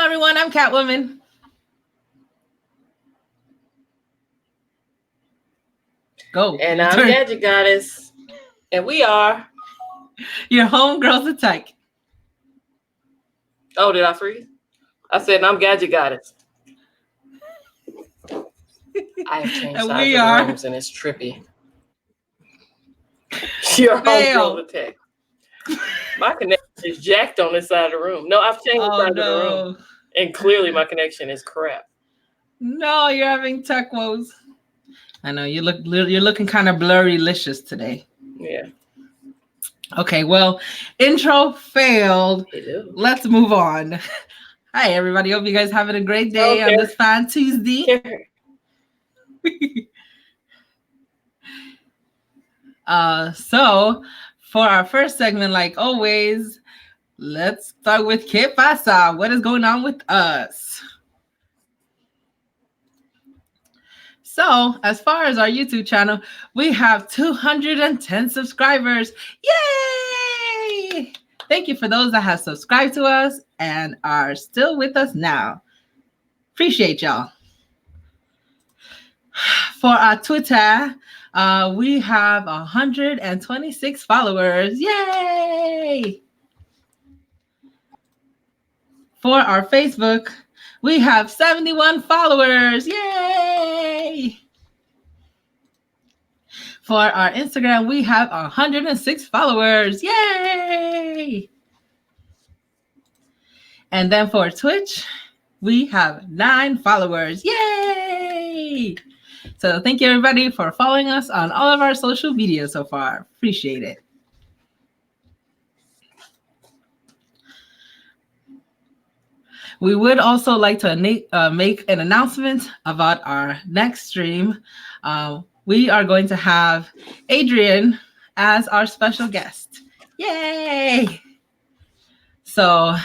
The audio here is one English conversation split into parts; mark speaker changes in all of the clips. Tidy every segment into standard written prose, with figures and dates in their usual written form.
Speaker 1: everyone. I'm Catwoman. Go.
Speaker 2: And I'm Gadget Goddess. And we are
Speaker 1: your homegirls of tech.
Speaker 2: Oh, did I freeze? I said, I'm Gadget Goddess. I have changed sides of rooms and it's trippy. Your homegirls of tech. My connection is jacked on this side of the room. No, I've changed sides of the room. And clearly my connection is crap.
Speaker 1: No, you're having tech woes. I know you're looking kind of blurry-licious today.
Speaker 2: Yeah.
Speaker 1: Okay, well, intro failed. Let's move on. Hi, everybody. Hope you guys having a great day on this fine Tuesday. So for our first segment, like always, let's start with ¿Qué pasa? What is going on with us? So as far as our YouTube channel, we have 210 subscribers. Yay! Thank you for those that have subscribed to us and are still with us now. Appreciate y'all. For our Twitter, we have 126 followers. Yay! For our Facebook, we have 71 followers. Yay! For our Instagram, we have 106 followers. Yay! And then for Twitch, we have 9 followers. Yay! So thank you everybody for following us on all of our social media so far. Appreciate it. We would also like to make an announcement about our next stream. We are going to have Adrian as our special guest. Yay! So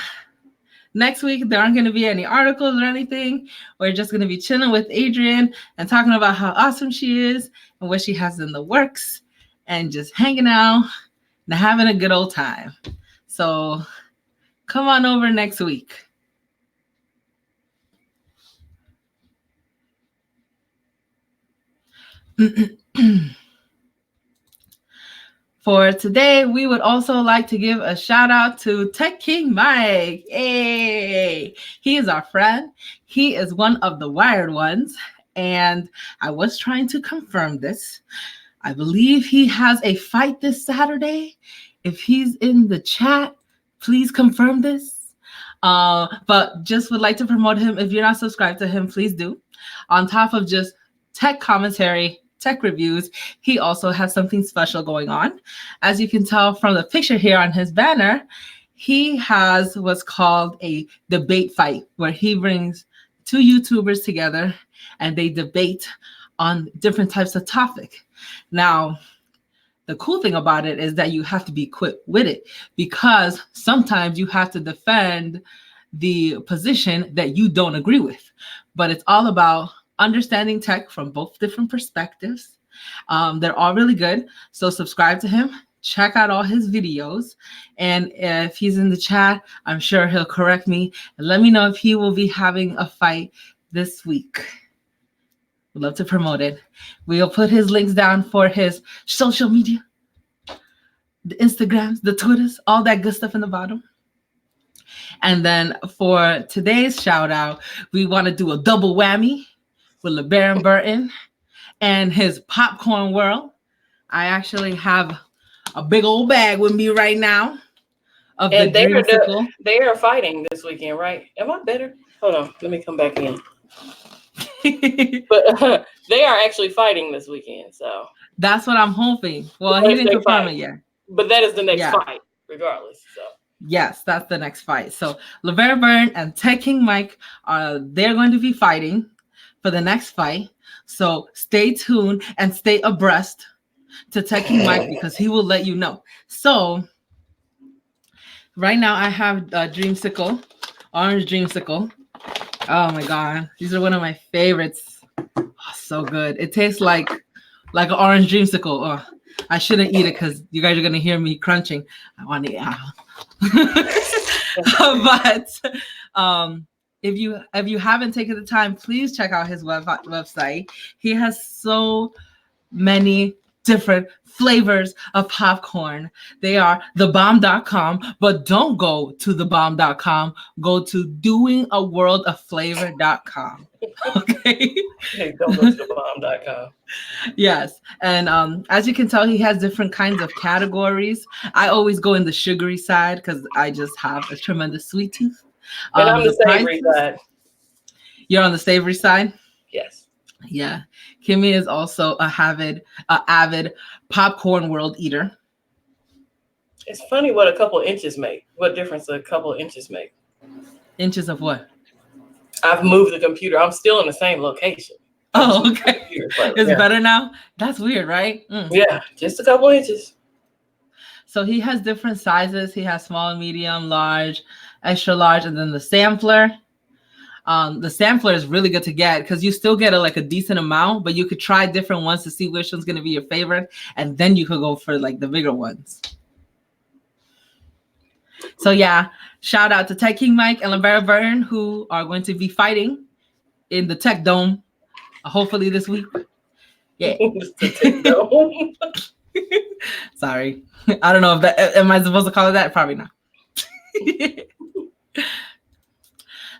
Speaker 1: next week, there aren't going to be any articles or anything. We're just going to be chilling with Adrian and talking about how awesome she is and what she has in the works and just hanging out and having a good old time. So come on over next week. For today, we would also like to give a shout out to Tech King Mike. Hey, he is our friend. He is one of the wired ones. And I was trying to confirm this. I believe he has a fight this Saturday. If he's in the chat, please confirm this. But just would like to promote him. If you're not subscribed to him, please do. On top of just tech commentary, tech reviews, he also has something special going on. As you can tell from the picture here on his banner, he has what's called a debate fight, where he brings 2 YouTubers together and they debate on different types of topic. Now, the cool thing about it is that you have to be quick with it, because sometimes you have to defend the position that you don't agree with. But it's all about understanding tech from both different perspectives. They're all really good. So subscribe to him, check out all his videos. And if he's in the chat, I'm sure he'll correct me and let me know if he will be having a fight this week. We'd love to promote it. We'll put his links down for his social media, the Instagrams, the Twitters, all that good stuff in the bottom. And then for today's shout out, we want to do a double whammy with Lebarron Burton and his popcorn world. I actually have a big old bag with me right now of
Speaker 2: and
Speaker 1: the dreamsicle.
Speaker 2: They are fighting this weekend, right? Am I better? Hold on, let me come back in. But they are actually fighting this weekend, so
Speaker 1: that's what I'm hoping. Well, he didn't confirm it yet.
Speaker 2: But that is the next fight, regardless. So
Speaker 1: yes, that's the next fight. So Lebarron Burton and Tech King Mike they're going to be fighting for the next fight. So stay tuned and stay abreast to Tech King Mike, because he will let you know. So right now I have a dreamsicle, orange dreamsicle. Oh my God, these are one of my favorites. Oh, so good. It tastes like an orange dreamsicle. Oh, I shouldn't eat it because you guys are gonna hear me crunching. I want to eat. But if you haven't taken the time, please check out his website. He has so many different flavors of popcorn. They are thebomb.com, but don't go to thebomb.com. Go to doingaworldofFlavor.com. Okay.
Speaker 2: Hey, don't go to thebomb.com.
Speaker 1: Yes. And as you can tell, he has different kinds of categories. I always go in the sugary side because I just have a tremendous sweet tooth.
Speaker 2: And I'm the savory side.
Speaker 1: You're on the savory side?
Speaker 2: Yes.
Speaker 1: Yeah. Kimmy is also a avid popcorn world eater.
Speaker 2: It's funny what a couple inches make. What difference a couple inches make?
Speaker 1: Inches of what?
Speaker 2: I've moved the computer. I'm still in the same location.
Speaker 1: Oh, okay. It's better now? That's weird, right?
Speaker 2: Yeah, just a couple inches.
Speaker 1: So he has different sizes. He has small, medium, large, extra large, and then the sampler. The sampler is really good to get because you still get a decent amount, but you could try different ones to see which one's going to be your favorite. And then you could go for the bigger ones. So yeah, shout out to Tech King Mike and Lebarron Burton, who are going to be fighting in the Tech Dome, hopefully this week. Yeah.
Speaker 2: Tech Dome.
Speaker 1: Sorry. I don't know if that, am I supposed to call it that? Probably not.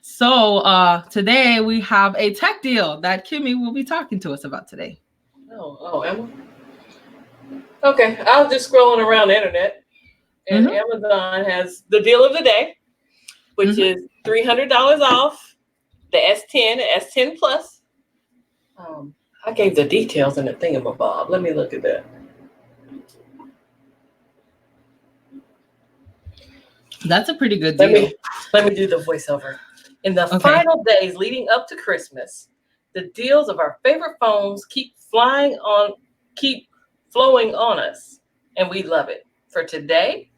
Speaker 1: So today we have a tech deal that Kimmy will be talking to us about today.
Speaker 2: Oh, Emma? Okay, I was just scrolling around the internet, and Amazon has the deal of the day, which is $300 off the S10 and S10 Plus. I gave the details in the thingamabob. Let me look at that.
Speaker 1: That's a pretty good deal.
Speaker 2: Let me do the voiceover. In the final days leading up to Christmas, the deals of our favorite phones keep flowing on us, and we love it. For today,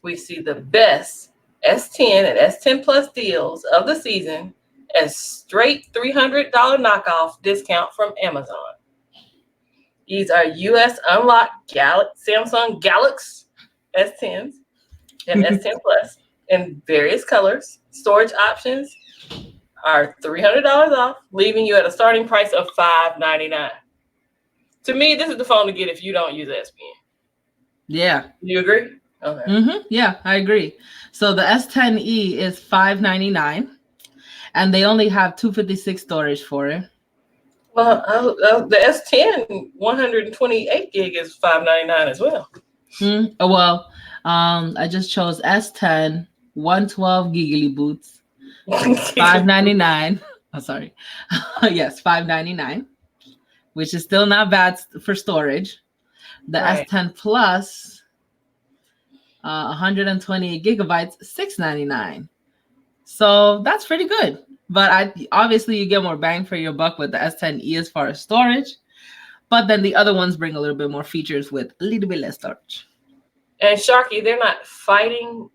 Speaker 2: we see the best S10 and S10 Plus deals of the season as straight $300 knockoff discount from Amazon. These are US unlocked Samsung Galaxy S10s and S10 Plus in various colors. Storage options are $300 off, leaving you at a starting price of $599. To me, this is the phone to get if you don't use S Pen.
Speaker 1: Yeah.
Speaker 2: You agree? Okay.
Speaker 1: Yeah, I agree. So the S10e is $599, and they only have 256 storage for it.
Speaker 2: Well, the S10 128 gig is $599 as well.
Speaker 1: Well, I just chose S10 112 giggly boots, $599. Oh, sorry. Yes, $599, which is still not bad for storage. The S10 Plus, 128 gigabytes, $699. So that's pretty good. But obviously you get more bang for your buck with the S10e as far as storage. But then the other ones bring a little bit more features with a little bit less storage.
Speaker 2: And Sharky, they're not fighting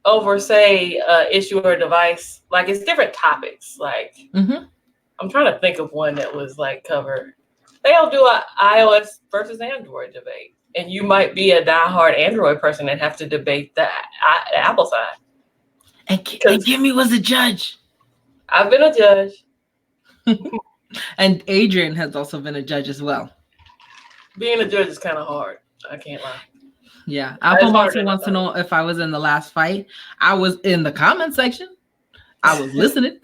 Speaker 2: over, say, issue or device. Like, it's different topics. Like, I'm trying to think of one that was covered. They'll do an iOS versus Android debate, and you might be a diehard Android person and have to debate the Apple side.
Speaker 1: And Kimmy was a judge.
Speaker 2: I've been a judge.
Speaker 1: And Adrian has also been a judge as well.
Speaker 2: Being a judge is kind of hard. I can't lie.
Speaker 1: Yeah, Apple also wants to know if I was in the last fight. I was in the comment section. I was listening,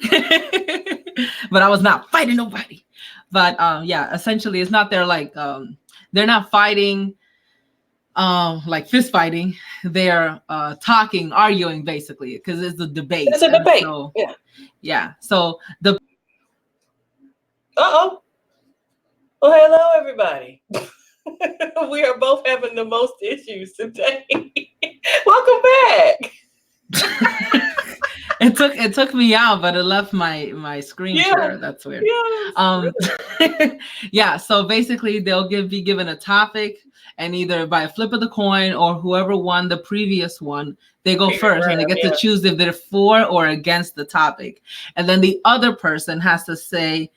Speaker 1: but I was not fighting nobody. But yeah, essentially, it's not they're not fighting, fist fighting. They're talking, arguing, basically, because it's a debate.
Speaker 2: It's a debate.
Speaker 1: So, yeah. So the.
Speaker 2: Well, hello, everybody. We are both having the most issues today. Welcome back.
Speaker 1: It took me out, but it left my screen share. That's weird. Yeah. So basically, they'll be given a topic, and either by a flip of the coin or whoever won the previous one, they go first, and they get to choose if they're for or against the topic, and then the other person has to say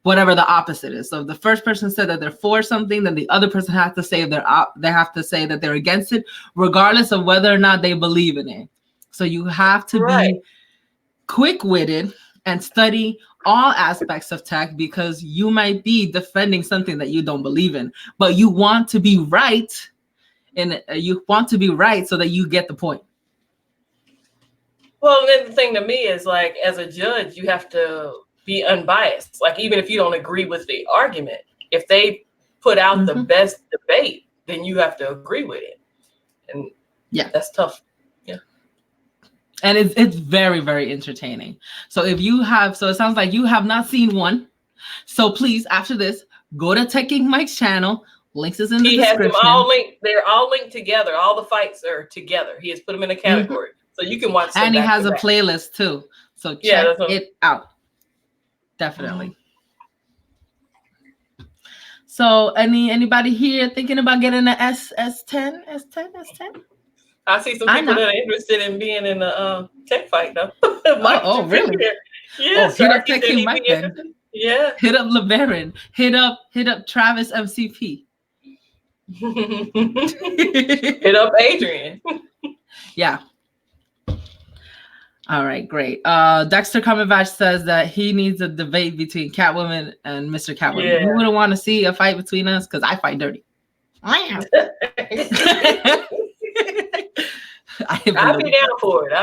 Speaker 1: whatever the opposite is. So if the first person said that they're for something, then the other person has to say they have to say that they're against it, regardless of whether or not they believe in it. So you have to be quick-witted and study all aspects of tech, because you might be defending something that you don't believe in, but you want to be right, and you want to be right so that you get the point.
Speaker 2: Well, then the thing to me is, like, as a judge, you have to be unbiased. Like, even if you don't agree with the argument, if they put out the best debate, then you have to agree with it. And yeah, that's tough. Yeah.
Speaker 1: And it's very, very entertaining. So if you have, so it sounds like you have not seen one. So please, after this, go to Tech King Mike's channel. Links is in the description.
Speaker 2: He has them all linked. They're all linked together. All the fights are together. He has put them in a category. So you can watch them.
Speaker 1: And he has a playlist too. So check it out. Definitely. So anybody here thinking about getting an S10?
Speaker 2: I see some people that are interested in being in a tech fight though.
Speaker 1: Oh, really?
Speaker 2: Yeah.
Speaker 1: Hit up Tech King Mike then.
Speaker 2: Yeah.
Speaker 1: Hit up Lebarron. Hit up Travis MCP.
Speaker 2: Hit up Adrian.
Speaker 1: Yeah. All right, great. Dexter Cumberbatch says that he needs a debate between Catwoman and Mr. Catwoman. Yeah. You wouldn't want to see a fight between us because I fight dirty. I'll be
Speaker 2: down for it.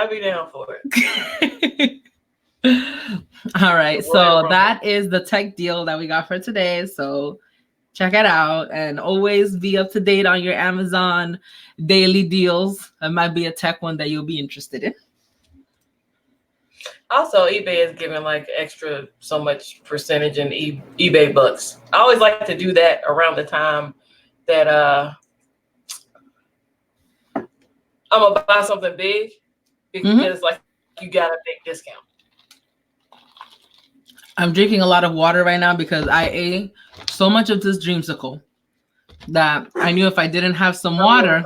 Speaker 1: All right, so that is the tech deal that we got for today. So check it out, and always be up to date on your Amazon daily deals. It might be a tech one that you'll be interested in.
Speaker 2: Also, eBay is giving like extra so much percentage in eBay bucks. I always like to do that around the time that I'm gonna buy something big, because like you got a big discount.
Speaker 1: I'm drinking a lot of water right now because I ate so much of this dreamsicle that I knew if I didn't have some water,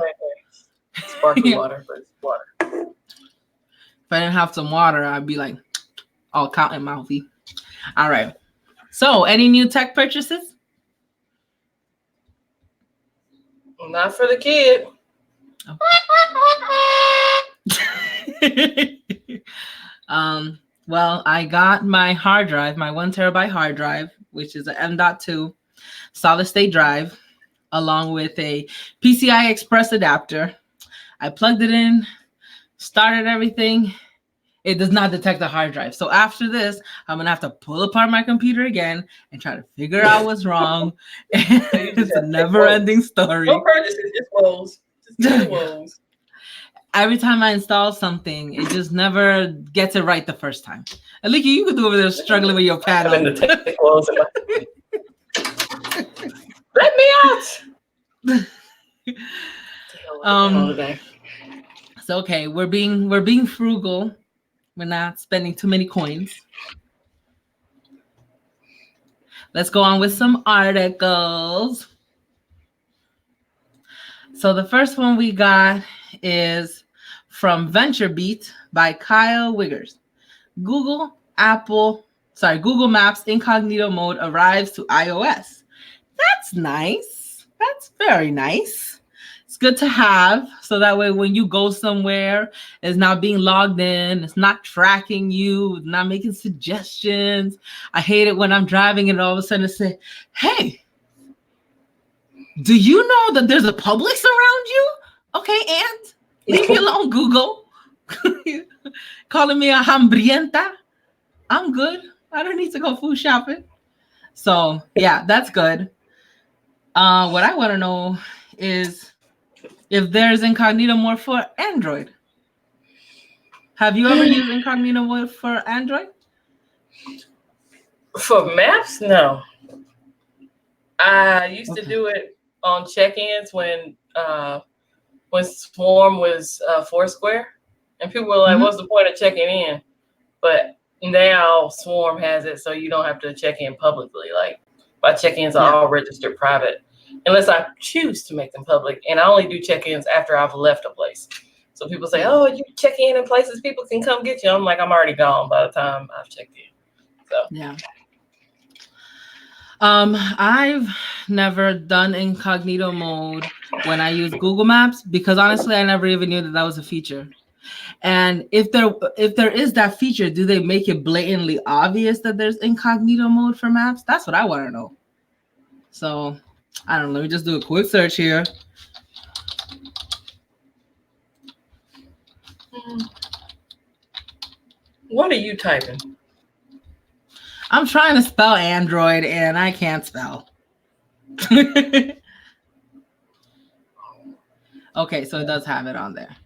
Speaker 2: sparkling water, but it's water.
Speaker 1: If I didn't have some water, I'd be like all cotton mouthy. All right. So, any new tech purchases?
Speaker 2: Not for the kid.
Speaker 1: Oh. Well, I got my hard drive, my 1 terabyte hard drive, which is an M.2 solid state drive, along with a PCI Express adapter. I plugged it in, started everything. It does not detect the hard drive. So after this, I'm gonna have to pull apart my computer again and try to figure out what's wrong. It's a never-ending story.
Speaker 2: No purchases, just woes. Just woes.
Speaker 1: Every time I install something, it just never gets it right the first time. Aliki, you could do over there struggling with your pad.
Speaker 2: Let me out.
Speaker 1: It's okay. We're being frugal. We're not spending too many coins. Let's go on with some articles. So the first one we got is from VentureBeat by Kyle Wiggers. Google Maps Incognito Mode arrives to iOS. That's nice. That's very nice. It's good to have, so that way when you go somewhere, it's not being logged in, it's not tracking you, it's not making suggestions. I hate it when I'm driving and all of a sudden it says, hey, do you know that there's a Publix around you? Okay, and leave me alone, Google. Calling me a hambrienta. I'm good. I don't need to go food shopping. So yeah, that's good. What I want to know is if there's incognito mode for Android. Have you ever used incognito mode for Android?
Speaker 2: For maps, no. I used to do it on check-ins when Swarm was Foursquare, and people were like, "What's the point of checking in?" But now Swarm has it, so you don't have to check in publicly. Like my check-ins are all registered private, unless I choose to make them public, and I only do check-ins after I've left a place. So people say, "Oh, you check in places people can come get you." I'm like, I'm already gone by the time I've checked in. So
Speaker 1: yeah. I've never done incognito mode when I use Google Maps because honestly, I never even knew that was a feature. And if there is that feature, do they make it blatantly obvious that there's incognito mode for maps? That's what I want to know. So I don't know. Let me just do a quick search here.
Speaker 2: What are you typing?
Speaker 1: I'm trying to spell Android and I can't spell. Okay, so it does have it on there.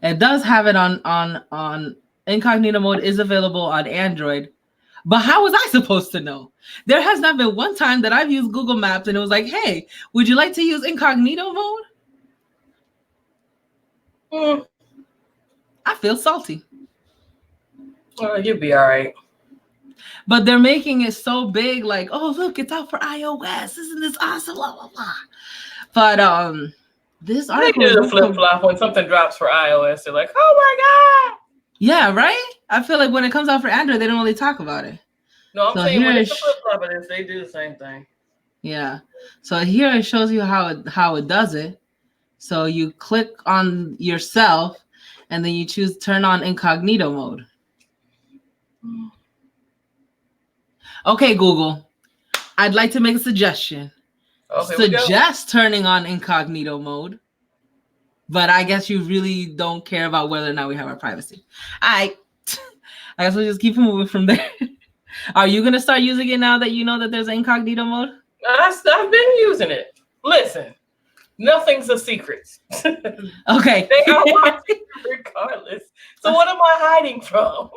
Speaker 1: It does have it on incognito mode is available on Android. But how was I supposed to know? There has not been one time that I've used Google Maps and it was like, hey, would you like to use incognito mode? I feel salty.
Speaker 2: Oh, you'll be all right.
Speaker 1: But they're making it so big, like, oh, look, it's out for iOS. Isn't this awesome? Blah, blah, blah. But this article
Speaker 2: they do the flip-flop when something drops for iOS. They're like, oh my God.
Speaker 1: Yeah, right? I feel like when it comes out for Android, they don't really talk about it.
Speaker 2: No, I'm saying when it's a flip-flop of this, they do the same thing.
Speaker 1: Yeah. So here it shows you how it does it. So you click on yourself and then you choose turn on incognito mode. Okay, Google. I'd like to make a suggestion. Okay, suggest turning on incognito mode. But I guess you really don't care about whether or not we have our privacy. I guess we'll just keep moving from there. Are you going to start using it now that you know that there's incognito mode?
Speaker 2: I've been using it. Listen, nothing's a secret.
Speaker 1: Okay.
Speaker 2: They are watching regardless. So what am I hiding from?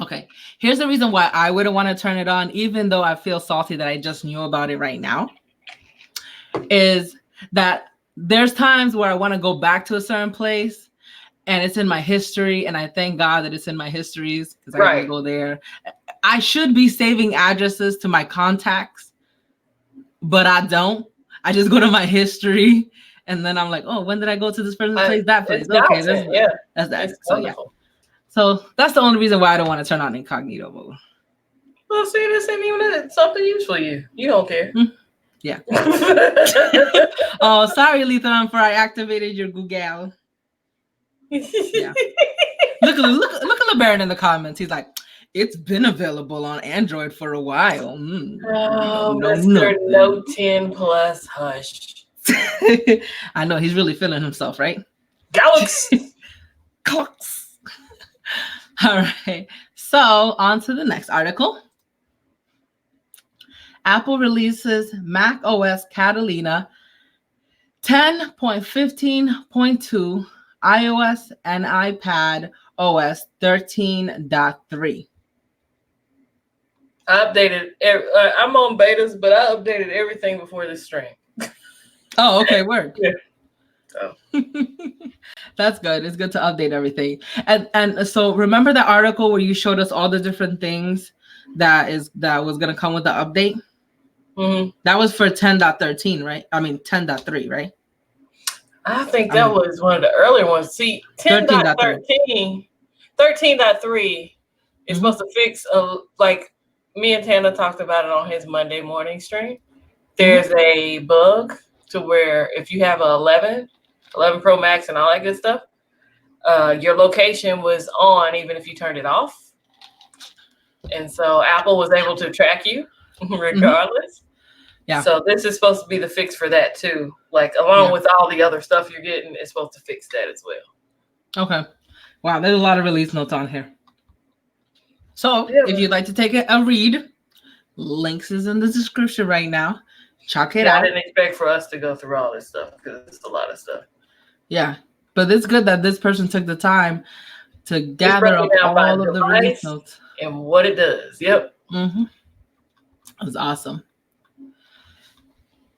Speaker 1: Okay. Here's the reason why I wouldn't want to turn it on, even though I feel salty that I just knew about it right now, is that there's times where I want to go back to a certain place and it's in my history. And I thank God that it's in my histories because I can go there. I should be saving addresses to my contacts, but I don't. I just go to my history and then I'm like, oh, when did I go to this person's place? That place. Okay, that's that. So yeah. So that's the only reason why I don't want to turn on incognito mode.
Speaker 2: Well, see, this ain't even something useful for you. You don't care.
Speaker 1: Yeah. Oh, sorry, Lebarron, for I activated your Google. Yeah. Look at Lebarron in the comments. He's like, it's been available on Android for a while.
Speaker 2: Mr. No 10 Plus, hush.
Speaker 1: I know he's really feeling himself, right?
Speaker 2: Galaxy.
Speaker 1: Clocks. All right. So on to the next article. Apple releases macOS Catalina 10.15.2 iOS and iPad OS 13.3.
Speaker 2: I updated. I'm on betas, but I updated everything before this stream.
Speaker 1: Oh, okay, word.
Speaker 2: Yeah. So.
Speaker 1: That's good. It's good to update everything. And so remember the article where you showed us all the different things that was going to come with the update? Mm-hmm. That was for 10.13, right? I mean 10.3, right?
Speaker 2: I think that was one of the earlier ones. See, 10.13, 13.3 is supposed to fix like me and Tana talked about it on his Monday morning stream. There's a bug to where if you have a 11 Pro Max and all that good stuff, your location was on even if you turned it off. And so Apple was able to track you regardless. Yeah. So this is supposed to be the fix for that too. Like along with all the other stuff you're getting, it's supposed to fix that as well. Okay. Wow, there's a lot of release notes on here. So if you'd like to take a read, links is in the description right now. Check it out. I didn't expect for us to go through all this stuff because it's a lot of stuff. Yeah, but it's good that this person took the time to gather up all of the release notes and what it does. Yep. Mm-hmm. It was awesome.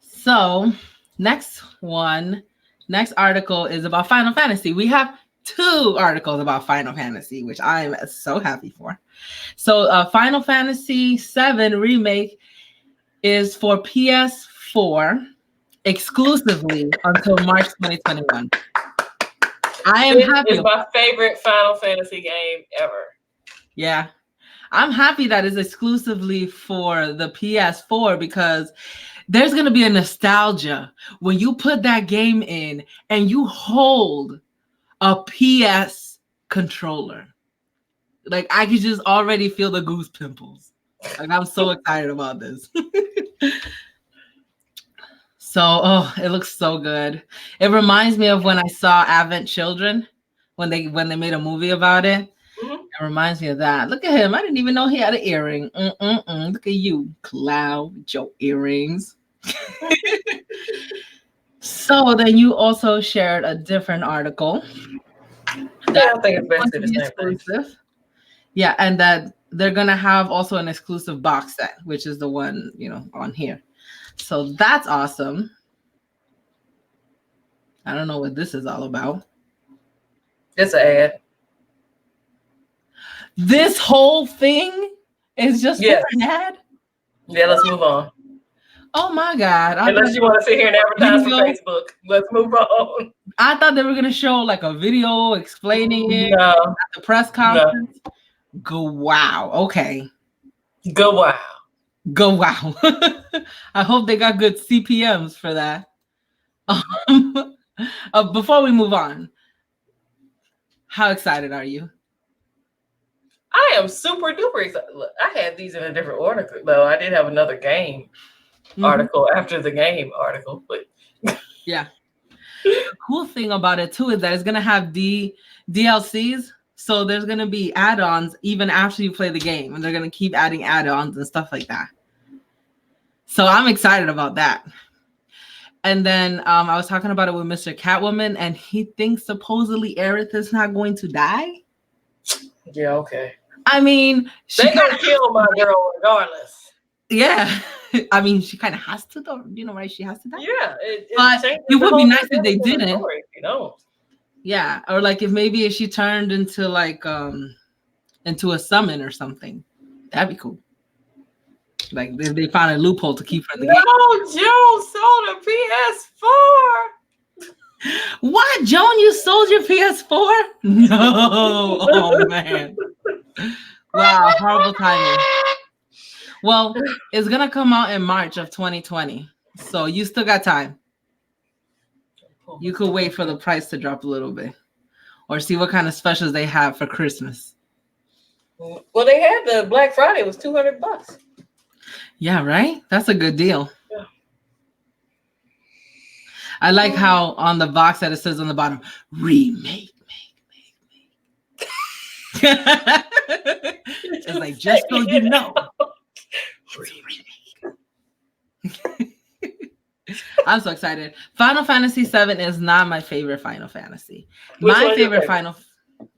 Speaker 2: So next article is about Final Fantasy. We have 2 articles about Final Fantasy, which I am so happy for. So Final Fantasy VII Remake is for PS4 exclusively until March 2021. I am happy. It's my favorite Final Fantasy game ever. Yeah. I'm happy that it's exclusively for the PS4 because there's going to be a nostalgia when you put that game in and you hold
Speaker 1: a PS controller. Like, I could just already feel the goose pimples. Like, I'm so excited about this. So, oh, it looks so good. It reminds me of when I saw Advent Children, when they made a movie about it.
Speaker 2: Mhm.
Speaker 1: It reminds me of that. Look at him. I didn't even know he had an earring. Look at you, Cloud, with your earrings. So then you also shared a different article.
Speaker 2: Yeah, I think it's basically the same thing.
Speaker 1: Exclusive. Yeah, and that they're gonna have also an exclusive box set, which is the one, on here. So that's awesome. I don't know what this is all about.
Speaker 2: It's an ad.
Speaker 1: This whole thing is just for an ad?
Speaker 2: Yeah, let's move on.
Speaker 1: Oh my God.
Speaker 2: Unless you want to sit here and advertise for Facebook. Let's move on.
Speaker 1: I thought they were going to show like a video explaining it at the press conference. No. Go wow. Okay.
Speaker 2: Go wow.
Speaker 1: Go wow. I hope they got good CPMs for that. Before we move on, how excited are you?
Speaker 2: I am super duper excited. Look, I had these in a different order, though. I did have another game article after the game article, but
Speaker 1: yeah. The cool thing about it too is that it's gonna have DLCs, so there's gonna be add-ons even after you play the game, and they're gonna keep adding add-ons and stuff like that. So I'm excited about that. And then I was talking about it with Mr. Catwoman, and he thinks supposedly Aerith is not going to die.
Speaker 2: Yeah, okay.
Speaker 1: I mean,
Speaker 2: they're gonna kill my girl regardless.
Speaker 1: Yeah. I mean, she kind of has to, though. Right? She has to die.
Speaker 2: Yeah.
Speaker 1: But it would be nice if they didn't.
Speaker 2: Story,
Speaker 1: Yeah. Or like if she turned into like into a summon or something. That'd be cool. Like if they found a loophole to keep her in the game.
Speaker 2: No, Joan sold a PS4.
Speaker 1: What? Joan, you sold your PS4? No. Oh man. Wow, horrible timing. Well, it's gonna come out in March of 2020, so you still got time. You could wait for the price to drop a little bit, or see what kind of specials they have for Christmas.
Speaker 2: Well, they had the Black Friday. It was $200.
Speaker 1: Yeah, right. That's a good deal.
Speaker 2: Yeah.
Speaker 1: I like how on the box that it says on the bottom, remake. It's like, just so you know. I'm so excited. Final Fantasy 7 is not my favorite Final Fantasy. My favorite Final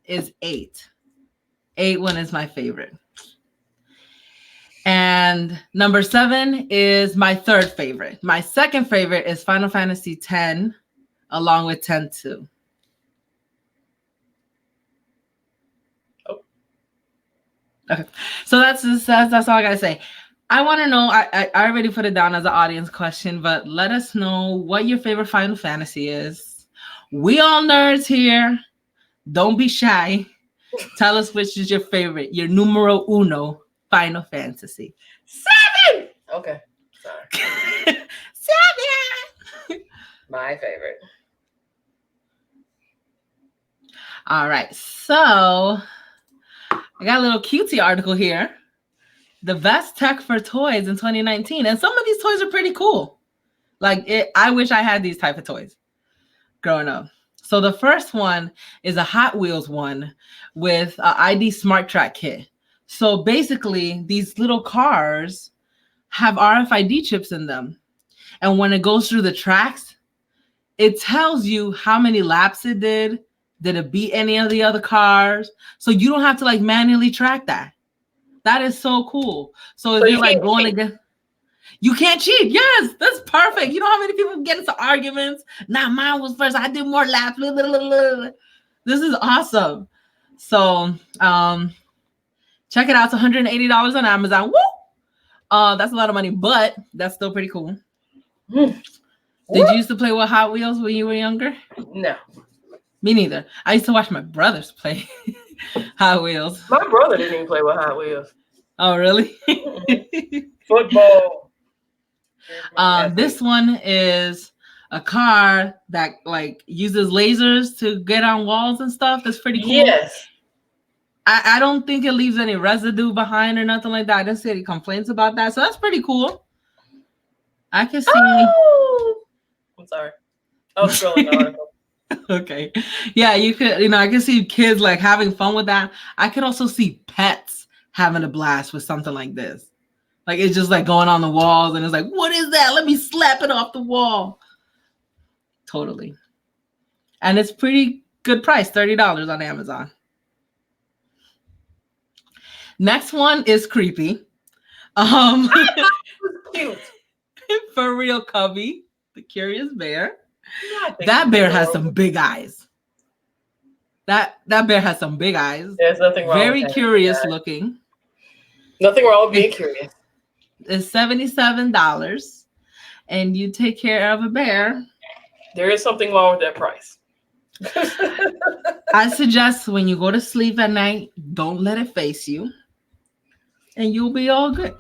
Speaker 1: is 8. 8 one is my favorite. And number 7 is my third favorite. My second favorite is Final Fantasy 10, along with 10-2. Okay, so that's all I gotta say. I want to know. I already put it down as an audience question, but let us know what your favorite Final Fantasy is. We all nerds here. Don't be shy. Tell us which is your favorite. Your numero uno Final Fantasy.
Speaker 2: 7. Okay, sorry.
Speaker 1: 7.
Speaker 2: My favorite.
Speaker 1: All right, so I got a little cutesy article here. The best tech for toys in 2019. And some of these toys are pretty cool. I wish I had these type of toys growing up. So the first one is a Hot Wheels one with an ID Smart Track kit. So basically, these little cars have RFID chips in them. And when it goes through the tracks, it tells you how many laps it did. Did it beat any of the other cars? So you don't have to manually track that. That is so cool. So if you're going against, you can't cheat. Yes, that's perfect. You know how many people get into arguments? Nah, mine was first. I did more laps. Blah, blah, blah, blah. This is awesome. So check it out. It's $180 on Amazon. Woo! That's a lot of money, but that's still pretty cool. Did you used to play with Hot Wheels when you were younger?
Speaker 2: No.
Speaker 1: Me neither. I used to watch my brothers play Hot Wheels.
Speaker 2: My brother didn't even play with Hot Wheels.
Speaker 1: Oh, really?
Speaker 2: Football.
Speaker 1: This one is a car that like uses lasers to get on walls and stuff. That's pretty cool.
Speaker 2: Yes.
Speaker 1: I don't think it leaves any residue behind or nothing like that. I didn't see any complaints about that. So that's pretty cool. I can see.
Speaker 2: Oh! I'm sorry. I was scrolling the article.
Speaker 1: Okay. Yeah, you could, I can see kids like having fun with that. I could also see pets having a blast with something like this. Like it's just like going on the walls and it's like, what is that? Let me slap it off the wall. Totally. And it's pretty good price, $30 on Amazon. Next one is creepy.
Speaker 2: Cute.
Speaker 1: For real, Cubby, the curious bear. That bear has some big eyes. That bear has some big eyes.
Speaker 2: There's nothing wrong.
Speaker 1: Very curious looking.
Speaker 2: Nothing wrong with being curious.
Speaker 1: It's $77, and you take care of a bear.
Speaker 2: There is something wrong with that price.
Speaker 1: I suggest when you go to sleep at night, don't let it face you, and you'll be all good.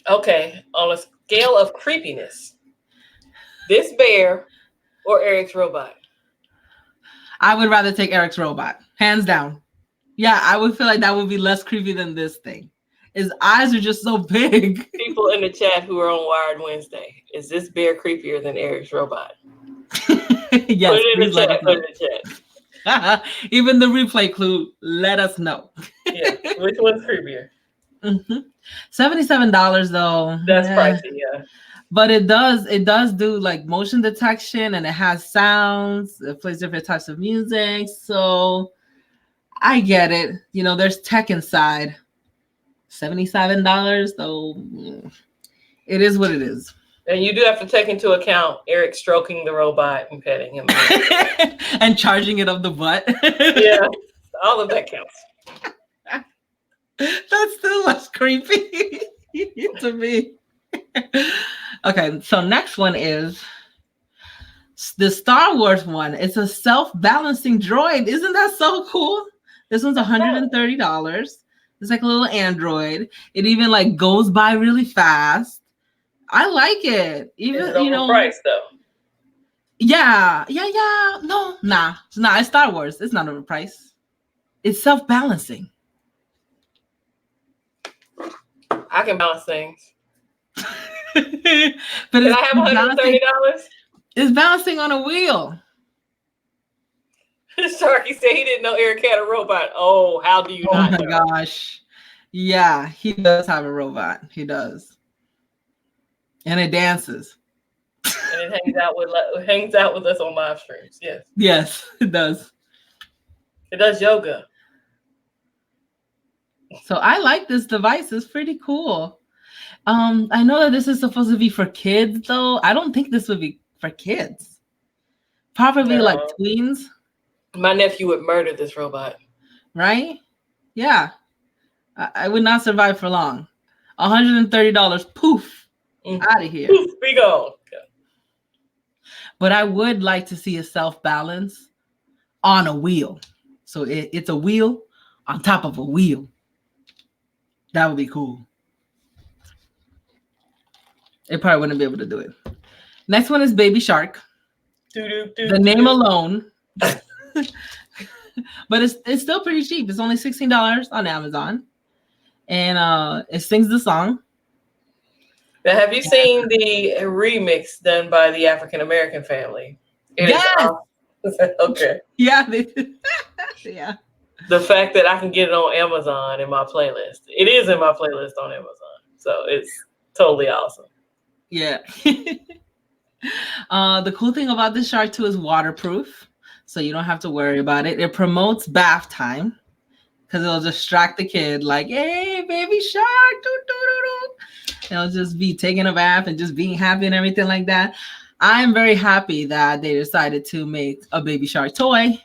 Speaker 2: Okay, on a scale of creepiness, this bear or Eric's robot?
Speaker 1: I would rather take Eric's robot, hands down. Yeah, I would feel like that would be less creepy than this thing. His eyes are just so big.
Speaker 2: People in the chat who are on Wired Wednesday, is this bear creepier than Eric's robot?
Speaker 1: Yes,
Speaker 2: put it in the chat. Put it in the
Speaker 1: chat. Even the replay clue, let us know.
Speaker 2: Yeah, which one's creepier?
Speaker 1: $77 though.
Speaker 2: That's pricey, yeah.
Speaker 1: But it does do like motion detection and it has sounds. It plays different types of music. So I get it. There's tech inside. $77 though. It is what it is.
Speaker 2: And you do have to take into account Eric stroking the robot and petting him.
Speaker 1: And charging it up the butt.
Speaker 2: Yeah, all of that counts.
Speaker 1: That's still less creepy to me. Okay, so next one is the Star Wars one. It's a self-balancing droid. Isn't that so cool? This one's $130. It's like a little android. It even like goes by really fast. I like it. Even
Speaker 2: it's overpriced though.
Speaker 1: Yeah. No, nah. It's Star Wars. It's not overpriced. It's self-balancing.
Speaker 2: I can balance things.
Speaker 1: But
Speaker 2: Can I have $130?
Speaker 1: It's balancing on a wheel.
Speaker 2: Sharky said he didn't know Eric had a robot. Oh, how do you not know?
Speaker 1: Oh my gosh. Yeah, he does have a robot. He does. And it dances.
Speaker 2: And it hangs out with us on live streams. Yes.
Speaker 1: Yes, it does.
Speaker 2: It does yoga.
Speaker 1: So I like this device. It's pretty cool. I know that this is supposed to be for kids, though. I don't think this would be for kids. Probably like tweens.
Speaker 2: My nephew would murder this robot.
Speaker 1: Right? Yeah. I would not survive for long. $130. Poof. Out of here.
Speaker 2: Poof, be gone. Okay.
Speaker 1: But I would like to see a self-balance on a wheel. So it's a wheel on top of a wheel. That would be cool. It probably wouldn't be able to do it. Next one is Baby Shark. The name alone. But it's still pretty cheap. It's only $16 on Amazon. And it sings the song.
Speaker 2: Now, have you seen the remix done by the African American family?
Speaker 1: Yes.
Speaker 2: Okay.
Speaker 1: Yeah. Yeah.
Speaker 2: The fact that I can get it on Amazon in my playlist. It is in my playlist on Amazon. So it's totally awesome.
Speaker 1: Yeah. The cool thing about this shark too is waterproof. So you don't have to worry about it. It promotes bath time because it'll distract the kid like, hey, baby shark. Doo, doo, doo, doo. It'll just be taking a bath and just being happy and everything like that. I'm very happy that they decided to make a baby shark toy,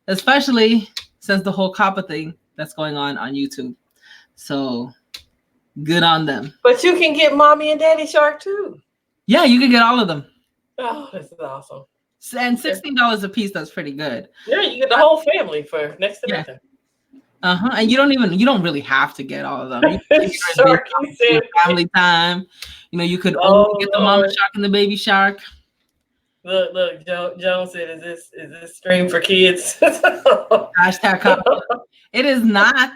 Speaker 1: especially since the whole COPPA thing that's going on YouTube. So good on them.
Speaker 2: But you can get mommy and daddy shark too.
Speaker 1: Yeah, you can get all of them.
Speaker 2: Oh, this is awesome.
Speaker 1: And $16 a piece, that's pretty good.
Speaker 2: Yeah, you get the whole family for next to nothing.
Speaker 1: And you don't really have to get all of them. You can family time. You could only get the mama shark and the baby shark.
Speaker 2: Look. Joan said, "Is this stream for kids?"
Speaker 1: Hashtag copy. It is not.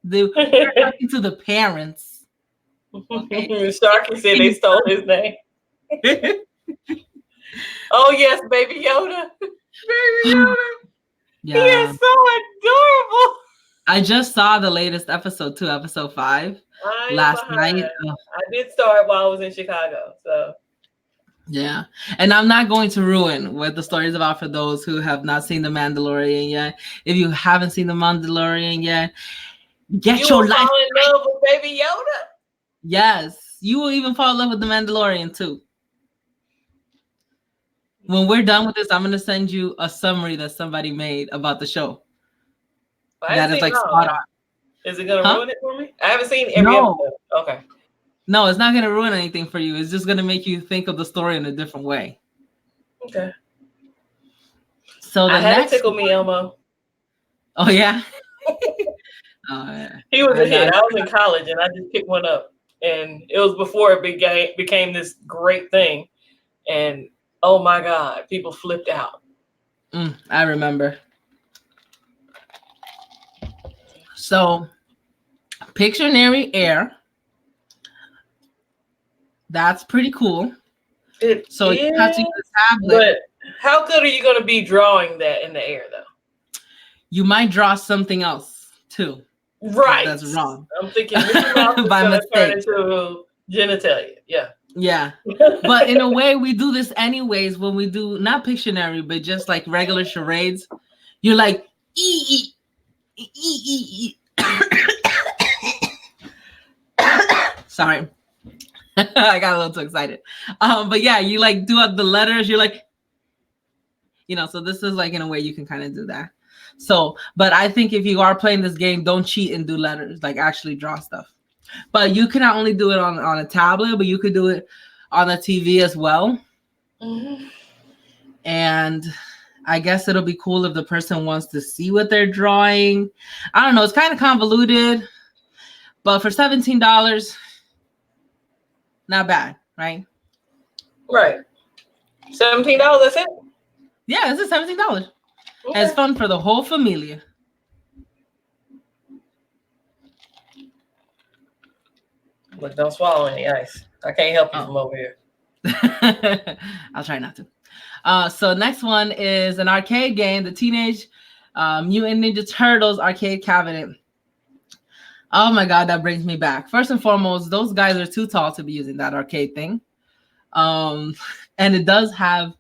Speaker 1: We're talking to the parents. Okay.
Speaker 2: Sharky said they stole his name. Oh yes, Baby Yoda. Baby Yoda.
Speaker 1: Yeah.
Speaker 2: He is so adorable.
Speaker 1: I just saw the latest episode 2, episode 5 last night.
Speaker 2: I did start while I was in Chicago, so.
Speaker 1: Yeah, and I'm not going to ruin what the story is about for those who have not seen The Mandalorian yet. If you haven't seen The Mandalorian yet, get your life.
Speaker 2: Fall in love with Baby Yoda.
Speaker 1: Yes, you will even fall in love with The Mandalorian too. When we're done with this, I'm going to send you a summary that somebody made about the show. That is like spot on.
Speaker 2: Is it going to ruin it for me? I haven't seen every episode. Okay.
Speaker 1: No, it's not going to ruin anything for you. It's just going to make you think of the story in a different way.
Speaker 2: Okay.
Speaker 1: So
Speaker 2: I had to tickle me, Elmo.
Speaker 1: Oh, yeah?
Speaker 2: He was a hit. I was in college, and I just picked one up. And it was before it became this great thing. And, oh, my God, people flipped out.
Speaker 1: I remember. So, Pictionary Air. That's pretty cool. You have to use a tablet.
Speaker 2: But how good are you going to be drawing that in the air, though?
Speaker 1: You might draw something else, too.
Speaker 2: Right.
Speaker 1: That's wrong.
Speaker 2: I'm thinking Mickey Mouse is going to turn into genitalia. Yeah.
Speaker 1: Yeah. But in a way, we do this anyways when we do, not Pictionary, but just like regular charades. You're like, Sorry. I got a little too excited. But yeah, you like do up the letters. You're like, so this is like in a way you can kind of do that. So, but I think if you are playing this game, don't cheat and do letters, like actually draw stuff. But you can not only do it on a tablet, but you could do it on a TV as well.
Speaker 2: Mm-hmm.
Speaker 1: And I guess it'll be cool if the person wants to see what they're drawing. I don't know. It's kind of convoluted, but for $17, not bad, right?
Speaker 2: Right. $17, that's it?
Speaker 1: Yeah, this is $17. Okay. And it's fun for the whole familia.
Speaker 2: Look, don't swallow any ice. I can't help you from over here.
Speaker 1: I'll try not to. So next one is an arcade game, the Teenage Mutant Ninja Turtles arcade cabinet. Oh my God, that brings me back. First and foremost, those guys are too tall to be using that arcade thing. And it does have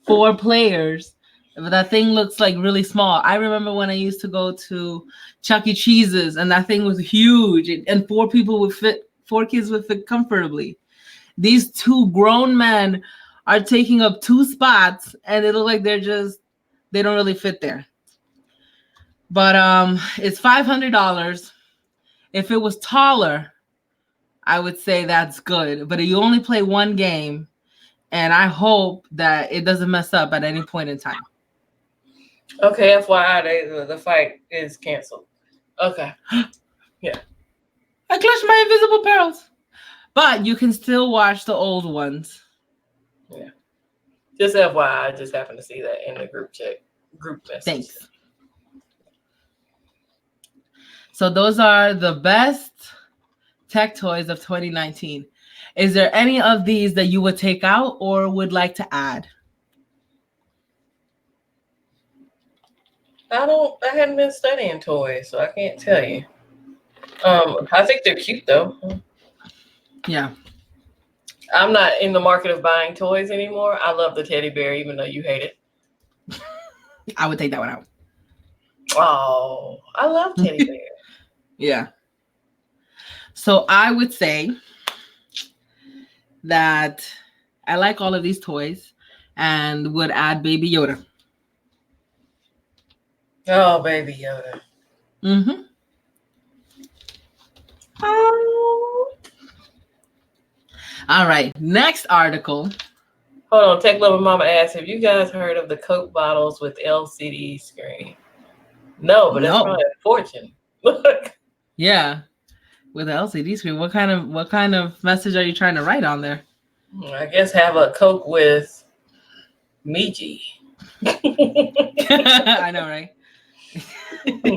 Speaker 1: 4 players, but that thing looks like really small. I remember when I used to go to Chuck E. Cheese's and that thing was huge and 4 kids would fit comfortably. These 2 grown men are taking up 2 spots and it looks like they don't really fit there. But it's $500. If it was taller, I would say that's good. But you only play 1 game, and I hope that it doesn't mess up at any point in time.
Speaker 2: Okay, FYI, the fight is canceled. Okay. Yeah.
Speaker 1: I clutched my invisible pearls. But you can still watch the old ones.
Speaker 2: Yeah. Just FYI, I just happened to see that in the group message.
Speaker 1: Thanks. So those are the best tech toys of 2019. Is there any of these that you would take out or would like to add?
Speaker 2: I hadn't been studying toys, so I can't tell you. I think they're cute though.
Speaker 1: Yeah.
Speaker 2: I'm not in the market of buying toys anymore. I love the teddy bear, even though you hate it.
Speaker 1: I would take that one out.
Speaker 2: Oh, I love teddy bear.
Speaker 1: Yeah. So I would say that I like all of these toys and would add Baby Yoda.
Speaker 2: Oh, Baby Yoda.
Speaker 1: Mm-hmm.
Speaker 2: Oh.
Speaker 1: All right. Next article.
Speaker 2: Hold on. Tech Lover Mama asked, have you guys heard of the Coke bottles with LCD screen? No, but that's probably a fortune. Look.
Speaker 1: Yeah. With an LCD screen. What kind of message are you trying to write on there?
Speaker 2: I guess have a Coke with Meiji.
Speaker 1: I know, right?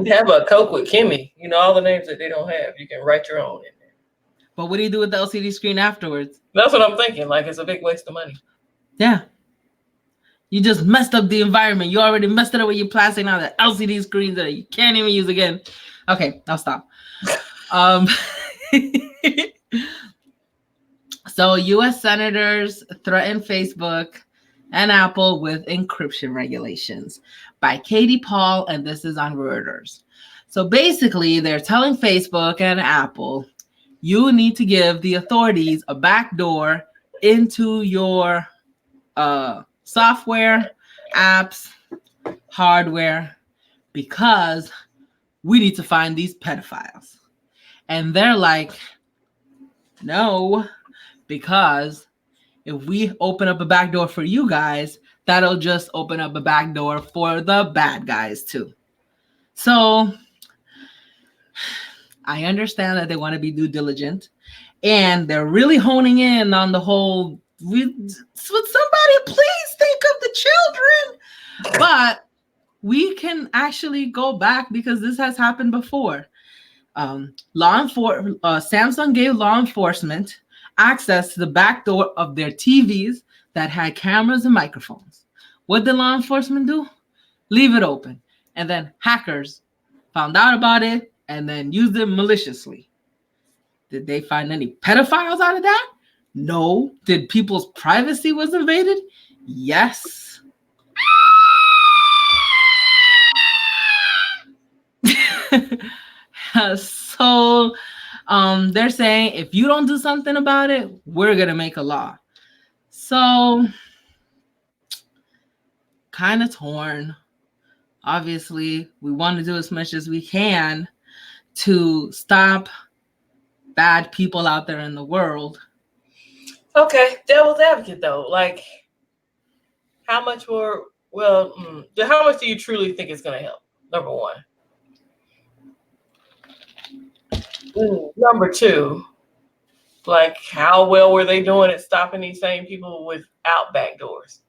Speaker 2: Have a Coke with Kimmy. You know, all the names that they don't have. You can write your own in there.
Speaker 1: But what do you do with the LCD screen afterwards?
Speaker 2: That's what I'm thinking. Like, it's a big waste of money.
Speaker 1: Yeah. You just messed up the environment. You already messed it up with your plastic. Now the LCD screens that you can't even use again. Okay, I'll stop. So U.S. senators threaten Facebook and Apple with encryption regulations by Katie Paul, and this is on Reuters. So basically, they're telling Facebook and Apple, you need to give the authorities a backdoor into your software, apps, hardware, because we need to find these pedophiles. And they're like, no, because if we open up a backdoor for you guys, that'll just open up a backdoor for the bad guys too. So I understand that they want to be due diligent, and they're really honing in on the whole, would somebody please think of the children? But we can actually go back because this has happened before. Samsung gave law enforcement access to the back door of their TVs that had cameras and microphones. What did law enforcement do? Leave it open. And then hackers found out about it and then used it maliciously. Did they find any pedophiles out of that? No. Did people's privacy was invaded? Yes. So they're saying if you don't do something about it, we're going to make a law. So kind of torn. Obviously, we want to do as much as we can to stop bad people out there in the world.
Speaker 2: Okay, devil's advocate though. Like, how much more? Well, how much do you truly think it's going to help? Number one. Number two, like, how well were they doing at stopping these same people without backdoors?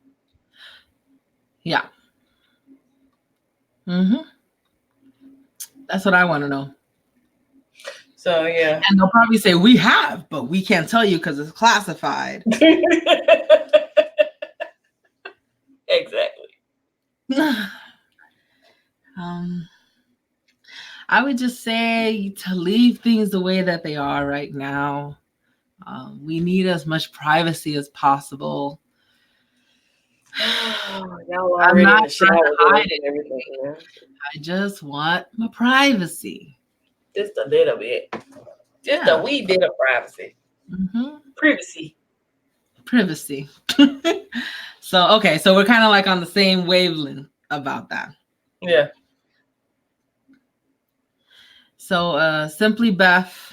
Speaker 1: Yeah. That's what I want to know.
Speaker 2: So, yeah.
Speaker 1: And they'll probably say, we have, but we can't tell you because it's classified.
Speaker 2: Exactly.
Speaker 1: I would just say to leave things the way that they are right now. We need as much privacy as possible. I'm not trying to hide it.
Speaker 2: Everything, yeah.
Speaker 1: I just want my privacy.
Speaker 2: Just a little bit. Just a wee bit of privacy.
Speaker 1: Privacy. So, okay. So we're kind of like on the same wavelength about that.
Speaker 2: Yeah.
Speaker 1: So Simply Beth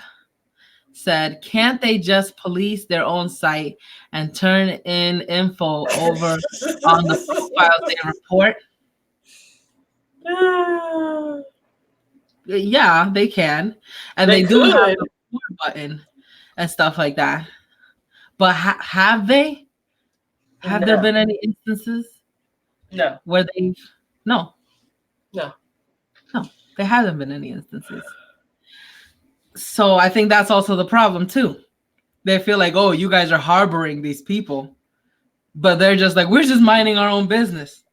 Speaker 1: said, can't they just police their own site and turn in info over on the profiles they report? Yeah, they can. And they do have a report button and stuff like that. But have they? Have there been any instances?
Speaker 2: No.
Speaker 1: Where they've... No, there hasn't been any instances. So I think that's also the problem too. They feel like, oh, you guys are harboring these people, but they're just like, we're just minding our own business,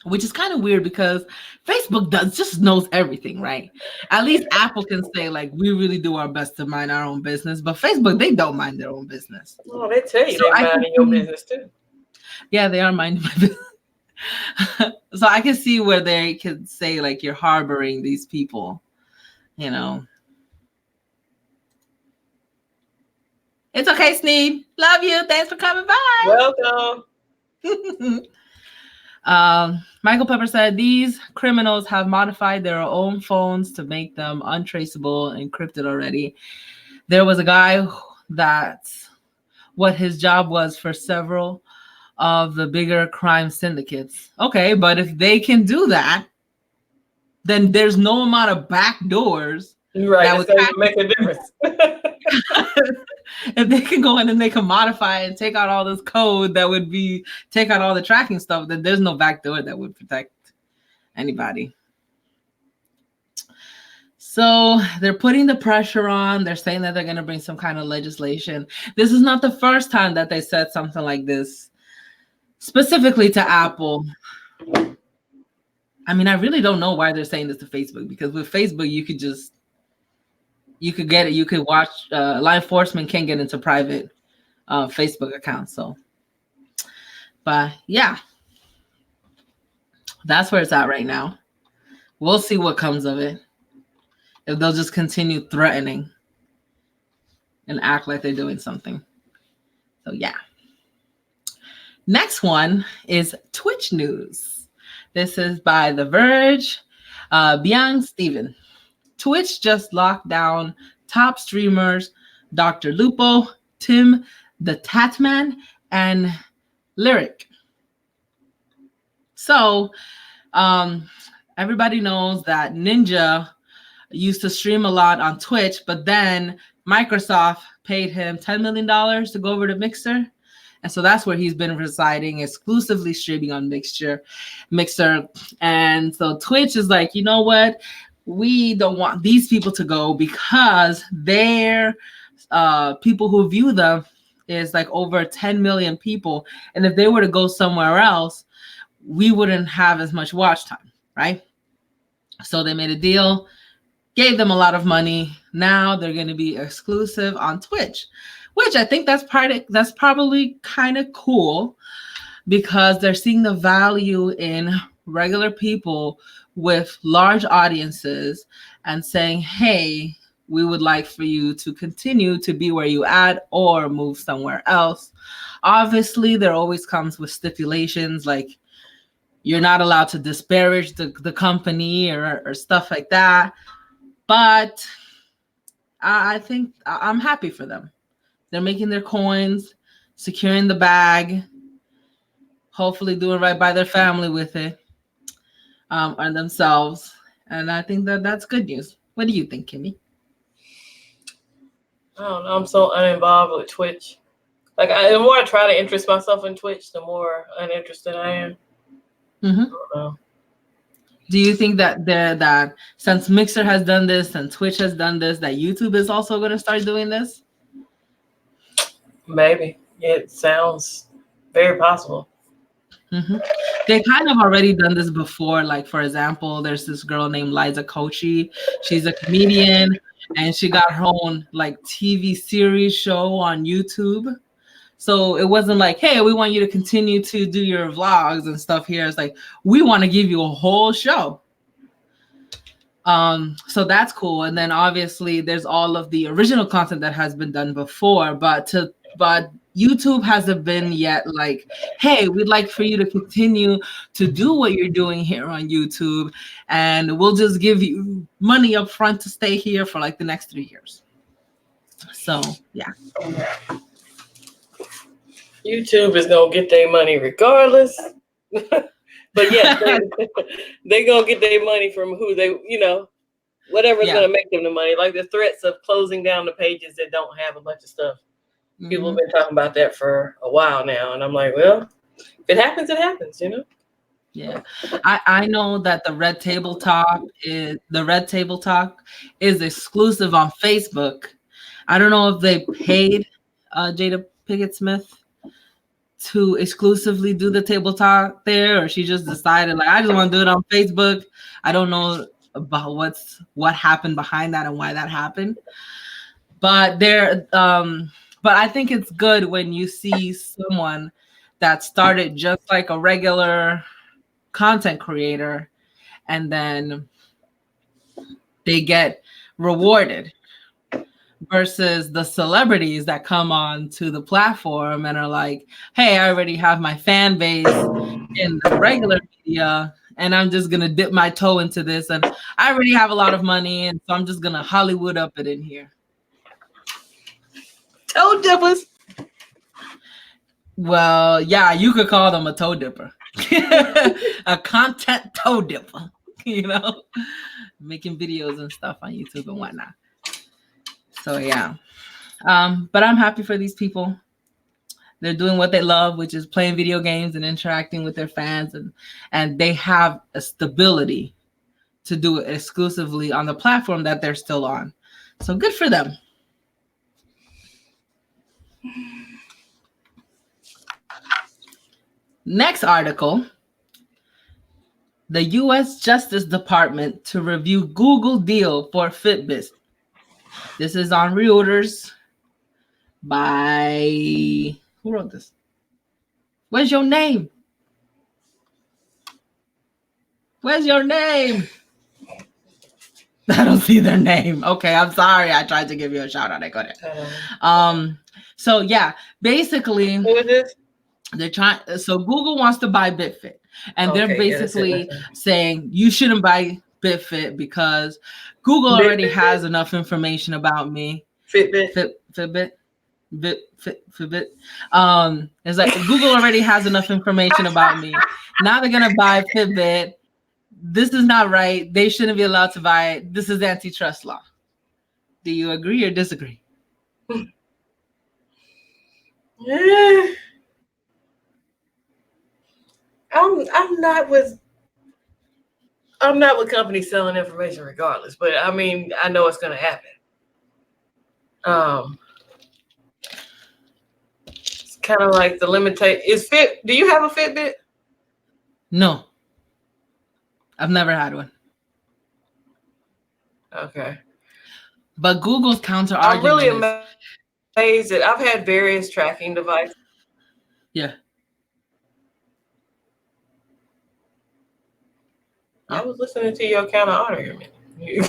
Speaker 1: which is kind of weird because Facebook just knows everything, right? At least Apple can say like, we really do our best to mind our own business, but Facebook, they don't mind their own business.
Speaker 2: Oh, they tell you they're minding your business too.
Speaker 1: Yeah, they are minding my business. So I can see where they could say like, you're harboring these people. You know, it's okay, Sneed. Love you. Thanks for coming by.
Speaker 2: Welcome.
Speaker 1: Michael Pepper said these criminals have modified their own phones to make them untraceable, encrypted already. There was a guy that's what his job was for several of the bigger crime syndicates. Okay, but if they can do that, then there's no amount of back doors
Speaker 2: right, that would make a difference.
Speaker 1: if they can go in and they can modify and take out all this code that would be take out all the tracking stuff, then there's no backdoor that would protect anybody. So they're putting the pressure on. They're saying that they're going to bring some kind of legislation. This is not the first time that they said something like this, specifically to Apple. I mean, I really don't know why they're saying this to Facebook, because with Facebook, you could get it. You could watch, law enforcement can't get into private Facebook accounts. So, but yeah, that's where it's at right now. We'll see what comes of it. If they'll just continue threatening and act like they're doing something. So yeah. Next one is Twitch news. This is by The Verge. Byung Steven. Twitch just locked down top streamers Dr. Lupo, Tim the Tatman, and Lyric. So everybody knows that Ninja used to stream a lot on Twitch, but then Microsoft paid him $10 million to go over to Mixer. And so that's where he's been residing, exclusively streaming on Mixer. And so Twitch is like, you know what? We don't want these people to go because their people who view them is like over 10 million people. And if they were to go somewhere else, we wouldn't have as much watch time, right? So they made a deal, gave them a lot of money. Now they're going to be exclusive on Twitch, which I think that's probably kind of cool, because they're seeing the value in regular people with large audiences and saying, hey, we would like for you to continue to be where you at or move somewhere else. Obviously, there always comes with stipulations, like you're not allowed to disparage the company or stuff like that. But I think I'm happy for them. They're making their coins, securing the bag, hopefully doing right by their family with it, and themselves. And I think that's good news. What do you think, Kimmy?
Speaker 2: I don't know. I'm so uninvolved with Twitch. Like, the more I try to interest myself in Twitch, the more uninterested I am.
Speaker 1: Mm-hmm.
Speaker 2: I don't know.
Speaker 1: Do you think that since Mixer has done this and Twitch has done this, that YouTube is also going to start doing this?
Speaker 2: Maybe. It sounds very possible.
Speaker 1: Mm-hmm. They kind of already done this before. Like, for example, there's this girl named Liza Koshy. She's a comedian, and she got her own like TV series show on YouTube. So it wasn't like, hey, we want you to continue to do your vlogs and stuff here. It's like, we want to give you a whole show. So that's cool. And then obviously there's all of the original content that has been done before, but YouTube hasn't been yet like, hey, we'd like for you to continue to do what you're doing here on YouTube, and we'll just give you money up front to stay here for like the next 3 years. So yeah.
Speaker 2: YouTube is gonna get their money regardless. But yeah, they gonna get their money from who they, whatever's gonna make them the money. Like the threats of closing down the pages that don't have a bunch of stuff. Mm-hmm. People have been talking about that for a while now, and I'm like, well, if it happens, it happens,
Speaker 1: Yeah, I know that the Red Table Talk is exclusive on Facebook. I don't know if they paid Jada Pinkett Smith to exclusively do the table talk there, or she just decided like, I just want to do it on Facebook. I don't know about what happened behind that and why that happened. But I think it's good when you see someone that started just like a regular content creator and then they get rewarded, versus the celebrities that come on to the platform and are like, hey, I already have my fan base in the regular media and I'm just going to dip my toe into this. And I already have a lot of money. And so I'm just going to Hollywood up it in here.
Speaker 2: Toe dippers.
Speaker 1: Well, yeah, you could call them a toe dipper. A content toe dipper, making videos and stuff on YouTube and whatnot. So yeah, But I'm happy for these people. They're doing what they love, which is playing video games and interacting with their fans, and they have a stability to do it exclusively on the platform that they're still on. So good for them. Next article. The U.S. Justice Department to review Google deal for Fitbit. This is on Reuters by... Who wrote this? Where's your name? Where's your name? I don't see their name. Okay, I'm sorry. I tried to give you a shout out. I couldn't. So yeah, basically,
Speaker 2: who is this?
Speaker 1: They're trying. So Google wants to buy BitFit, and they're basically
Speaker 2: yes.
Speaker 1: saying you shouldn't buy BitFit because Google already has enough information about me.
Speaker 2: Fitbit.
Speaker 1: Fitbit. It's like Google already has enough information about me. Now they're gonna buy Fitbit. This is not right. They shouldn't be allowed to buy it. This is antitrust law. Do you agree or disagree?
Speaker 2: I'm not with companies selling information regardless, but I mean, I know it's going to happen. It's kind of like the limitation. Do you have a Fitbit?
Speaker 1: No. I've never had one.
Speaker 2: Okay.
Speaker 1: But Google's counter argument.
Speaker 2: I'm really amazed that I've had various tracking devices.
Speaker 1: Yeah.
Speaker 2: I was listening to your counter argument.
Speaker 1: Yeah.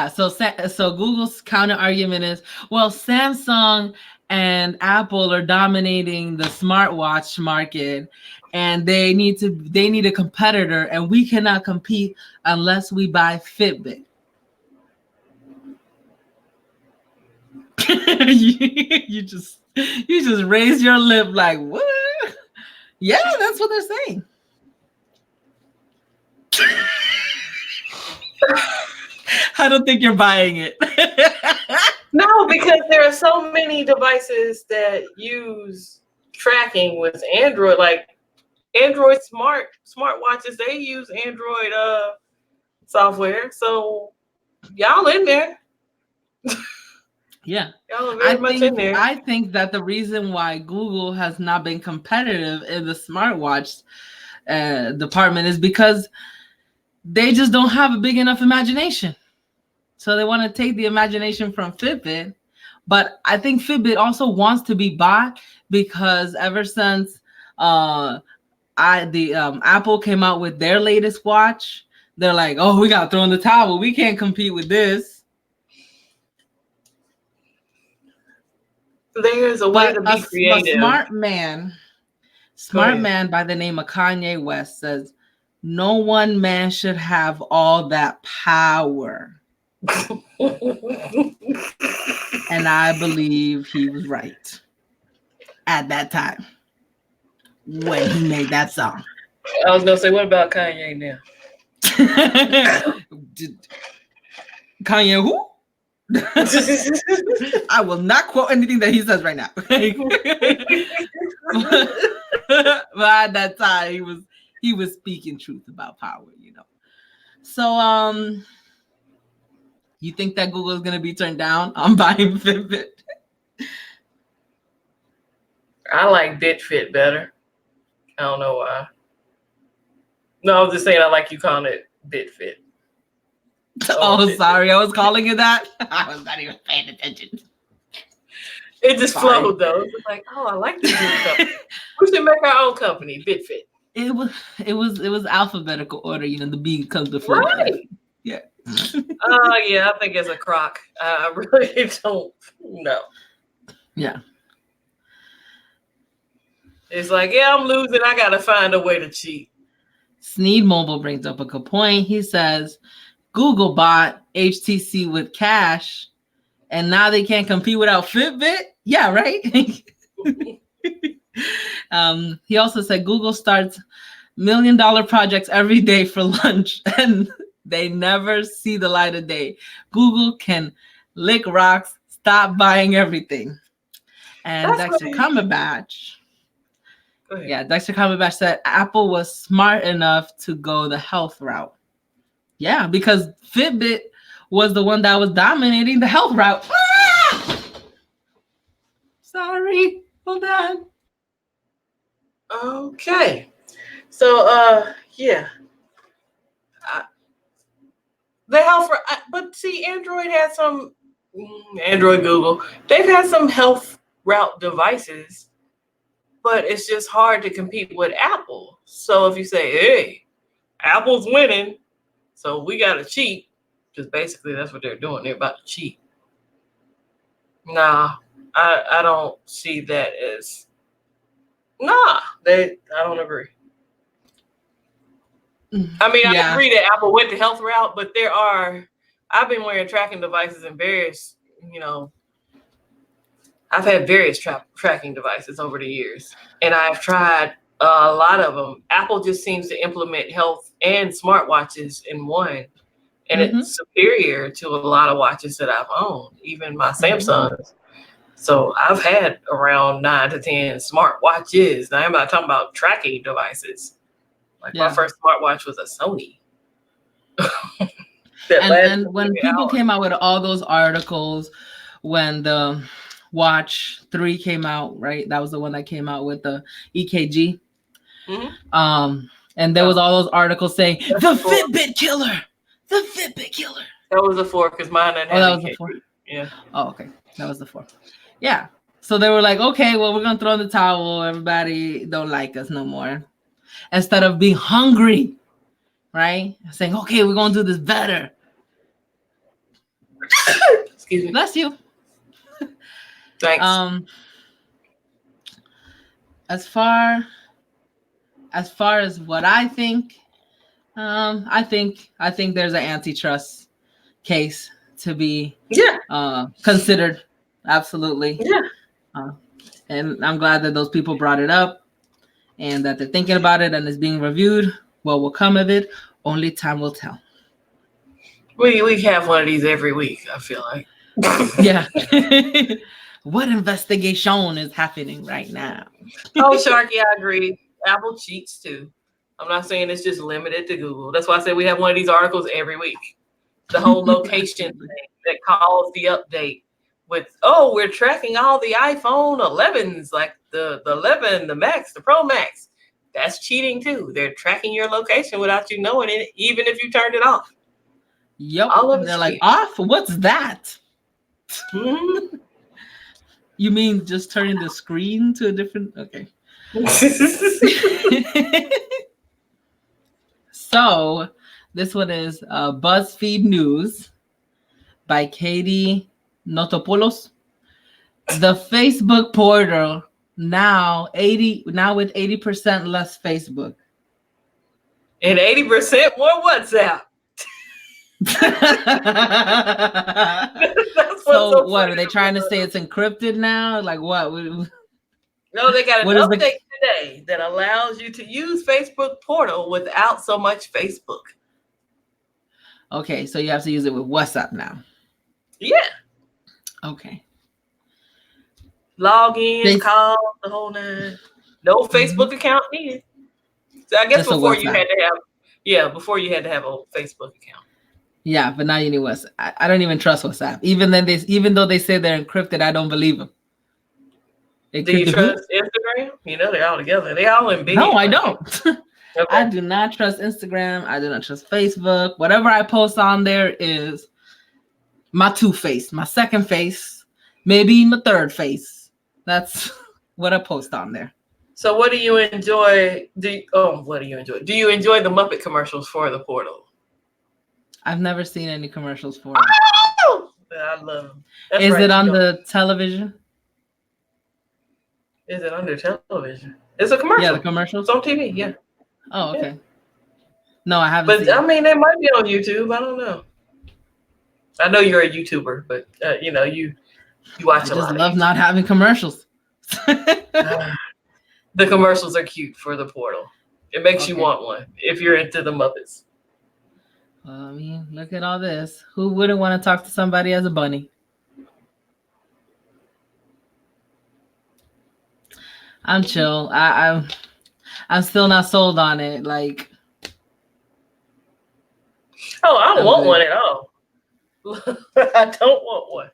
Speaker 1: So Google's counter argument is, well, Samsung and Apple are dominating the smartwatch market, and they need a competitor, and we cannot compete unless we buy Fitbit. you just raise your lip like, what? Yeah, that's what they're saying. I don't think you're buying it.
Speaker 2: No, because there are so many devices that use tracking with Android, like Android smartwatches. They use Android software. So y'all in there.
Speaker 1: Yeah.
Speaker 2: Y'all are very much in there.
Speaker 1: I think that the reason why Google has not been competitive in the smartwatch department is because they just don't have a big enough imagination. So they want to take the imagination from Fitbit. But I think Fitbit also wants to be bought because ever since Apple came out with their latest watch, they're like, oh, we got to throw in the towel. We can't compete with this.
Speaker 2: There's a way to be creative.
Speaker 1: A smart man by the name of Kanye West says, no one man should have all that power. And I believe he was right at that time when he made that song.
Speaker 2: I was going to say, what about Kanye now?
Speaker 1: Kanye who? I will not quote anything that he says right now. But at that time, he was speaking truth about power, you know. So, you think that Google is going to be turned down on buying Fitbit?
Speaker 2: I like BitFit better. I don't know why. No, I was just saying I like you calling it BitFit.
Speaker 1: Sorry. I was calling it that. I was not even paying attention.
Speaker 2: It just flowed, though. It was like, oh, I like this company. We should make our own company, BitFit.
Speaker 1: It was alphabetical order. You know, the B comes before
Speaker 2: right.
Speaker 1: the F. Yeah.
Speaker 2: Yeah, I think it's a crock. I really don't know.
Speaker 1: Yeah.
Speaker 2: It's like, yeah, I'm losing. I got to find a way to cheat.
Speaker 1: Sneed Mobile brings up a good point. He says, Google bought HTC with cash, and now they can't compete without Fitbit? Yeah, right? He also said Google starts $1 million projects every day for lunch, and They never see the light of day. Google can lick rocks, stop buying everything. And
Speaker 2: That's
Speaker 1: Dexter
Speaker 2: funny.
Speaker 1: Cumberbatch.
Speaker 2: Go ahead.
Speaker 1: Yeah, Dexter Cumberbatch said Apple was smart enough to go the health route. Yeah, because Fitbit was the one that was dominating the health route. Ah! Sorry. Hold on.
Speaker 2: Okay. So, yeah. The health, but see, Android had some, Android, Google, they've had some health route devices, but it's just hard to compete with Apple. So if you say, hey, Apple's winning, so we got to cheat, because basically that's what they're doing. They're about to cheat. Nah, I don't see that as, I don't agree. I mean, I agree that Apple went the health route, but I've been wearing tracking devices in various, I've had various tracking devices over the years, and I've tried a lot of them. Apple just seems to implement health and smartwatches in one, and it's superior to a lot of watches that I've owned, even my Samsungs. So I've had around 9 to 10 smartwatches. Now I'm not talking about tracking devices. Like my first smartwatch was a Sony.
Speaker 1: And when people came out with all those articles, when the Watch 3 came out, right? That was the one that came out with the EKG. And there was all those articles saying the Fitbit killer. The Fitbit killer.
Speaker 2: That was the 4 because mine didn't have EKG. That was the 4. Yeah.
Speaker 1: Oh, okay. That was the 4. Yeah. So they were like, okay, well, we're gonna throw in the towel. Everybody don't like us no more. Instead of being hungry, right? Saying, okay, we're gonna do this better.
Speaker 2: Excuse me.
Speaker 1: Bless you.
Speaker 2: Thanks.
Speaker 1: As far as what I think, I think there's an antitrust case to be considered. Absolutely.
Speaker 2: Yeah.
Speaker 1: And I'm glad that those people brought it up and that they're thinking about it and it's being reviewed. What will come of it? Only time will tell.
Speaker 2: We have one of these every week, I feel like.
Speaker 1: Yeah. What investigation is happening right now?
Speaker 2: Oh, Sharky, I agree. Apple cheats too. I'm not saying it's just limited to Google. That's why I say we have one of these articles every week. The whole location thing that calls the update with, we're tracking all the iPhone 11s, like the 11, the Max, the Pro Max. That's cheating too. They're tracking your location without you knowing it, even if you turned it off.
Speaker 1: Yep. They're like, off? What's that?
Speaker 2: Mm-hmm.
Speaker 1: You mean just turning the screen to a different? Okay. So this one is BuzzFeed News by Katie Notopoulos. The Facebook portal now with 80% less Facebook.
Speaker 2: And 80% more WhatsApp.
Speaker 1: So what are they trying to say? It's encrypted now? Like what?
Speaker 2: No, they got an update today that allows you to use Facebook portal without so much Facebook.
Speaker 1: Okay, so you have to use it with WhatsApp now.
Speaker 2: Yeah.
Speaker 1: Okay.
Speaker 2: Login, call, the whole 9. No Facebook account needed. So I guess before you had to have a Facebook account. Yeah,
Speaker 1: but now you need WhatsApp. I don't even trust WhatsApp. Even though they say they're encrypted, I don't believe them.
Speaker 2: Do you trust Instagram? They're all together. They all in big.
Speaker 1: No, I don't. Okay. I do not trust Instagram. I do not trust Facebook. Whatever I post on there is my 2 face, my second face, maybe my third face. That's what I post on there.
Speaker 2: So what do you enjoy? What do you enjoy? Do you enjoy the Muppet commercials for the portal?
Speaker 1: I've never seen any commercials for it.
Speaker 2: Oh! I love them.
Speaker 1: Is it on the television?
Speaker 2: Is it under television? It's a commercial.
Speaker 1: Yeah, the commercials.
Speaker 2: It's on TV, yeah.
Speaker 1: Oh, okay. Yeah. No, I haven't seen
Speaker 2: I mean, they might be on YouTube. I don't know. I know you're a YouTuber, but you watch a lot.
Speaker 1: I just love not having commercials.
Speaker 2: The commercials are cute for the portal. It makes you want one if you're into the Muppets.
Speaker 1: I mean, look at all this. Who wouldn't want to talk to somebody as a bunny? I'm chill. I'm still not sold on it. Like,
Speaker 2: Oh, I don't
Speaker 1: I'm
Speaker 2: want
Speaker 1: good.
Speaker 2: one at all. I don't want one.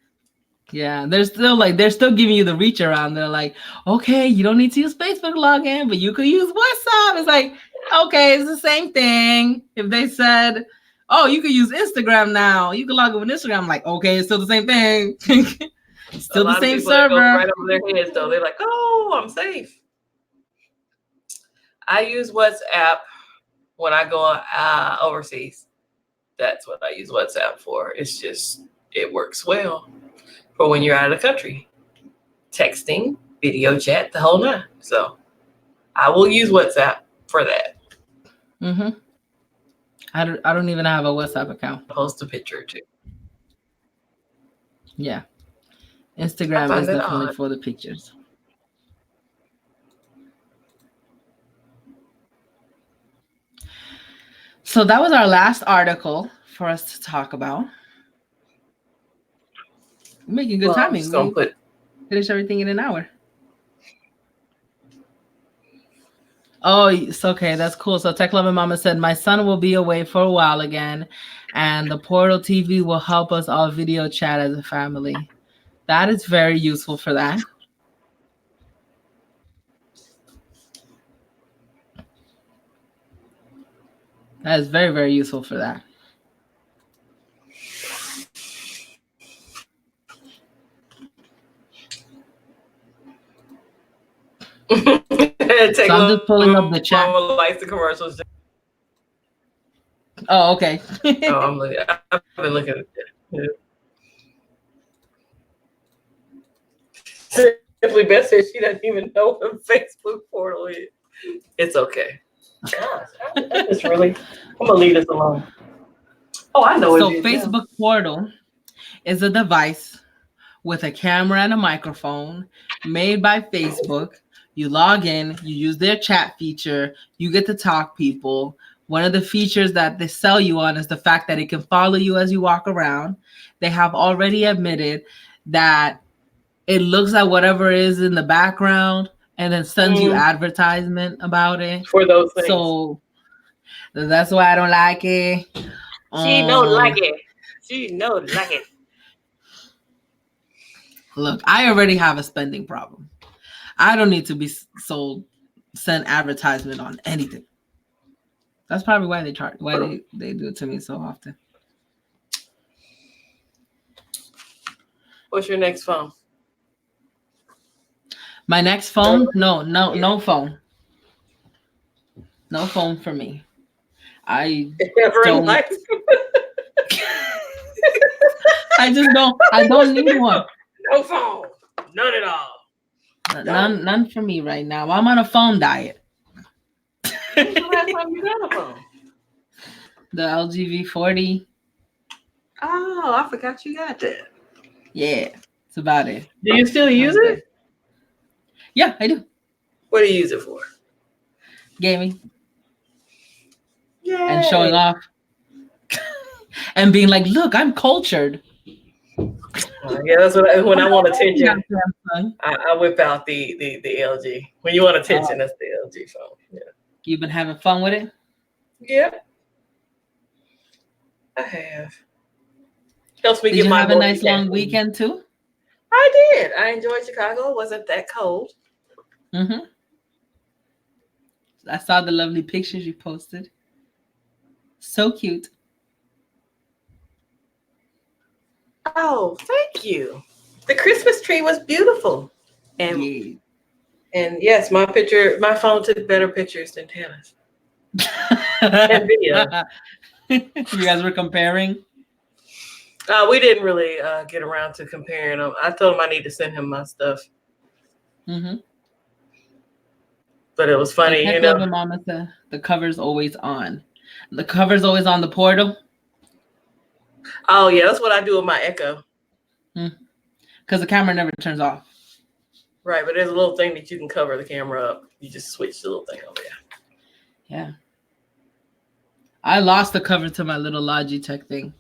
Speaker 1: Yeah, they're still giving you the reach around. They're like, okay, you don't need to use Facebook login, but you could use WhatsApp. It's like, okay, it's the same thing. If they said, oh, you could use Instagram now, you can log in with Instagram. I'm like, okay, it's still the same thing.
Speaker 2: A
Speaker 1: Still the
Speaker 2: lot of
Speaker 1: same
Speaker 2: people that goes
Speaker 1: server.
Speaker 2: right over their heads though. They're like, oh, I'm safe. I use WhatsApp when I go overseas. That's what I use WhatsApp for. It's just, it works well for when you're out of the country. Texting, video chat, the whole nine. So I will use WhatsApp for that.
Speaker 1: Mm-hmm. I don't even have a WhatsApp account.
Speaker 2: Post a picture too.
Speaker 1: Yeah.
Speaker 2: I
Speaker 1: Instagram
Speaker 2: find
Speaker 1: is
Speaker 2: that
Speaker 1: definitely
Speaker 2: odd.
Speaker 1: for the pictures. So that was our last article for us to talk about. We're making good
Speaker 2: Well, I'm
Speaker 1: timing.
Speaker 2: just gonna
Speaker 1: We finish everything in an hour. Oh, it's okay. That's cool. So Tech Loving Mama said, my son will be away for a while again, and the Portal TV will help us all video chat as a family. That is very useful for that. That is very, very useful for that.
Speaker 2: Take
Speaker 1: So I'm just pulling up the chat.
Speaker 2: Mama likes the commercials.
Speaker 1: Oh, okay.
Speaker 2: Oh, I'm looking. I've been looking at it. Simply Beth says she doesn't even know what Facebook portal is. It's okay. Gosh, it's really. I'm gonna leave this alone. Oh, I know
Speaker 1: So
Speaker 2: it is
Speaker 1: Facebook
Speaker 2: now.
Speaker 1: Portal is a device with a camera and a microphone made by Facebook. You log in, you use their chat feature, you get to talk people. One of the features that they sell you on is the fact that it can follow you as you walk around. They have already admitted that it looks at whatever is in the background and then sends you advertisement about it.
Speaker 2: For those things.
Speaker 1: So that's why I don't like it.
Speaker 2: She don't like it. She don't like it.
Speaker 1: Look, I already have a spending problem. I don't need to be sent advertisement on anything. That's probably why they charge. Why they do it to me so often.
Speaker 2: What's your next phone?
Speaker 1: My next phone? No phone. No phone for me. I don't. I just don't. I don't need one.
Speaker 2: No phone. None at all.
Speaker 1: None for me right now. I'm on a phone diet.
Speaker 2: When's the last time you got a phone?
Speaker 1: The LG V40.
Speaker 2: Oh, I forgot you got that.
Speaker 1: Yeah, it's about it.
Speaker 2: Do you still use it?
Speaker 1: Yeah, I do.
Speaker 2: What do you use it for?
Speaker 1: Gaming.
Speaker 2: Yay.
Speaker 1: And showing off. And being like, look, I'm cultured.
Speaker 2: Yeah, that's what when I want attention. I whip out the LG. When you want attention, that's the LG phone. Yeah.
Speaker 1: You've been having fun with it?
Speaker 2: Yeah. I have. Helps me
Speaker 1: Did
Speaker 2: get
Speaker 1: you
Speaker 2: my
Speaker 1: have a nice long weekend too?
Speaker 2: I did. I enjoyed Chicago. It wasn't that cold.
Speaker 1: Mm-hmm. I saw the lovely pictures you posted. So cute.
Speaker 2: Oh, thank you. The Christmas tree was beautiful. And and yes, my phone took better pictures than Tana's. And video.
Speaker 1: You guys were comparing?
Speaker 2: We didn't really get around to comparing them. I told him I need to send him my stuff.
Speaker 1: Mm-hmm.
Speaker 2: But it was funny,
Speaker 1: you know. Mama said the cover's always on. The cover's always on the portal.
Speaker 2: Oh yeah, that's what I do with my Echo.
Speaker 1: Because the camera never turns off.
Speaker 2: Right, but there's a little thing that you can cover the camera up. You just switch the little thing over there.
Speaker 1: Yeah. I lost the cover to my little Logitech thing.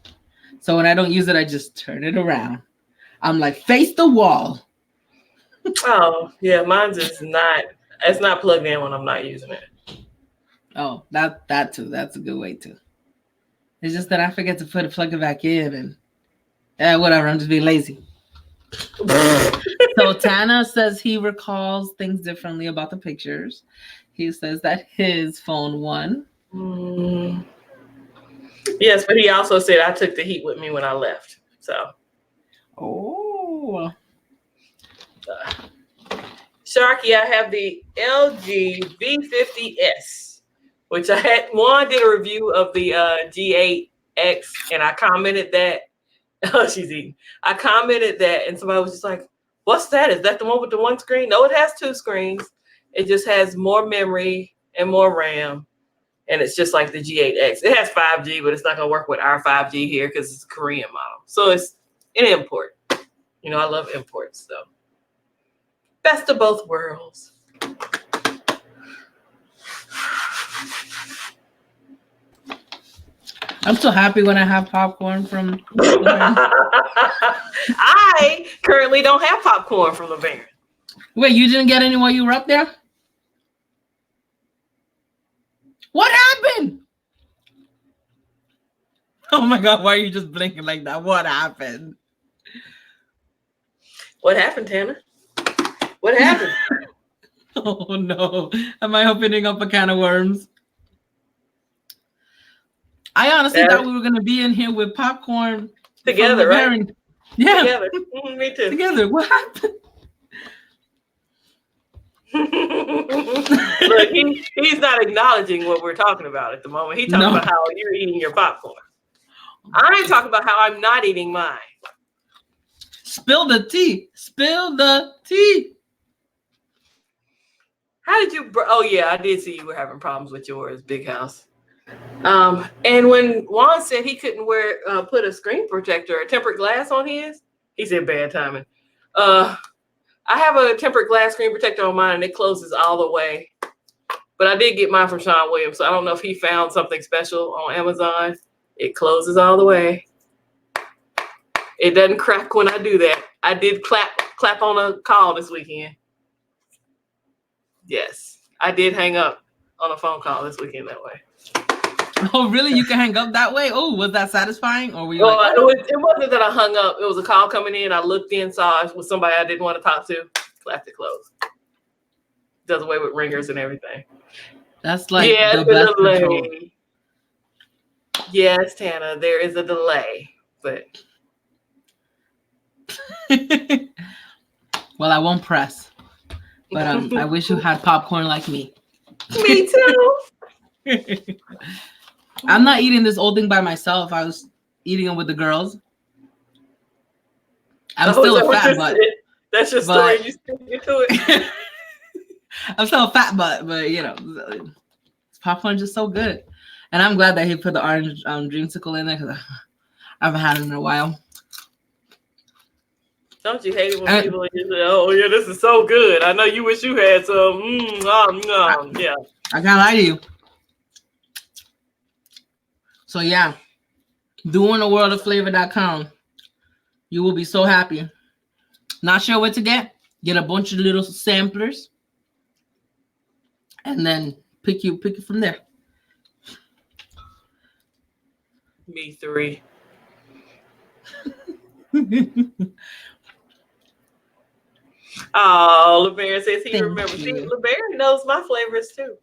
Speaker 1: So when I don't use it, I just turn it around. I'm like, face the wall.
Speaker 2: Oh, yeah, mine's is not, it's not plugged in when I'm not using it.
Speaker 1: Oh, that too. That's a good way too. It's just that I forget to plug it back in and whatever. I'm just being lazy. So Tana says he recalls things differently about the pictures. He says that his phone won.
Speaker 2: Yes, but he also said I took the heat with me when I left. So.
Speaker 1: Oh.
Speaker 2: Sharky, I have the LG V50S, which I had. Juan did a review of the G8X, and I commented that. Oh, she's eating. I commented that, and somebody was just like, "What's that? Is that the one with the one screen?" No, it has two screens. It just has more memory and more RAM, and it's just like the G8X. It has 5G, but it's not gonna work with our 5G here because it's a Korean model. So it's an import. You know, I love imports, so best of both worlds.
Speaker 1: I'm so happy when I have popcorn from.
Speaker 2: I currently don't have popcorn from Lebarron.
Speaker 1: Wait, you didn't get any while you were up there? What happened? Oh my God, why are you just blinking like that? What happened?
Speaker 2: What happened, Tana? What happened?
Speaker 1: Oh no. Am I opening up a can of worms? I honestly thought we were going to be in here with popcorn.
Speaker 2: Together, right?
Speaker 1: Yeah.
Speaker 2: Together. Me too.
Speaker 1: Together. What happened?
Speaker 2: Look, he's not acknowledging what we're talking about at the moment. He's talking about how you're eating your popcorn. I'm talking about how I'm not eating mine.
Speaker 1: Spill the tea. Spill the tea.
Speaker 2: How did you? Oh yeah, I did see you were having problems with yours, Big House. And when Juan said he couldn't put a screen protector, a tempered glass on his, he said bad timing. I have a tempered glass screen protector on mine, and it closes all the way. But I did get mine from Sean Williams, so I don't know if he found something special on Amazon. It closes all the way. It doesn't crack when I do that. I did clap on a call this weekend. Yes, I did hang up on a phone call this weekend that way.
Speaker 1: Oh, really? You can hang up that way? Oh, was that satisfying? Or were you
Speaker 2: like, oh, it wasn't that I hung up. It was a call coming in. I looked in, saw it was somebody I didn't want to talk to. Clapped it closed. Does away with ringers and everything.
Speaker 1: That's like the best control.
Speaker 2: Yes, Tana, there is a delay, but
Speaker 1: well, I won't press. But I wish you had popcorn like me.
Speaker 2: Me too.
Speaker 1: I'm not eating this old thing by myself. I was eating it with the girls. I'm still a fat butt.
Speaker 2: That's your story. You stick to it.
Speaker 1: I'm still a fat butt, but you know, popcorn's just so good. And I'm glad that he put the orange dreamsicle in there because I haven't had it in a while.
Speaker 2: Don't you hate it when people are just like, oh yeah, this is so good. I know you wish you had some. Yeah.
Speaker 1: I can't lie to you. So yeah, doing the world of flavor.com. You will be so happy. Not sure what to get? Get a bunch of little samplers. And then pick it from there.
Speaker 2: Me 3. Oh, Lebarron says he remembers. See, Lebarron knows my flavors too.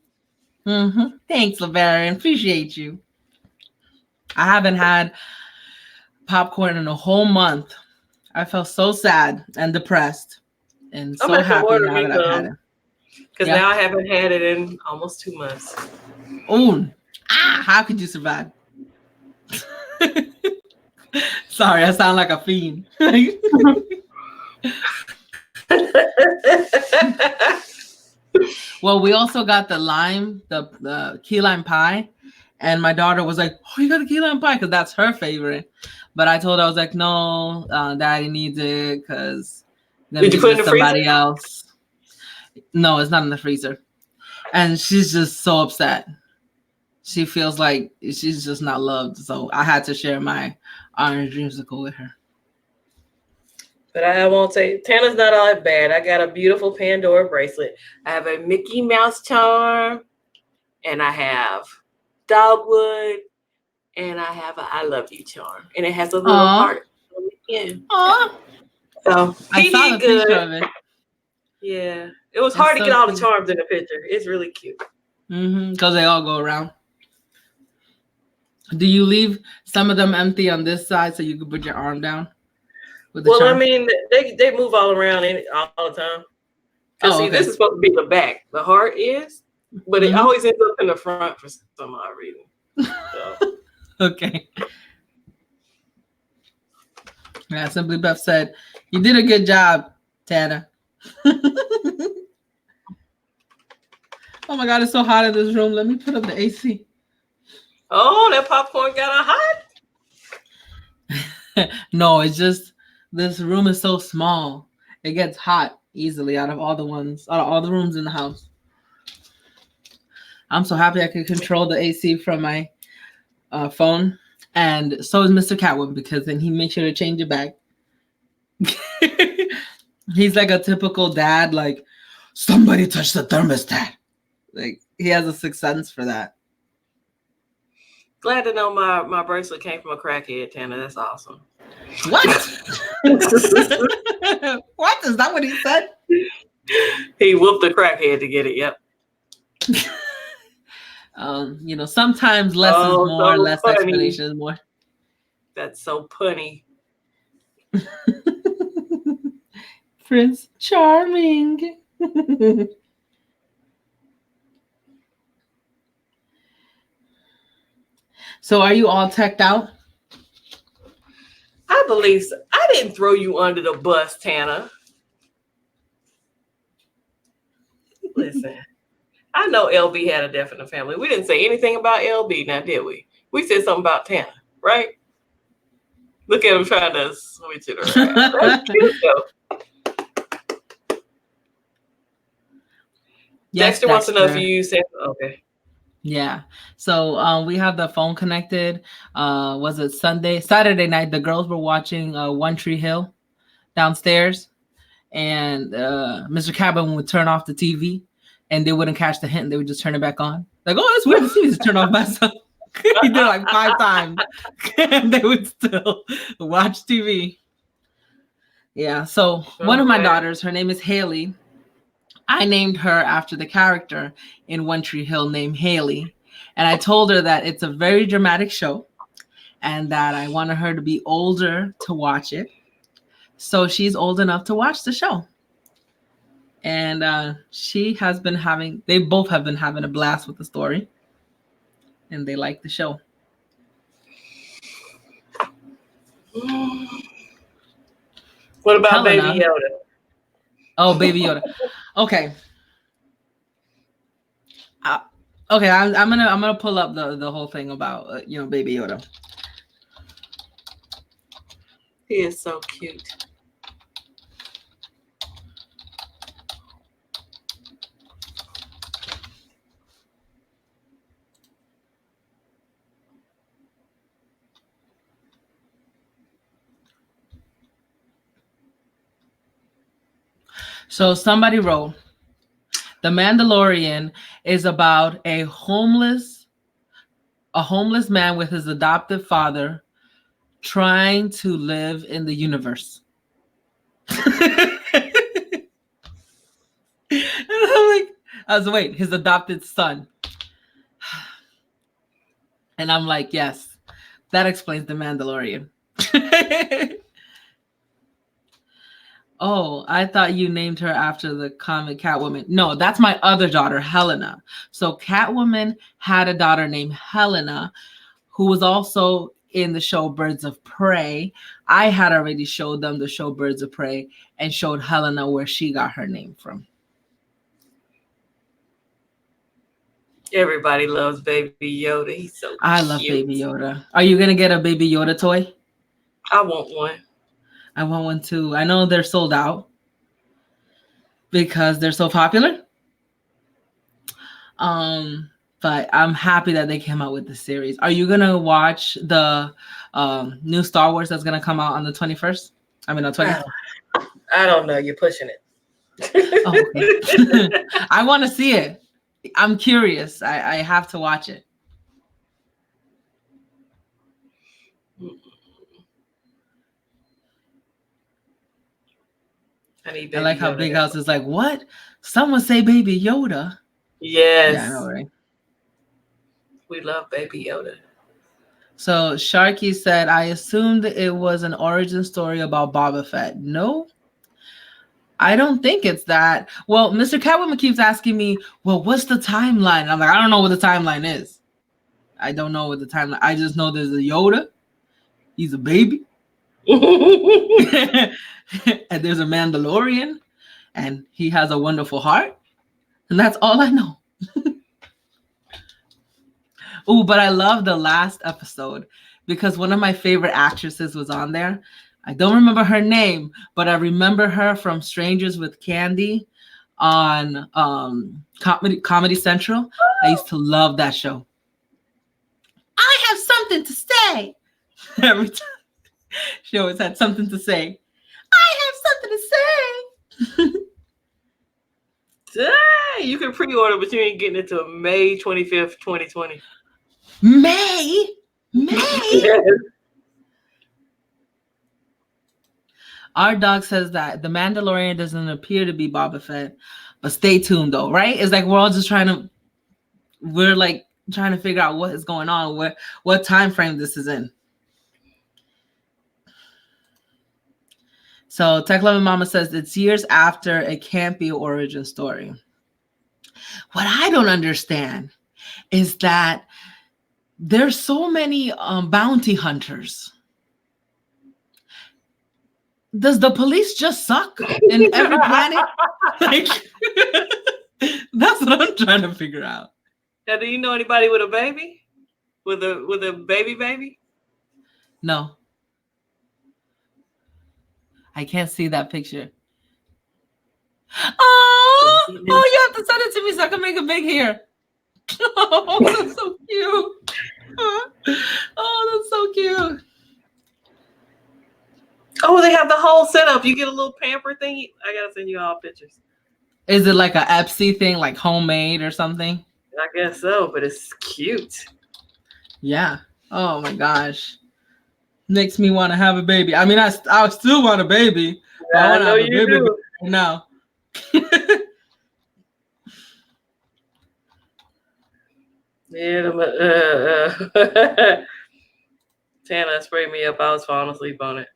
Speaker 1: Mm-hmm. Thanks, Lebarron. Appreciate you. I haven't had popcorn in a whole month. I felt so sad and depressed and so happy now that I've had it.
Speaker 2: Because now I haven't had it in almost 2 months.
Speaker 1: Oh, how could you survive? Sorry, I sound like a fiend. Well, we also got the lime, the key lime pie. And my daughter was like, oh, you got a key lime pie? Because that's her favorite. But I told her, I was like, no, Daddy needs it because
Speaker 2: did you put it in somebody
Speaker 1: else. No, it's not in the freezer. And she's just so upset. she feels like she's just not loved. So I had to share my orange dreamsicle with her.
Speaker 2: But I won't say Tana's not all that bad. I got a beautiful Pandora bracelet. I have a Mickey Mouse charm, and I have dogwood, and I have a I love you charm, and it has a little heart on the end.
Speaker 1: Aww.
Speaker 2: So
Speaker 1: I saw the
Speaker 2: good.
Speaker 1: picture of it.
Speaker 2: Yeah, it was hard to get all the charms in the picture. It's really cute.
Speaker 1: Because they all go around. Do you leave some of them empty on this side so you can put your arm down? With the charm?
Speaker 2: I mean, they move all around all the time. See, this is supposed to be the back. The heart is, but it always ends up in the front for some odd reason. So.
Speaker 1: Okay. Yeah, Simply Beth said, "You did a good job, Tana." Oh my God, it's so hot in this room. Let me put up the AC.
Speaker 2: Oh, that popcorn got hot?
Speaker 1: No, it's just this room is so small. It gets hot easily out of all the rooms in the house. I'm so happy I could control the AC from my phone. And so is Mr. Catwoman, because then he makes sure to change it back. He's like a typical dad, like, somebody touched the thermostat. Like, he has a sixth sense for that.
Speaker 2: Glad to know my bracelet came from a crackhead, Tana. That's awesome.
Speaker 1: What? What? Is that what he said?
Speaker 2: He whooped the crackhead to get it. Yep.
Speaker 1: Sometimes less is more, less funny. Explanation is more.
Speaker 2: That's so punny.
Speaker 1: Prince Charming. So are you all teched out?
Speaker 2: I believe so. I didn't throw you under the bus, Tana. Listen, I know LB had a death in the family. We didn't say anything about LB now, did we? We said something about Tana, right? Look at him trying to switch it around. That's cute, though.
Speaker 1: Yes,
Speaker 2: Dexter wants to know if you said, okay.
Speaker 1: Yeah. So we have the phone connected. Was it Saturday night? The girls were watching One Tree Hill downstairs, and Mr. Cabin would turn off the TV, and they wouldn't catch the hint. They would just turn it back on. Like, oh, it's weird. The TV just turned off myself. He did it like 5 times, and they would still watch TV. Yeah. So one of my daughters, her name is Haley. I named her after the character in One Tree Hill named Haley. And I told her that it's a very dramatic show and that I wanted her to be older to watch it. So she's old enough to watch the show. And they both have been having a blast with the story. And they like the show.
Speaker 2: What about Helena? Baby Yoda?
Speaker 1: Oh, Baby Yoda. Okay. Okay, I'm gonna pull up the whole thing about Baby Yoda.
Speaker 2: He is so cute.
Speaker 1: So somebody wrote, The Mandalorian is about a homeless man with his adoptive father trying to live in the universe. And I'm like, his adopted son. And I'm like, yes, that explains The Mandalorian. Oh, I thought you named her after the comic Catwoman. No, that's my other daughter, Helena. So Catwoman had a daughter named Helena, who was also in the show Birds of Prey. I had already showed them the show Birds of Prey and showed Helena where she got her name from.
Speaker 2: Everybody loves Baby Yoda. He's so cute.
Speaker 1: I love Baby Yoda. Are you going to get a Baby Yoda toy?
Speaker 2: I want one.
Speaker 1: I want one too. I know they're sold out because they're so popular. But I'm happy that they came out with the series. Are you gonna watch the new Star Wars that's gonna come out on the 21st? I mean, on 20th.
Speaker 2: I don't know. You're pushing it.
Speaker 1: Oh, okay. I want to see it. I'm curious. I have to watch it.
Speaker 2: I
Speaker 1: like how Big House is like, what? Someone say Baby Yoda.
Speaker 2: Yes.
Speaker 1: Yeah, I know, right?
Speaker 2: We love Baby Yoda.
Speaker 1: So Sharky said, I assumed it was an origin story about Boba Fett. No, I don't think it's that. Well, Mr. Catwoman keeps asking me, well, what's the timeline? I'm like, I don't know what the timeline is. I don't know what the timeline. I just know there's a Yoda. He's a baby. And there's a Mandalorian. And he has a wonderful heart. And that's all I know. Oh, but I love the last episode because one of my favorite actresses was on there. I don't remember her name, but I remember her from Strangers with Candy on Comedy Central. I used to love that show. I have something to say. Every time she always had something to say. I have something to say.
Speaker 2: Dang, you can pre-order, but you ain't getting it till May 25th, 2020.
Speaker 1: May?
Speaker 2: Yes.
Speaker 1: Our dog says that the Mandalorian doesn't appear to be Boba Fett, but stay tuned though, right? It's like we're all just trying to figure out what is going on, what time frame this is in. So Tech Loving Mama says it's years after. It can't be an origin story. What I don't understand is that there's so many bounty hunters. Does the police just suck in every planet? Like, that's what I'm trying to figure out.
Speaker 2: Now, do you know anybody with a baby? With a baby?
Speaker 1: No. I can't see that picture. Oh, you have to send it to me so I can make it big here. Oh, that's so cute. Oh, that's so cute.
Speaker 2: Oh, they have the whole setup. You get a little pamper thing. I gotta send you all pictures.
Speaker 1: Is it like a Epsi thing, like homemade or something?
Speaker 2: I guess so, but it's cute.
Speaker 1: Yeah. Oh my gosh. Makes me want to have a baby. I mean, I still want a baby. But I want to have a baby right now.
Speaker 2: Yeah, Tana sprayed me up. I was falling asleep on it.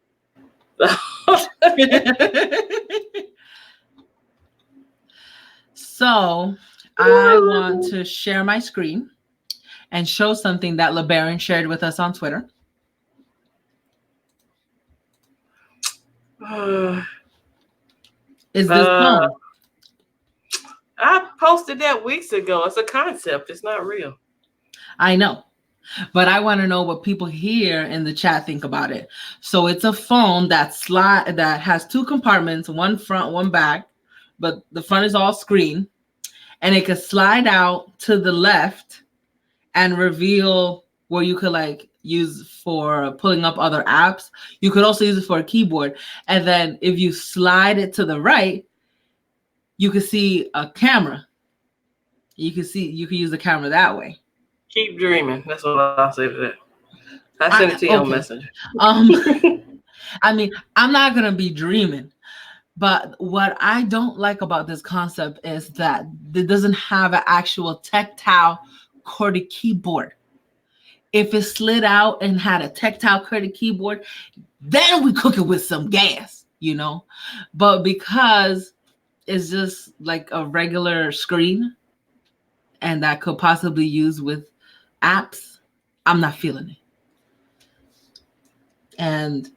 Speaker 1: So I want to share my screen and show something that Lebarron shared with us on Twitter. Is this phone?
Speaker 2: I posted that weeks ago. It's a concept. It's not real.
Speaker 1: I know. But I want to know what people here in the chat think about it. So it's a phone that has two compartments, one front, one back, but the front is all screen, and it could slide out to the left and reveal where you could like use for pulling up other apps. You could also use it for a keyboard. And then if you slide it to the right, you can see a camera. You can use the camera that way.
Speaker 2: Keep dreaming. That's what I'll say to that. I sent it to you on Messenger.
Speaker 1: I mean, I'm not gonna be dreaming, but what I don't like about this concept is that it doesn't have an actual tactile QWERTY keyboard. If it slid out and had a tactile QWERTY keyboard, then we cook it with some gas, you know. But because it's just like a regular screen, and that could possibly use with apps, I'm not feeling it. And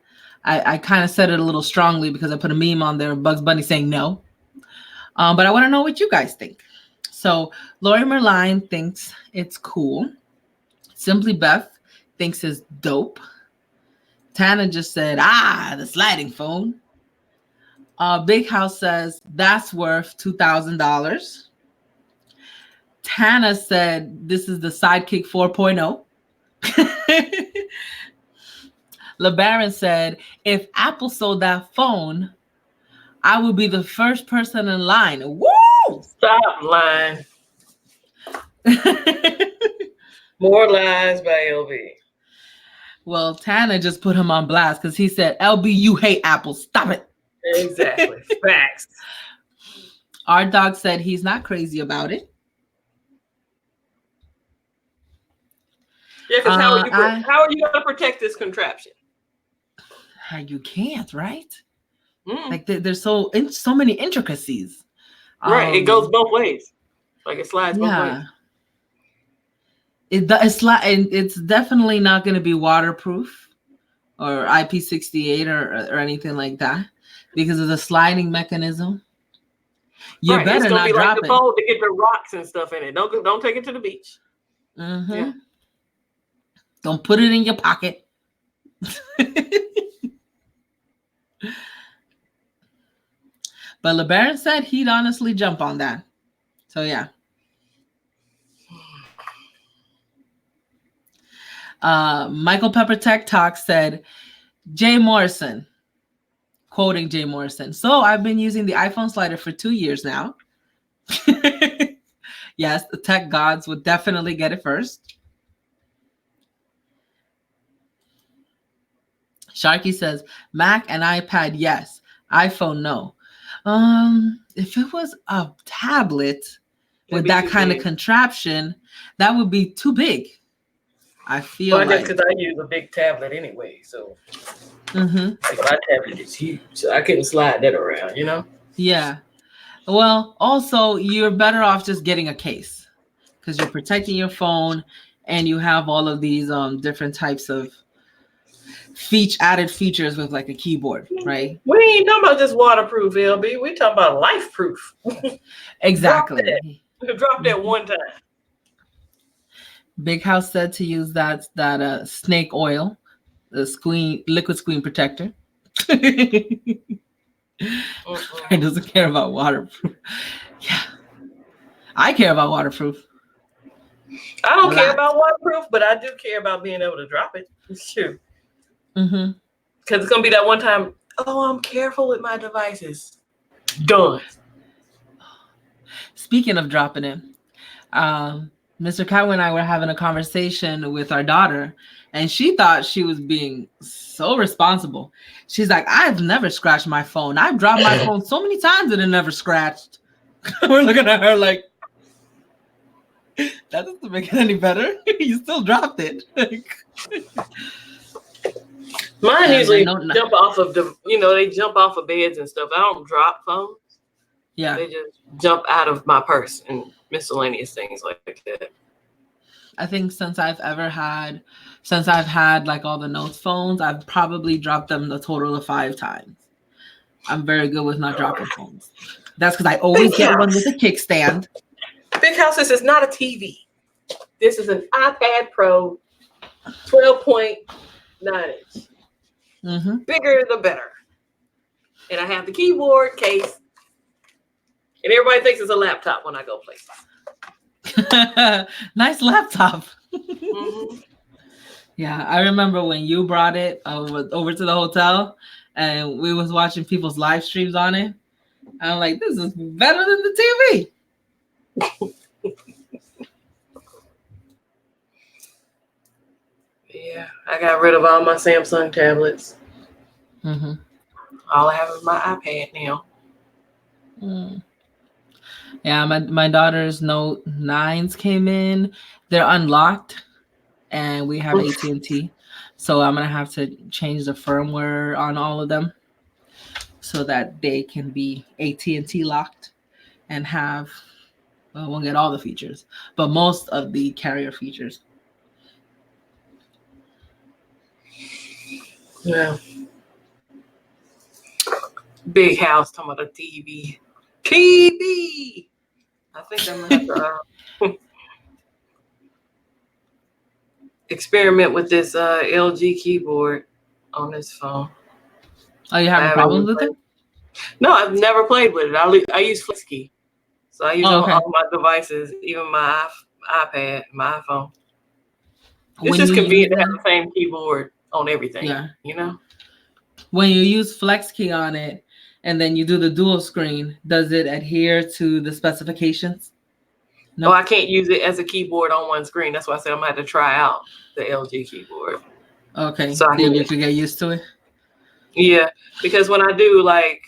Speaker 1: I kind of said it a little strongly because I put a meme on there of Bugs Bunny saying no. But I want to know what you guys think. So Lori Merline thinks it's cool. Simply Beth thinks it's dope. Tana just said, the sliding phone. Big House says that's worth $2,000. Tana said this is the Sidekick 4.0. Lebarron said, if Apple sold that phone, I would be the first person in line. Woo!
Speaker 2: Stop lying. More lies by LB.
Speaker 1: Well, Tana just put him on blast because he said, LB, you hate Apple. Stop it.
Speaker 2: Exactly. Facts.
Speaker 1: Our dog said he's not crazy about it.
Speaker 2: Yeah, because how are you going to protect this contraption?
Speaker 1: You can't, right? Like there's so many intricacies.
Speaker 2: Right, it goes both ways. Like it slides both ways.
Speaker 1: It's definitely not going to be waterproof or IP68 or anything like that because of the sliding mechanism. You better not be drop
Speaker 2: like the phone to get the rocks and stuff in it. Don't take it to the beach.
Speaker 1: Mm-hmm. Yeah. Don't put it in your pocket. But Lebarron said he'd honestly jump on that. So yeah. Michael Pepper Tech Talk said, Jay Morrison, quoting Jay Morrison. So I've been using the iPhone slider for 2 years now. Yes, the tech gods would definitely get it first. Sharky says, Mac and iPad, yes. iPhone, no. If it was a tablet with that kind of contraption, that would be too big. I feel
Speaker 2: like because I use a big tablet anyway, so like my tablet is huge, so I couldn't slide that around, you know?
Speaker 1: Yeah. Well, also you're better off just getting a case because you're protecting your phone and you have all of these different types of added features with like a keyboard, right?
Speaker 2: We ain't talking about just waterproof, LB. We talking about life proof.
Speaker 1: Exactly.
Speaker 2: Drop that one time.
Speaker 1: Big House said to use that snake oil, the liquid screen protector. He doesn't care about waterproof. Yeah, I care about waterproof.
Speaker 2: I don't care about waterproof, but I do care about being able to drop it. Sure. Because it's gonna be that one time. Oh, I'm careful with my devices. Done.
Speaker 1: Speaking of dropping it, Mr. Cow and I were having a conversation with our daughter, and she thought she was being so responsible. She's like, I've never scratched my phone. I've dropped my phone so many times and it never scratched. We're looking at her like, that doesn't make it any better. You still dropped it.
Speaker 2: Mine usually jump off of they jump off of beds and stuff. I don't drop phones.
Speaker 1: Yeah.
Speaker 2: They just jump out of my purse and miscellaneous things like that.
Speaker 1: I think since I've had like all the Notes phones, I've probably dropped them a total of 5 times. I'm very good with not dropping phones. That's because I always get one with a kickstand.
Speaker 2: Big House, this is not a TV. This is an iPad Pro 12.9 inch. Bigger the better. And I have the keyboard case. And everybody thinks it's a laptop when I go places.
Speaker 1: Nice laptop. Yeah, I remember when you brought it over to the hotel and we was watching people's live streams on it. I'm like, this is better than the TV.
Speaker 2: Yeah, I got rid of all my Samsung tablets. All I have is my iPad now.
Speaker 1: Yeah, my daughter's Note 9s came in. They're unlocked, and we have AT&T. So I'm going to have to change the firmware on all of them so that they can be AT&T locked and won't get all the features, but most of the carrier features.
Speaker 2: Yeah. Big House talking about a TV. TV! I think I'm going to have to experiment with this LG keyboard on this phone.
Speaker 1: Oh, you having problems with it?
Speaker 2: No, I've never played with it. I use FlexKey. So I use
Speaker 1: Oh,
Speaker 2: on
Speaker 1: okay.
Speaker 2: all my devices, even my iPad, my iPhone. It's
Speaker 1: When
Speaker 2: just
Speaker 1: you use
Speaker 2: convenient to have
Speaker 1: it,
Speaker 2: the same keyboard on everything,
Speaker 1: yeah.
Speaker 2: you know?
Speaker 1: When you use Flex Key on it, and then you do the dual screen, does it adhere to the specifications?
Speaker 2: No,
Speaker 1: No.
Speaker 2: I can't use it as a keyboard on one screen. That's why I said I'm gonna have to try out the LG keyboard.
Speaker 1: Okay.
Speaker 2: So I
Speaker 1: See if
Speaker 2: can
Speaker 1: you could get used to it.
Speaker 2: Yeah, because when I do like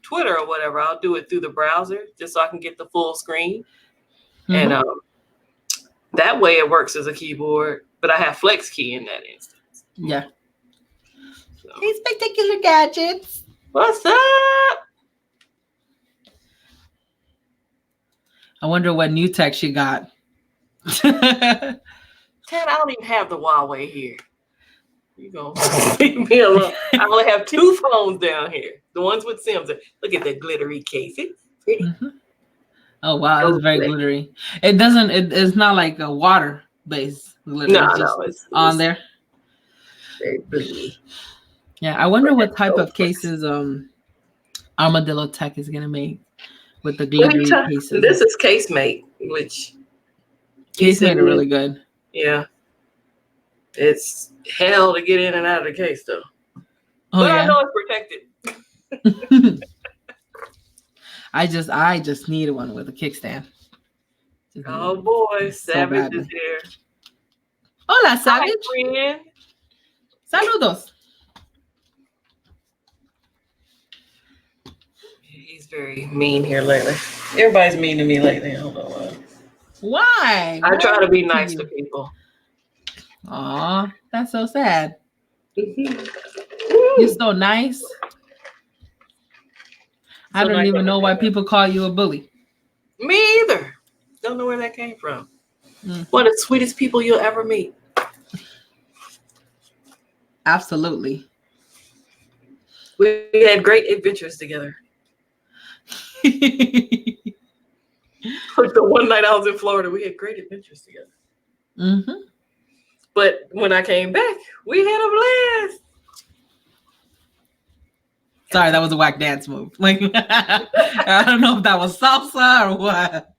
Speaker 2: Twitter or whatever, I'll do it through the browser just so I can get the full screen.
Speaker 1: Mm-hmm.
Speaker 2: And that way it works as a keyboard, but I have Flex Key in that instance.
Speaker 1: Yeah.
Speaker 2: So.
Speaker 1: Hey, Spectacular Gadgets.
Speaker 2: What's up?
Speaker 1: I wonder what new tech she got.
Speaker 2: Ted, I don't even have the Huawei here. You gonna leave me alone? I only have 2 phones down here. The ones with Sims. Look at that glittery case. It's pretty.
Speaker 1: Mm-hmm. Oh wow, it's very glittery. It doesn't. It's not like a water based glitter.
Speaker 2: No,
Speaker 1: it's on there.
Speaker 2: Very pretty.
Speaker 1: Yeah, I wonder what type of cases Armadillo Tech is gonna make with the glittery cases.
Speaker 2: This is Casemate, which
Speaker 1: Casemate are really good.
Speaker 2: Yeah. It's hell to get in and out of the case though.
Speaker 1: Oh,
Speaker 2: but
Speaker 1: yeah?
Speaker 2: I know it's protected.
Speaker 1: I just need one with a kickstand.
Speaker 2: Oh boy, Savage is here.
Speaker 1: Hola, Savage.
Speaker 2: Hi, friend.
Speaker 1: Saludos.
Speaker 2: He's very mean here lately. Everybody's mean to me lately. I don't know why.
Speaker 1: Why?
Speaker 2: I try to be nice to people.
Speaker 1: Aw, that's so sad. You're so nice. I don't even know why people call you a bully.
Speaker 2: Me either. Don't know where that came from. One of the sweetest people you'll ever meet.
Speaker 1: Absolutely.
Speaker 2: We had great adventures together. Like the one night I was in Florida, we had great adventures together.
Speaker 1: Mm-hmm.
Speaker 2: But when I came back, we had a blast.
Speaker 1: Sorry, that was a whack dance move. Like, I don't know if that was salsa or what.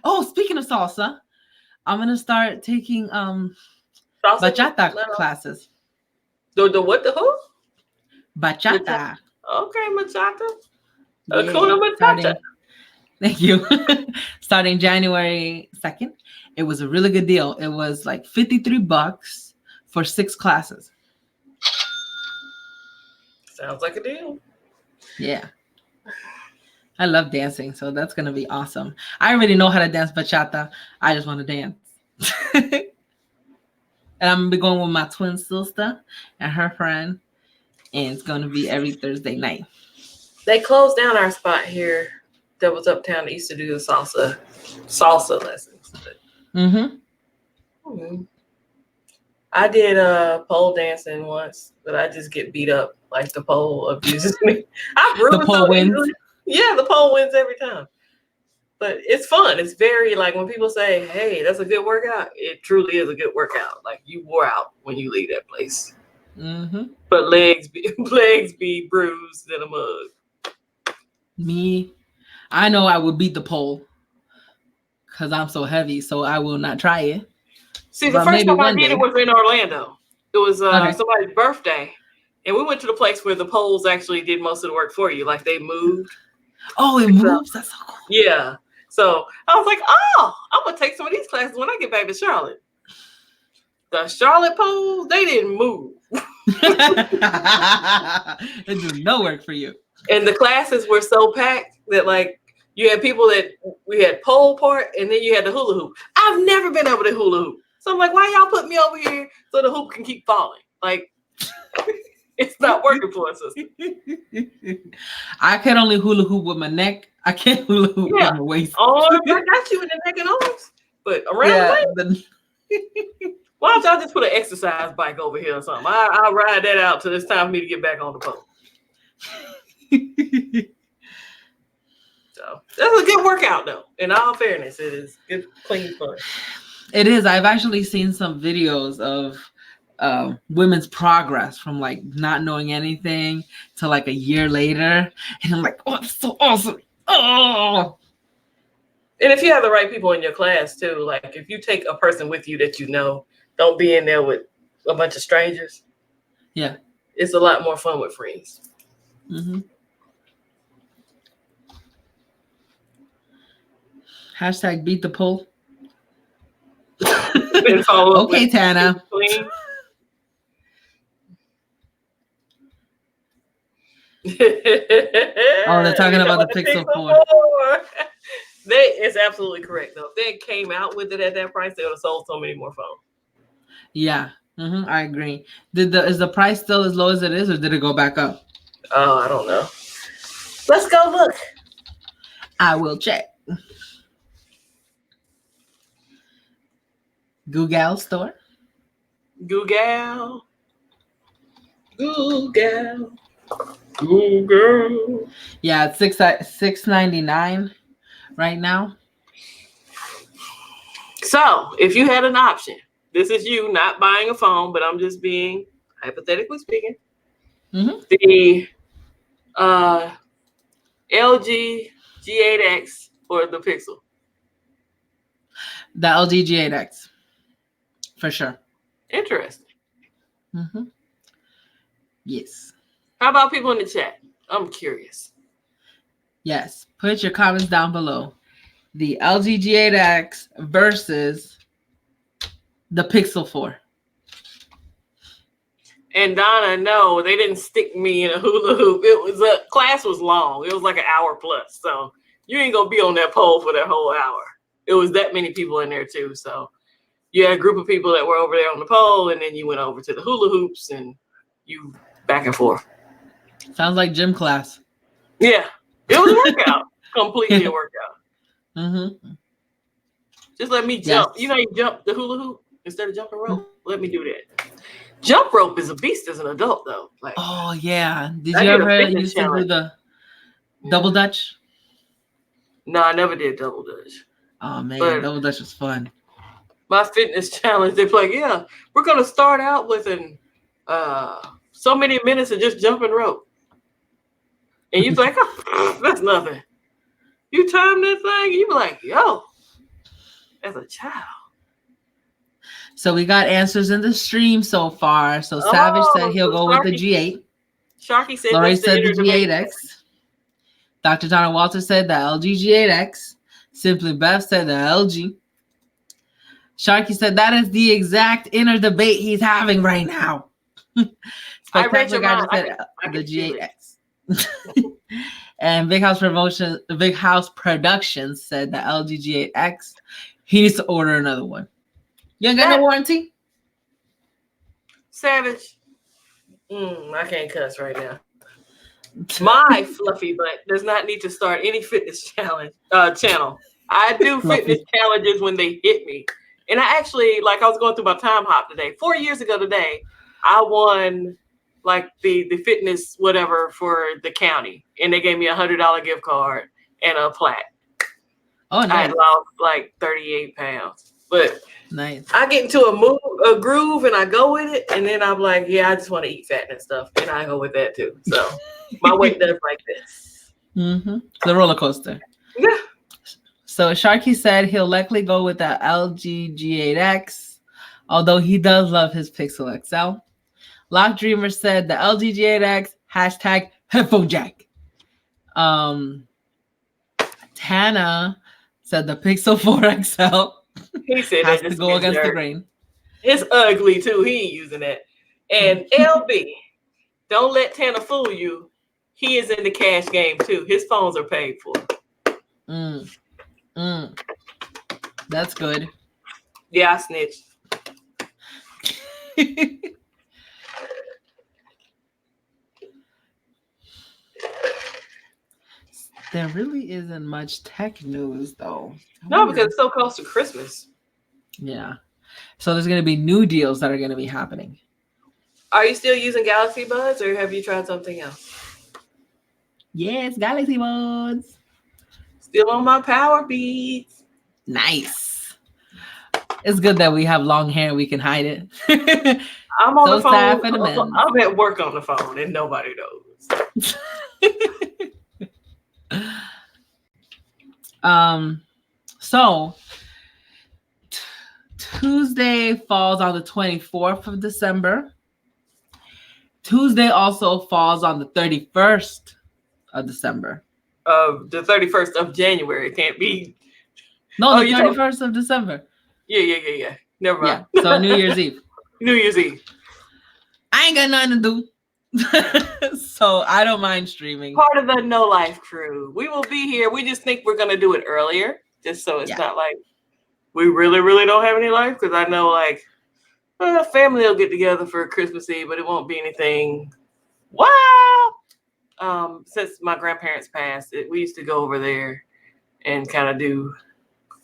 Speaker 1: Oh, speaking of salsa, I'm gonna start taking bachata classes.
Speaker 2: The what? The who?
Speaker 1: Bachata.
Speaker 2: Okay, bachata.
Speaker 1: Yeah,
Speaker 2: Hakuna Matata.
Speaker 1: Thank you. Starting January 2nd. It was a really good deal. It was like $53 for 6 classes.
Speaker 2: Sounds like a deal.
Speaker 1: Yeah. I love dancing, so that's going to be awesome. I already know how to dance bachata. I just want to dance. And I'm going to be going with my twin sister and her friend. And it's going to be every Thursday night.
Speaker 2: They closed down our spot here that was uptown that used to do the salsa lessons.
Speaker 1: Mm-hmm.
Speaker 2: I did pole dancing once, but I just get beat up like the pole abuses me. I bruise
Speaker 1: the pole wins.
Speaker 2: Easily. Yeah, the pole wins every time. But it's fun. It's very like when people say, "Hey, that's a good workout." It truly is a good workout. Like you wore out when you leave that place.
Speaker 1: Mm-hmm.
Speaker 2: But legs be bruised in a mug.
Speaker 1: Me, I know I would beat the pole because I'm so heavy, so I will not try it.
Speaker 2: See, the first time I did it was in Orlando. It was somebody's birthday, and we went to the place where the poles actually did most of the work for you. Like they moved.
Speaker 1: Oh, it moves? That's so cool.
Speaker 2: Yeah. So I was like, oh, I'm going to take some of these classes when I get back to Charlotte. The Charlotte poles, they didn't move.
Speaker 1: It do no work for you.
Speaker 2: And the classes were so packed that like you had people that we had pole part and then you had the hula hoop. I've never been able to hula hoop. So I'm like, why y'all put me over here so the hoop can keep falling? Like, it's not working for us.
Speaker 1: I can only hula hoop with my neck. I can't hula hoop with my waist.
Speaker 2: Oh, I got you in the neck and arms. But around the waist. Why don't y'all just put an exercise bike over here or something? I'll ride that out till it's time for me to get back on the pole. So that's a good workout though. In all fairness, it is good, clean fun.
Speaker 1: It is. I've actually seen some videos of women's progress from like not knowing anything to like a year later. And I'm like, oh, it's so awesome. Oh,
Speaker 2: And if you have the right people in your class too, like if you take a person with you that you know, don't be in there with a bunch of strangers.
Speaker 1: Yeah.
Speaker 2: It's a lot more fun with friends.
Speaker 1: Mm-hmm. Hashtag beat the poll. Okay, Tana.
Speaker 2: Clean.
Speaker 1: Oh, they're talking about the Pixel 4.
Speaker 2: It's absolutely correct though. If they came out with it at that price, they would have sold so many more phones.
Speaker 1: Yeah, I agree. Is the price still as low as it is, or did it go back up?
Speaker 2: Oh, I don't know. Let's go look.
Speaker 1: I will check. Google store.
Speaker 2: Google.
Speaker 1: Yeah, it's $6.99 right now.
Speaker 2: So, if you had an option, this is you not buying a phone, but I'm just being hypothetically speaking.
Speaker 1: Mm-hmm.
Speaker 2: The LG G8X or the Pixel?
Speaker 1: The LG G8X, for sure.
Speaker 2: Interesting.
Speaker 1: Mm-hmm. Yes.
Speaker 2: How about people in the chat? I'm curious.
Speaker 1: Yes. Put your comments down below. The LG G8X versus the Pixel 4.
Speaker 2: And Donna, no, they didn't stick me in a hula hoop. Class was long. It was like an hour plus. So you ain't gonna be on that pole for that whole hour. It was that many people in there too. So you had a group of people that were over there on the pole, and then you went over to the hula hoops and you back and forth.
Speaker 1: Sounds like gym class.
Speaker 2: Yeah, it was a workout. Completely a workout.
Speaker 1: Mm-hmm.
Speaker 2: Just let me jump. Yes. You know, you jump the hula hoop instead of jumping rope. Mm-hmm. Let me do that. Jump rope is a beast as an adult, though. Like,
Speaker 1: oh yeah, did you ever used to do the double dutch?
Speaker 2: No, I never did double dutch.
Speaker 1: Oh man, but double dutch was fun.
Speaker 2: My fitness challenge, they're like, yeah, we're gonna start out with so many minutes of just jumping rope, and you're like, oh, that's nothing. You time that thing, and you be like, yo, as a child.
Speaker 1: So we got answers in the stream so far. So Savage said he'll go with the G8.
Speaker 2: Sharky said
Speaker 1: Lori said the G8X. Dr. Donna Walter said the LG G8X. Simply Beth said the LG. Sharky said that is the exact inner debate he's having right now.
Speaker 2: I read your mind.
Speaker 1: Said the G8X. And Big House Productions said the LG G8X. He needs to order another one. You ain't got no warranty?
Speaker 2: Savage. I can't cuss right now. My fluffy butt does not need to start any fitness challenge channel. I do fitness challenges when they hit me. And I actually, like, I was going through my time hop today. 4 years ago today, I won like the fitness whatever for the county. And they gave me $100 gift card and a plaque.
Speaker 1: Oh, nice.
Speaker 2: I had lost like 38 pounds. But
Speaker 1: nice.
Speaker 2: I get into a groove and I go with it, and then I'm like, yeah, I just want to eat fat and stuff, and I go with that too. So my weight does like this.
Speaker 1: Mm-hmm. The roller coaster.
Speaker 2: Yeah.
Speaker 1: So Sharky said he'll likely go with the LG G8X, although he does love his Pixel XL. Lock Dreamer said the LG G8X hashtag headphone jack. Tana said the Pixel 4 XL.
Speaker 2: He said
Speaker 1: has to go against the grain.
Speaker 2: It's ugly too. He ain't using that. And LB, don't let Tana fool you. He is in the cash game too. His phones are paid for.
Speaker 1: That's good.
Speaker 2: Yeah, I snitched.
Speaker 1: There really isn't much tech news though.
Speaker 2: No, because it's so close to Christmas.
Speaker 1: Yeah. So there's going to be new deals that are going to be happening.
Speaker 2: Are you still using Galaxy Buds or have you tried something else?
Speaker 1: Yes, Galaxy Buds.
Speaker 2: Still on my Power Beats.
Speaker 1: Nice. It's good that we have long hair. We can hide it.
Speaker 2: I'm on the phone. I'm at work on the phone and nobody knows.
Speaker 1: So Tuesday falls on the 24th of December. Tuesday also falls on the 31st of December.
Speaker 2: The 31st of January. It can't be.
Speaker 1: No, the 31st of December.
Speaker 2: Yeah. Never mind.
Speaker 1: Yeah, so New Year's Eve.
Speaker 2: New Year's Eve.
Speaker 1: I ain't got nothing to do. So I don't mind streaming.
Speaker 2: Part of the No Life crew. We will be here. We just think we're going to do it earlier. Just so it's not like we really, really don't have any life. Because I know like family will get together for Christmas Eve, but it won't be anything. Wow. Since my grandparents passed, we used to go over there and kind of do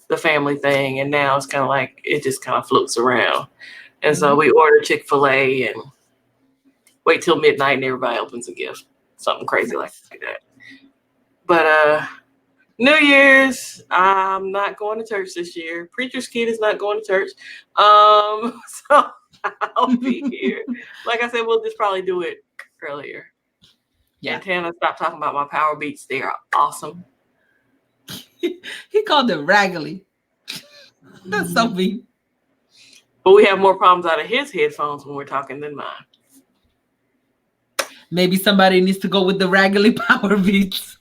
Speaker 2: the family thing. And now it's kind of like it just kind of floats around. And so we order Chick-fil-A and wait till midnight and everybody opens a gift. Something crazy like that. But New Year's, I'm not going to church this year. Preacher's kid is not going to church. So I'll be here. Like I said, we'll just probably do it earlier. Yeah. And Tana, stop talking about my power beats. They are awesome.
Speaker 1: He called them raggedy. That's so mean.
Speaker 2: But we have more problems out of his headphones when we're talking than mine.
Speaker 1: Maybe somebody needs to go with the raggedy power beats.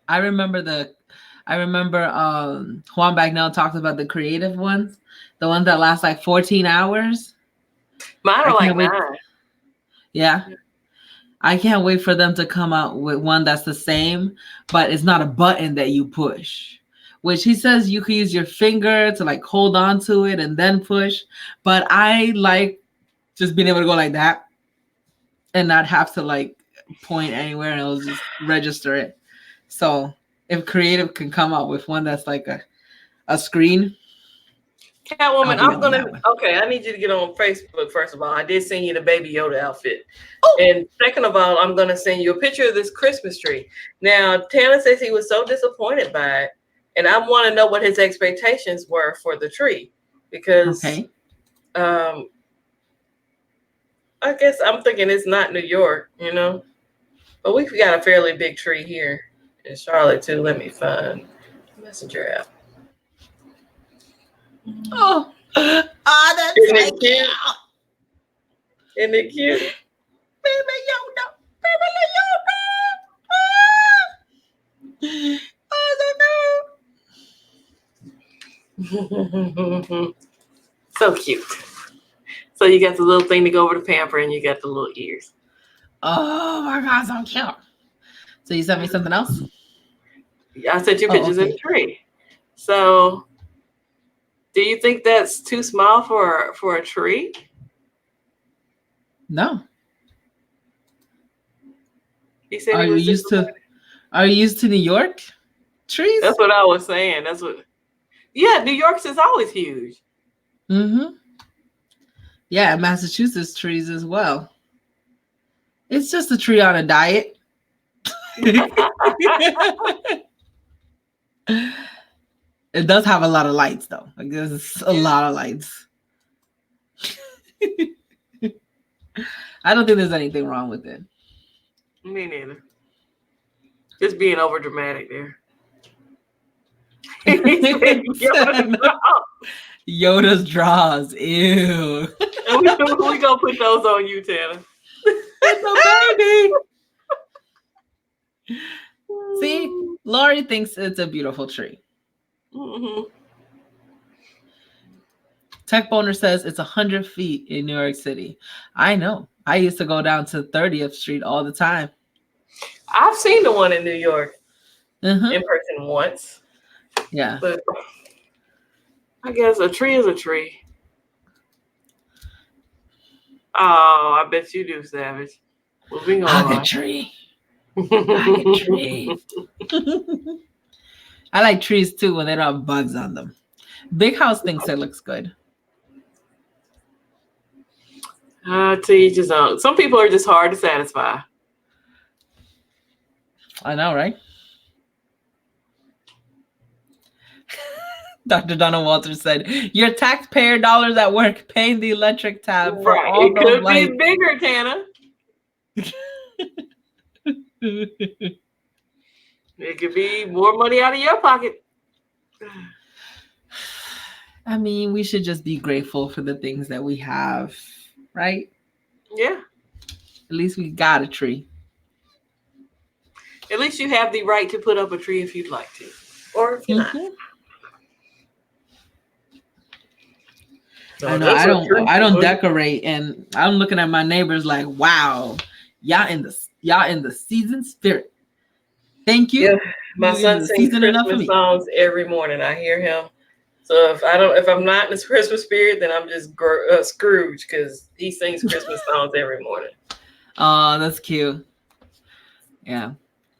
Speaker 1: I remember Juan Bagnell talked about the creative ones, the ones that last like 14 hours.
Speaker 2: Mine are like 9.
Speaker 1: Yeah. I can't wait for them to come out with one that's the same, but it's not a button that you push. Which he says you can use your finger to like hold on to it and then push. But I like just being able to go like that and not have to like point anywhere and it'll just register it. So if creative can come up with one that's like a screen.
Speaker 2: Catwoman, I need you to get on Facebook, first of all. I did send you the Baby Yoda outfit.
Speaker 1: Oh.
Speaker 2: And second of all, I'm going to send you a picture of this Christmas tree. Now, Tanner says he was so disappointed by it. And I want to know what his expectations were for the tree. Because I guess I'm thinking it's not New York, you know. But we've got a fairly big tree here in Charlotte, too. Let me find Messenger app.
Speaker 1: Oh, that's
Speaker 2: Isn't it cute? Isn't it cute?
Speaker 1: Baby Yoda.
Speaker 2: So cute. So you got the little thing to go over the pamper and you got the little ears.
Speaker 1: Oh my God, so cute. So you sent me something else?
Speaker 2: I sent you pictures of the tree. So do you think that's too small for a tree?
Speaker 1: No.
Speaker 2: He said
Speaker 1: Are you used to New York trees?
Speaker 2: That's what I was saying. Yeah, New York's is always huge.
Speaker 1: Mm-hmm. Yeah, Massachusetts trees as well. It's just a tree on a diet. It does have a lot of lights, though. Like there's a lot of lights. I don't think there's anything wrong with it.
Speaker 2: Me neither. Just being over dramatic there.
Speaker 1: Yoda's draws. Ew.
Speaker 2: We gonna put those on you, Tanner.
Speaker 1: It's a baby. See, Lori thinks it's a beautiful tree.
Speaker 2: Mm-hmm.
Speaker 1: Tech Boner says it's 100 feet in New York City. I know. I used to go down to 30th Street all the time.
Speaker 2: I've seen the one in New York
Speaker 1: in
Speaker 2: person once.
Speaker 1: Yeah.
Speaker 2: But I guess a tree is a tree. Oh, I bet you do, Savage. Moving on.
Speaker 1: Like a tree. Like a tree. I like trees too when they don't have bugs on them. Big House thinks it looks good.
Speaker 2: To each his own. Some people are just hard to satisfy.
Speaker 1: I know, right? Dr. Donna Walters said, "Your taxpayer dollars at work paying the electric tab for all
Speaker 2: it could be bigger, Tana. It could be more money out of your pocket.
Speaker 1: I mean, we should just be grateful for the things that we have, right?
Speaker 2: Yeah.
Speaker 1: At least we got a tree.
Speaker 2: At least you have the right to put up a tree if you'd like to. Or if you're not.
Speaker 1: I know I don't decorate, and I'm looking at my neighbors like, wow, y'all in the season spirit. Thank you.
Speaker 2: Yeah, my son sings Christmas songs every morning. I hear him. So if I'm not in this Christmas spirit, then I'm just Scrooge, because he sings Christmas songs every morning.
Speaker 1: Oh, that's cute. Yeah,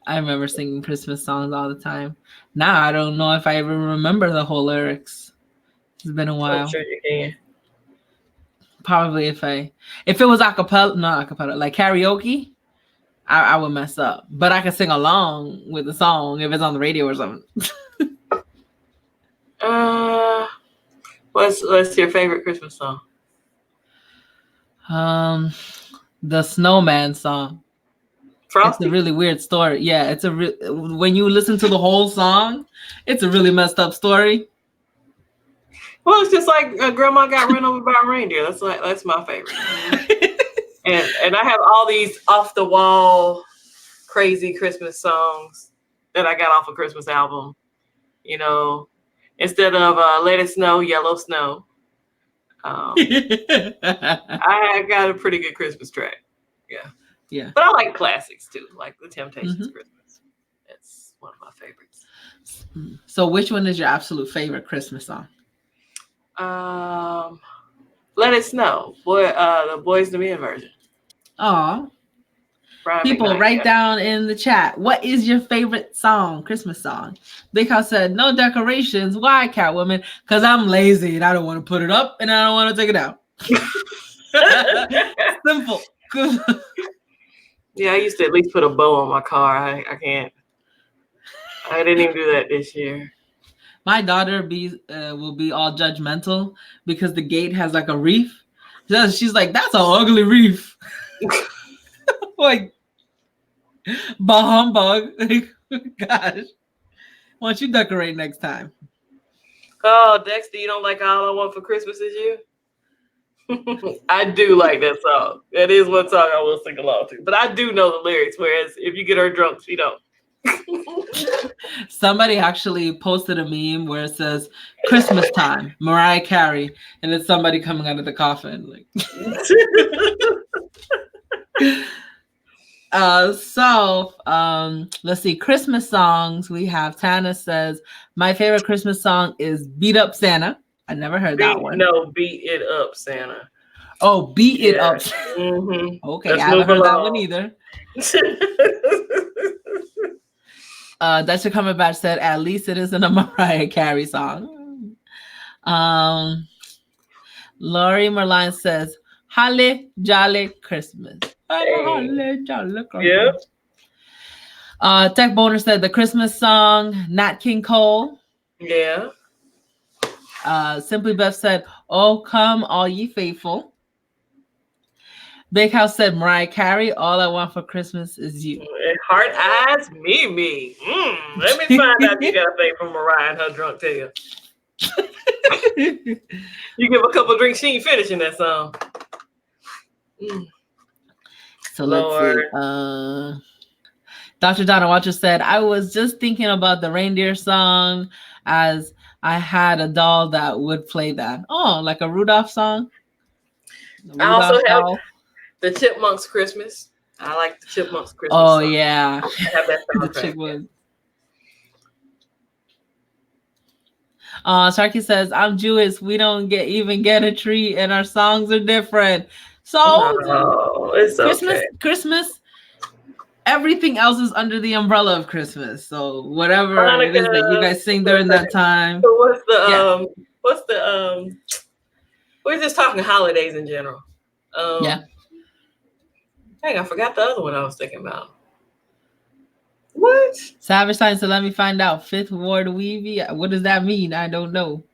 Speaker 1: I remember singing Christmas songs all the time. Now I don't know if I even remember the whole lyrics. It's been a while.
Speaker 2: I'm sure you can.
Speaker 1: Probably if it was acapella, not acapella, like karaoke, I would mess up. But I could sing along with the song if it's on the radio or something.
Speaker 2: What's your favorite Christmas song?
Speaker 1: The Snowman song.
Speaker 2: Frosty?
Speaker 1: It's a really weird story. Yeah, when you listen to the whole song, it's a really messed up story.
Speaker 2: Well, it's just like Grandma got run over by a reindeer. That's my favorite. and I have all these off the wall crazy Christmas songs that I got off a Christmas album. You know, instead of Let It Snow, Yellow Snow. I got a pretty good Christmas track. Yeah. But I like classics too, like The Temptations Christmas. It's one of my favorites.
Speaker 1: So which one is your absolute favorite Christmas song?
Speaker 2: Let It Snow. The Boys to Men version.
Speaker 1: Aw. People, write down in the chat, what is your favorite song, Christmas song? Big House said, no decorations. Why, Catwoman? Because I'm lazy and I don't want to put it up and I don't want to take it down. Simple.
Speaker 2: Yeah, I used to at least put a bow on my car. I can't. I didn't even do that this year.
Speaker 1: My daughter will be all judgmental because the gate has like a reef. She's like, that's an ugly reef. Like, bah humbug. Gosh. Why don't you decorate next time?
Speaker 2: Oh, Dexter, you don't like All I Want for Christmas Is You? I do like that song. That is one song I will sing along to. But I do know the lyrics, whereas if you get her drunk, she don't.
Speaker 1: Somebody actually posted a meme where it says Christmas time, Mariah Carey, and it's somebody coming out of the coffin. Like let's see, Christmas songs. We have Tana says, my favorite Christmas song is Beat Up Santa. I never heard that one.
Speaker 2: No, Beat It Up Santa.
Speaker 1: Oh, Beat It Up. Mm-hmm. Okay, I haven't heard that one either. That's your coming back said, at least it isn't a Mariah Carey song. Laurie Merline says, Holly Jolly Christmas. Holly Jolly Christmas. Yeah. Tech Boner said the Christmas song, Nat King Cole.
Speaker 2: Yeah.
Speaker 1: Simply Beth said, oh, come all ye faithful. Big House said, Mariah Carey, all I want for Christmas is you.
Speaker 2: Heart eyes, me. Let me find out you got a thing from Mariah and her drunk tail. You give a couple drinks, she ain't finishing that song.
Speaker 1: So Lord. Let's see. Dr. Donna Watcher said, I was just thinking about the reindeer song as I had a doll that would play that. Oh, like a Rudolph song?
Speaker 2: I also have the Chipmunks Christmas. I like the Chipmunks Christmas song.
Speaker 1: Yeah.
Speaker 2: I have that soundtrack.
Speaker 1: Sharky says, I'm Jewish. We don't even get a tree and our songs are different. So
Speaker 2: it's
Speaker 1: Christmas, everything else is under the umbrella of Christmas. So whatever Hanukkah, it is that you guys sing during that time.
Speaker 2: So we're just talking holidays in general. Dang, I forgot the other one I was thinking about. What?
Speaker 1: Savage Sign said, let me find out. Fifth Ward Weavy. What does that mean? I don't know.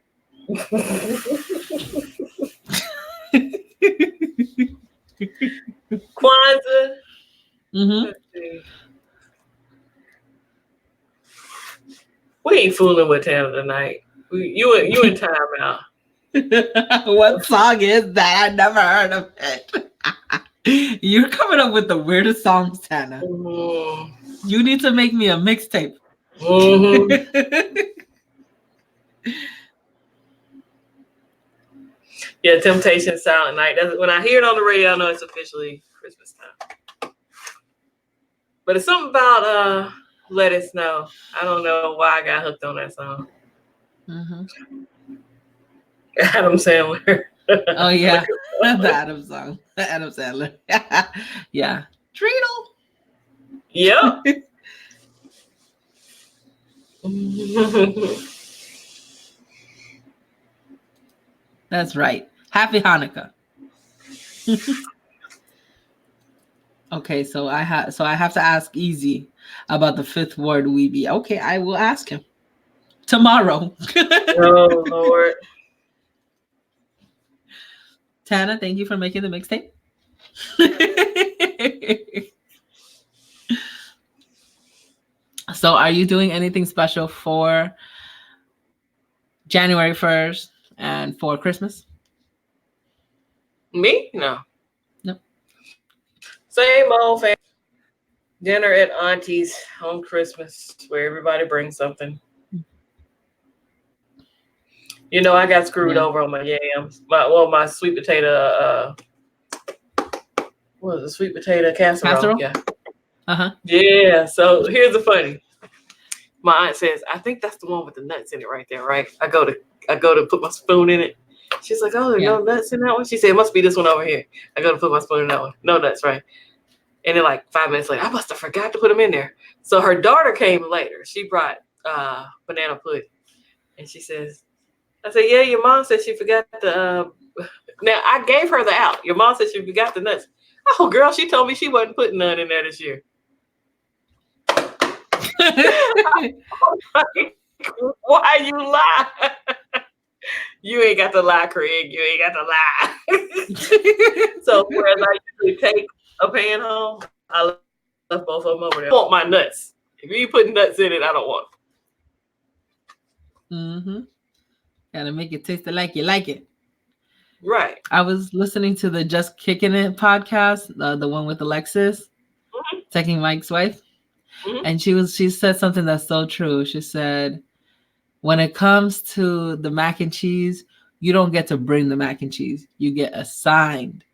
Speaker 2: Kwanzaa.
Speaker 1: Mm-hmm.
Speaker 2: We ain't fooling with Tanner tonight. You in timeout.
Speaker 1: What song is that? I never heard of it. You're coming up with the weirdest songs, Tana.
Speaker 2: Mm-hmm.
Speaker 1: You need to make me a mixtape.
Speaker 2: Mm-hmm. Yeah, Temptation Silent Night. When I hear it on the radio, I know it's officially Christmas time. But it's something about Let It Snow. I don't know why I got hooked on that song.
Speaker 1: Mm-hmm.
Speaker 2: Adam Sandler.
Speaker 1: Oh yeah, the Adam song, the Adam Sandler. Yeah, Treadle.
Speaker 2: Yep.
Speaker 1: That's right. Happy Hanukkah. Okay, so I have to ask Easy about the Fifth Ward Weeby. Okay, I will ask him tomorrow.
Speaker 2: Oh Lord.
Speaker 1: Tana, thank you for making the mixtape. So, are you doing anything special for January 1st and for Christmas?
Speaker 2: Me? No.
Speaker 1: No.
Speaker 2: Same old family dinner at Auntie's on Christmas, where everybody brings something. You know, I got screwed over on my yams. My sweet potato. What was it? Sweet potato casserole? Yeah. Yeah. So here's the funny. My aunt says, "I think that's the one with the nuts in it, right there, right?" I go to put my spoon in it. She's like, "Oh, there's no nuts in that one." She said, "It must be this one over here." I go to put my spoon in that one. No nuts, right? And then like 5 minutes later, I must have forgot to put them in there. So her daughter came later. She brought banana pudding, and she says, "I said, yeah, your mom said she forgot the." Now I gave her the out. Your mom said she forgot the nuts. Oh, girl, she told me she wasn't putting none in there this year. Why you lie? You ain't got to lie, Craig. You ain't got to lie. So whereas I usually take a pan home, I left both of them over there. I want my nuts. If you put nuts in it, I don't want them.
Speaker 1: Mm-hmm. Gotta make it taste like you like it.
Speaker 2: Right.
Speaker 1: I was listening to the Just Kicking It podcast, the one with Alexis, taking Mike's wife. Mm-hmm. And she said something that's so true. She said, when it comes to the mac and cheese, you don't get to bring the mac and cheese. You get assigned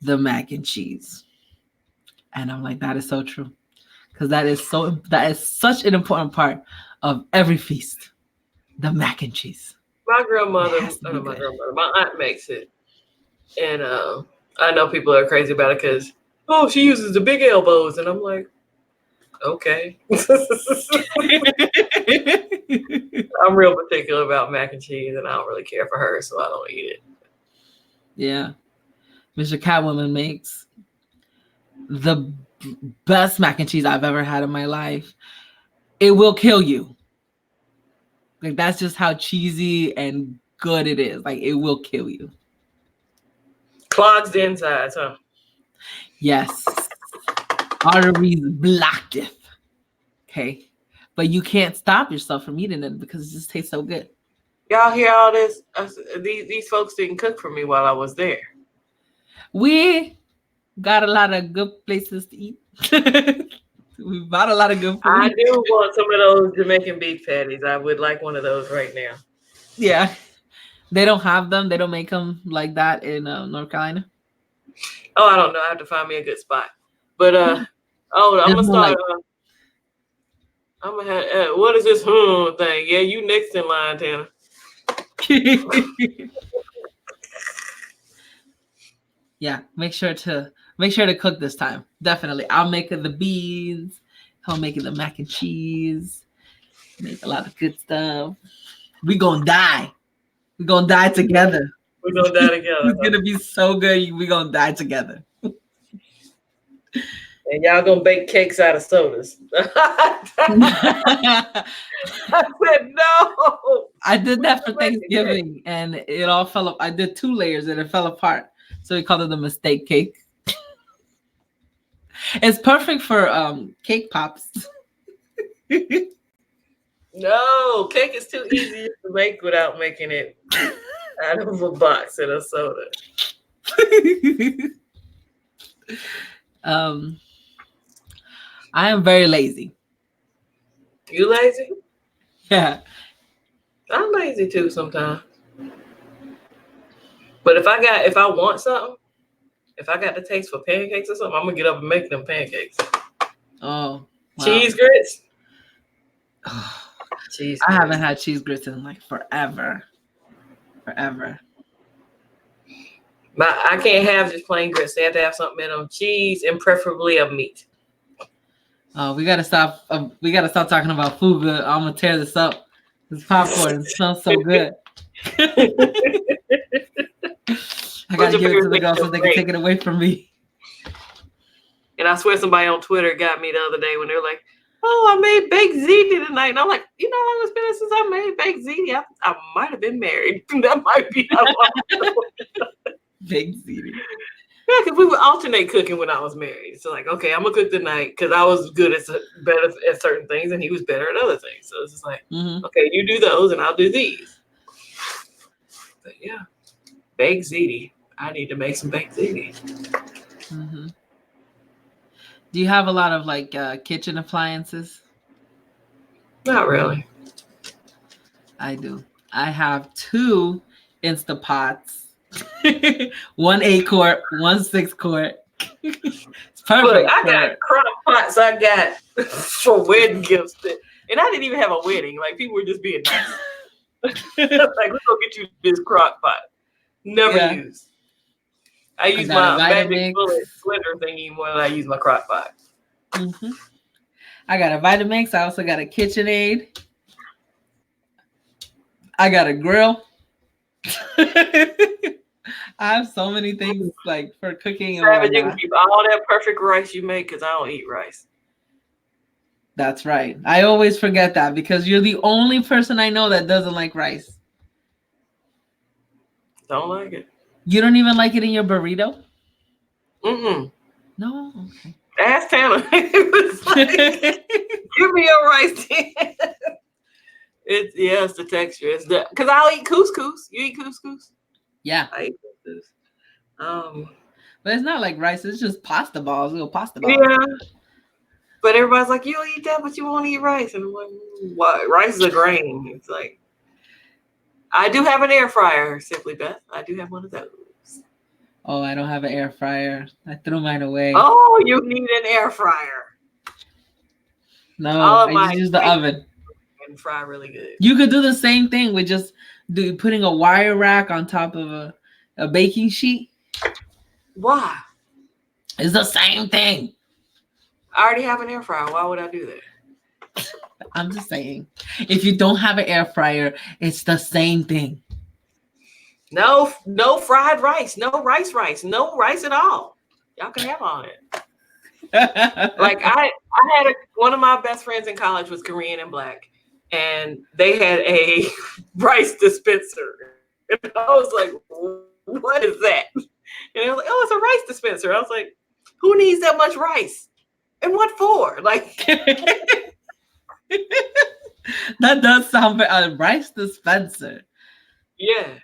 Speaker 1: the mac and cheese. And I'm like, that is so true. Because that is such an important part of every feast. The mac and cheese.
Speaker 2: My aunt makes it. And I know people are crazy about it because, oh, she uses the big elbows. And I'm like, okay. I'm real particular about mac and cheese, and I don't really care for her, so I don't eat it.
Speaker 1: Yeah. Mr. Catwoman makes the best mac and cheese I've ever had in my life. It will kill you. Like, that's just how cheesy and good it is. Like, it will kill you.
Speaker 2: Clogs the insides, huh?
Speaker 1: Yes. Arteries blocked it. Okay. But you can't stop yourself from eating it because it just tastes so good.
Speaker 2: Y'all hear all this? These folks didn't cook for me while I was there.
Speaker 1: We got a lot of good places to eat. We bought a lot of good food.
Speaker 2: I do want some of those Jamaican beef patties. I would like one of those right now.
Speaker 1: Yeah. They don't have them. They don't make them like that in North Carolina.
Speaker 2: Oh, I don't know. I have to find me a good spot. But I'm gonna start. I'm gonna have. What is this thing? Yeah, you next in line, Tanner.
Speaker 1: Yeah, make sure to cook this time. Definitely, I'll make the beans. I'll make the mac and cheese. Make a lot of good stuff. We gonna die. We gonna die together.
Speaker 2: We're gonna die together.
Speaker 1: It's gonna be so good. We gonna die together.
Speaker 2: And y'all gonna bake cakes out of sodas. I said no.
Speaker 1: I did that for Thanksgiving, and it all fell up. I did 2 layers, and it fell apart. So we called it the mistake cake. It's perfect for cake pops.
Speaker 2: No, cake is too easy to make without making it out of a box and a soda.
Speaker 1: I am very lazy.
Speaker 2: You lazy?
Speaker 1: Yeah.
Speaker 2: I'm lazy too sometimes. But if I want something, if I got the taste for pancakes or something, I'm gonna get up and make them pancakes.
Speaker 1: Oh, wow.
Speaker 2: Cheese grits. Cheese
Speaker 1: I
Speaker 2: grits.
Speaker 1: haven't had cheese grits in like forever. Forever.
Speaker 2: I can't have just plain grits. They have to have something in them, cheese and preferably a meat.
Speaker 1: We gotta stop. We gotta stop talking about food. Good. I'm gonna tear this up. This popcorn smells so good. I gotta give it to the girls so they can take it away from me.
Speaker 2: And I swear somebody on Twitter got me the other day when they were like, "Oh, I made baked ziti tonight," and I'm like, "You know how long it's been since I made baked ziti? I might have been married. That might be how long."
Speaker 1: Baked ziti.
Speaker 2: Yeah, because we would alternate cooking when I was married. So like, okay, I'm gonna cook tonight because I was good at better at certain things and he was better at other things. So it's just like, okay, you do those and I'll do these. But yeah, baked ziti. I need to make some baked ziti.
Speaker 1: Mm-hmm. Do you have a lot of like kitchen appliances?
Speaker 2: Not really.
Speaker 1: I do. I have 2 Instapots. 1 8-quart, 1 6-quart. It's perfect.
Speaker 2: Look, I got crock pots I got for wedding gifts. And I didn't even have a wedding. Like, people were just being nice. Like, let's go get you this crock pot. Never used. I use my Magic Bullet blender thingy more than I use my crock pot.
Speaker 1: Mm-hmm. I got a Vitamix. I also got a KitchenAid. I got a grill. I have so many things like for cooking.
Speaker 2: Savage, you can keep all that perfect rice you make because I don't eat rice.
Speaker 1: That's right. I always forget that because you're the only person I know that doesn't like rice.
Speaker 2: Don't like it.
Speaker 1: You don't even like it in your burrito?
Speaker 2: Mm-mm.
Speaker 1: No? Okay.
Speaker 2: Ask Tanner. It was like, give me your rice. It's the texture. It's because I'll eat couscous. You eat couscous?
Speaker 1: Yeah.
Speaker 2: I eat couscous.
Speaker 1: But it's not like rice, it's just pasta balls, little pasta balls.
Speaker 2: Yeah. But everybody's like, you don't eat that, but you won't eat rice. And I'm like, what? Rice is a grain. It's like, I do have an air fryer, Simply Beth. I do have one of those.
Speaker 1: Oh, I don't have an air fryer. I threw mine away.
Speaker 2: Oh, you need an air fryer.
Speaker 1: No, I just use the oven.
Speaker 2: And fry really good.
Speaker 1: You could do the same thing with just putting a wire rack on top of a baking sheet.
Speaker 2: Why?
Speaker 1: It's the same thing.
Speaker 2: I already have an air fryer. Why would I do that?
Speaker 1: I'm just saying. If you don't have an air fryer, it's the same thing.
Speaker 2: No fried rice. No rice. No rice at all. Y'all can have all that. Like I had one of my best friends in college was Korean and Black, and they had a rice dispenser. And I was like, what is that? And they were like, oh, it's a rice dispenser. I was like, who needs that much rice? And what for? Like,
Speaker 1: that does sound a rice dispenser.
Speaker 2: Yeah.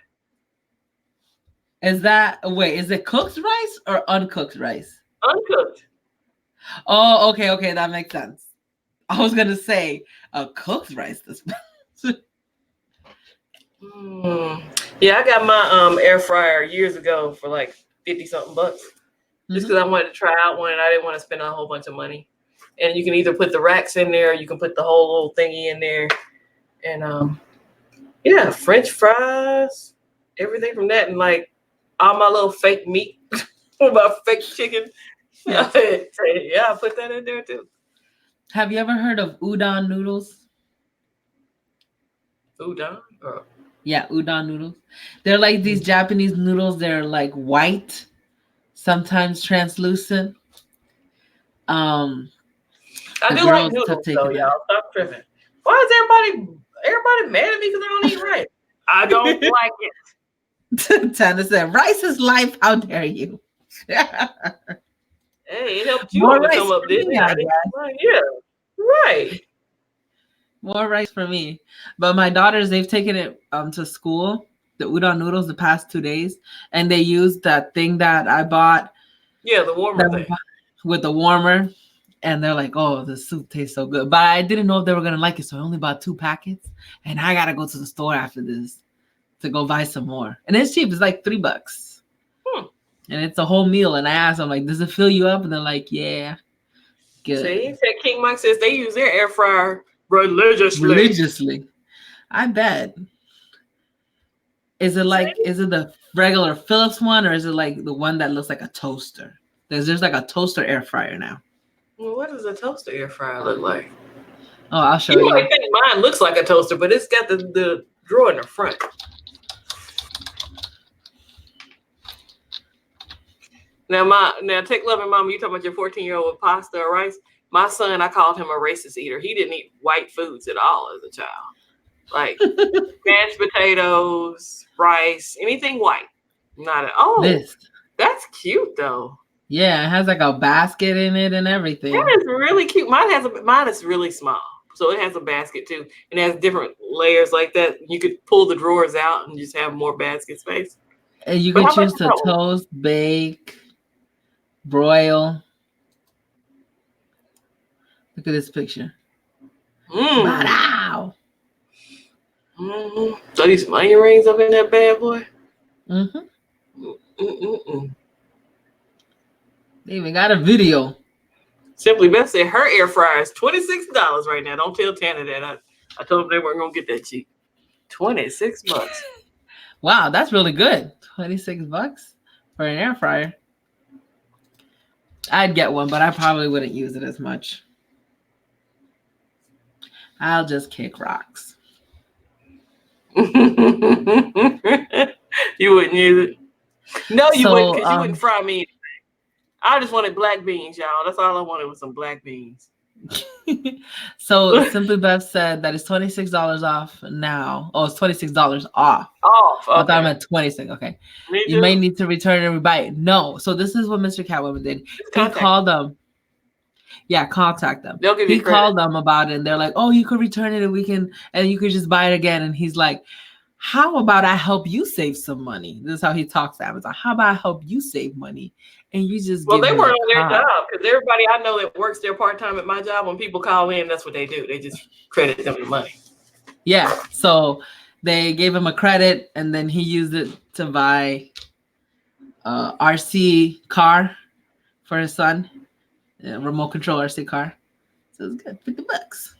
Speaker 1: Is it cooked rice or uncooked rice?
Speaker 2: Uncooked.
Speaker 1: Oh, okay, that makes sense. I was gonna say a cooked rice dispenser.
Speaker 2: Yeah, I got my air fryer years ago for like 50-something bucks. Just because I wanted to try out one and I didn't want to spend a whole bunch of money. And you can either put the racks in there, or you can put the whole little thingy in there. And yeah, French fries, everything from that, and like all my little fake meat, my fake chicken. Yeah. Yeah, I put that in there too.
Speaker 1: Have you ever heard of udon noodles?
Speaker 2: Udon?
Speaker 1: Yeah, udon noodles. They're like these Japanese noodles. They're like white, sometimes translucent.
Speaker 2: I do like noodles though, y'all. Stop tripping. Why is everybody mad at me because I don't eat rice? I don't like it.
Speaker 1: Tana said, rice is life. How dare you?
Speaker 2: Hey, it helped you overcome up this. Yeah, right.
Speaker 1: More rice for me. But my daughters, they've taken it to school, the udon noodles, the past 2 days, and they used that thing that I bought
Speaker 2: Yeah, the warmer
Speaker 1: that we
Speaker 2: thing.
Speaker 1: bought with the warmer, and they're like, "Oh, the soup tastes so good." But I didn't know if they were gonna like it, so I only bought 2 packets, and I gotta go to the store after this to go buy some more. And it's cheap; it's like $3, and it's a whole meal. And I asked them like, "Does it fill you up?" And they're like, "Yeah." Good.
Speaker 2: See, King Mike says they use their air fryer religiously.
Speaker 1: Religiously. I bet. Is it the regular Philips one, or is it like the one that looks like a toaster? There's like a toaster air fryer now.
Speaker 2: Well, what does a toaster air fryer look like?
Speaker 1: Oh, I'll show
Speaker 2: You
Speaker 1: you.
Speaker 2: might think mine looks like a toaster, but it's got the drawer in the front. Now take loving mama, you talking about your 14-year-old with pasta or rice. My son, I called him a racist eater. He didn't eat white foods at all as a child. Like mashed potatoes, rice, anything white. Not at all.
Speaker 1: This.
Speaker 2: That's cute though.
Speaker 1: Yeah, it has like a basket in it and everything.
Speaker 2: That is really cute. Mine is really small. So it has a basket too. And it has different layers like that. You could pull the drawers out and just have more basket space.
Speaker 1: And you can choose to toast, bake, broil. Look at this picture. Wow.
Speaker 2: So these some onion rings up in that bad boy?
Speaker 1: They even got a video.
Speaker 2: Simply Beth said her air fryer is $26 right now. Don't tell Tana that. I told them they weren't gonna get that cheap. $26.
Speaker 1: Wow, that's really good. $26 for an air fryer. I'd get one, but I probably wouldn't use it as much. I'll just kick rocks.
Speaker 2: You wouldn't use it? No, you wouldn't, because you wouldn't fry me anything. I just wanted black beans, y'all. That's all I wanted was some black beans.
Speaker 1: So Simply Beth said that it's $26 off now. Oh, it's $26 off.
Speaker 2: Off. Okay.
Speaker 1: I thought I meant 26. Okay. You may need to return and rebuy it. No. So this is what Mr. Catwoman did. He called them. Yeah, contact them.
Speaker 2: They'll give you credit.
Speaker 1: Called them about it, and they're like, "Oh, you could return it, and you could just buy it again." And he's like, "How about I help you save some money?" This is how he talks to Amazon. "How about I help you save money?" And you just
Speaker 2: they weren't on their job, because everybody I know that works there part time at my job, when people call in, that's what they do. They just credit them the money.
Speaker 1: Yeah. So they gave him a credit, and then he used it to buy RC car for his son. Remote control RC car. So it's good. $50.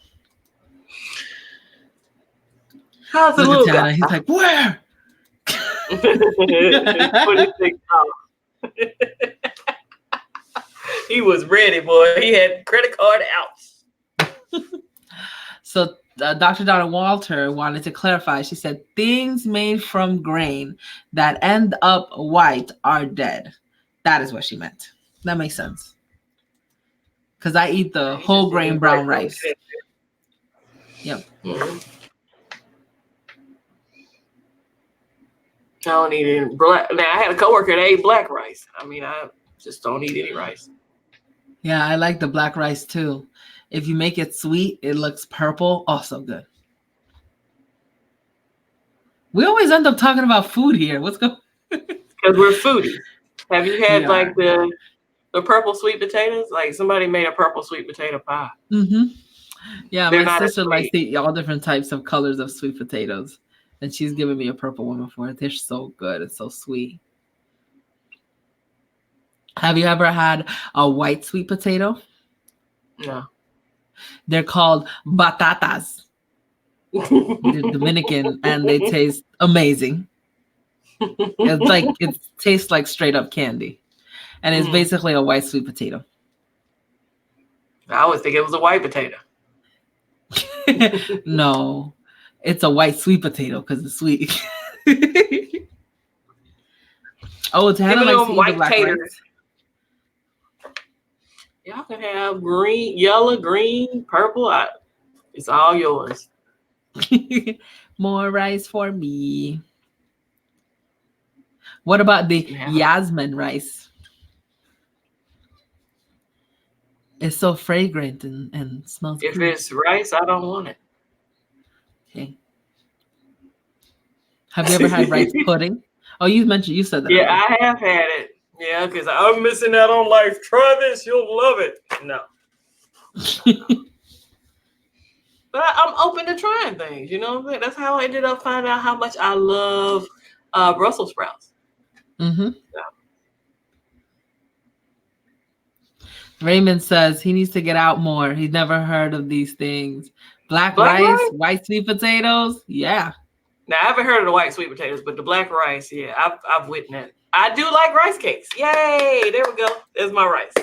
Speaker 2: How's the little guy?
Speaker 1: He's like, "Where?"
Speaker 2: He was ready, boy. He had credit card out.
Speaker 1: So Dr. Donna Walter wanted to clarify. She said, "Things made from grain that end up white are dead." That is what she meant. That makes sense. Because I eat the whole grain brown rice. Yep.
Speaker 2: Mm-hmm. I don't eat any black. Now, I had a coworker that ate black rice. I mean, I just don't eat any rice.
Speaker 1: Yeah, I like the black rice too. If you make it sweet, it looks purple. Oh, so good. We always end up talking about food here. What's going on?
Speaker 2: Because we're foodies. Have you had like the purple sweet potatoes? Like somebody made a purple sweet potato pie.
Speaker 1: Mm-hmm. Yeah, my sister likes to eat all different types of colors of sweet potatoes. And she's given me a purple one before. They're so good. It's so sweet. Have you ever had a white sweet potato?
Speaker 2: No.
Speaker 1: They're called batatas. They're Dominican, and they taste amazing. It tastes like straight up candy. And it's basically a white sweet potato.
Speaker 2: I always think it was a white potato.
Speaker 1: No. It's a white sweet potato because it's sweet. Oh, Tana likes to eat the black rice.
Speaker 2: Y'all can have green, yellow, green, purple. It's all yours.
Speaker 1: More rice for me. What about the Yasmin rice? It's so fragrant and smells
Speaker 2: If
Speaker 1: good.
Speaker 2: it's rice, I don't want it.
Speaker 1: Okay. Have you ever had rice pudding? Oh, you said that.
Speaker 2: Yeah,
Speaker 1: Already.
Speaker 2: I have had it. Yeah, because I'm missing out on life. Try this, you'll love it. No. But I'm open to trying things, you know? That's how I ended up finding out how much I love Brussels sprouts.
Speaker 1: Mm-hmm.
Speaker 2: Yeah.
Speaker 1: Raymond says he needs to get out more. He's never heard of these things. Black rice, white sweet potatoes. Yeah.
Speaker 2: Now, I haven't heard of the white sweet potatoes, but the black rice, yeah, I've witnessed. I do like rice cakes. Yay! There we go. There's my rice.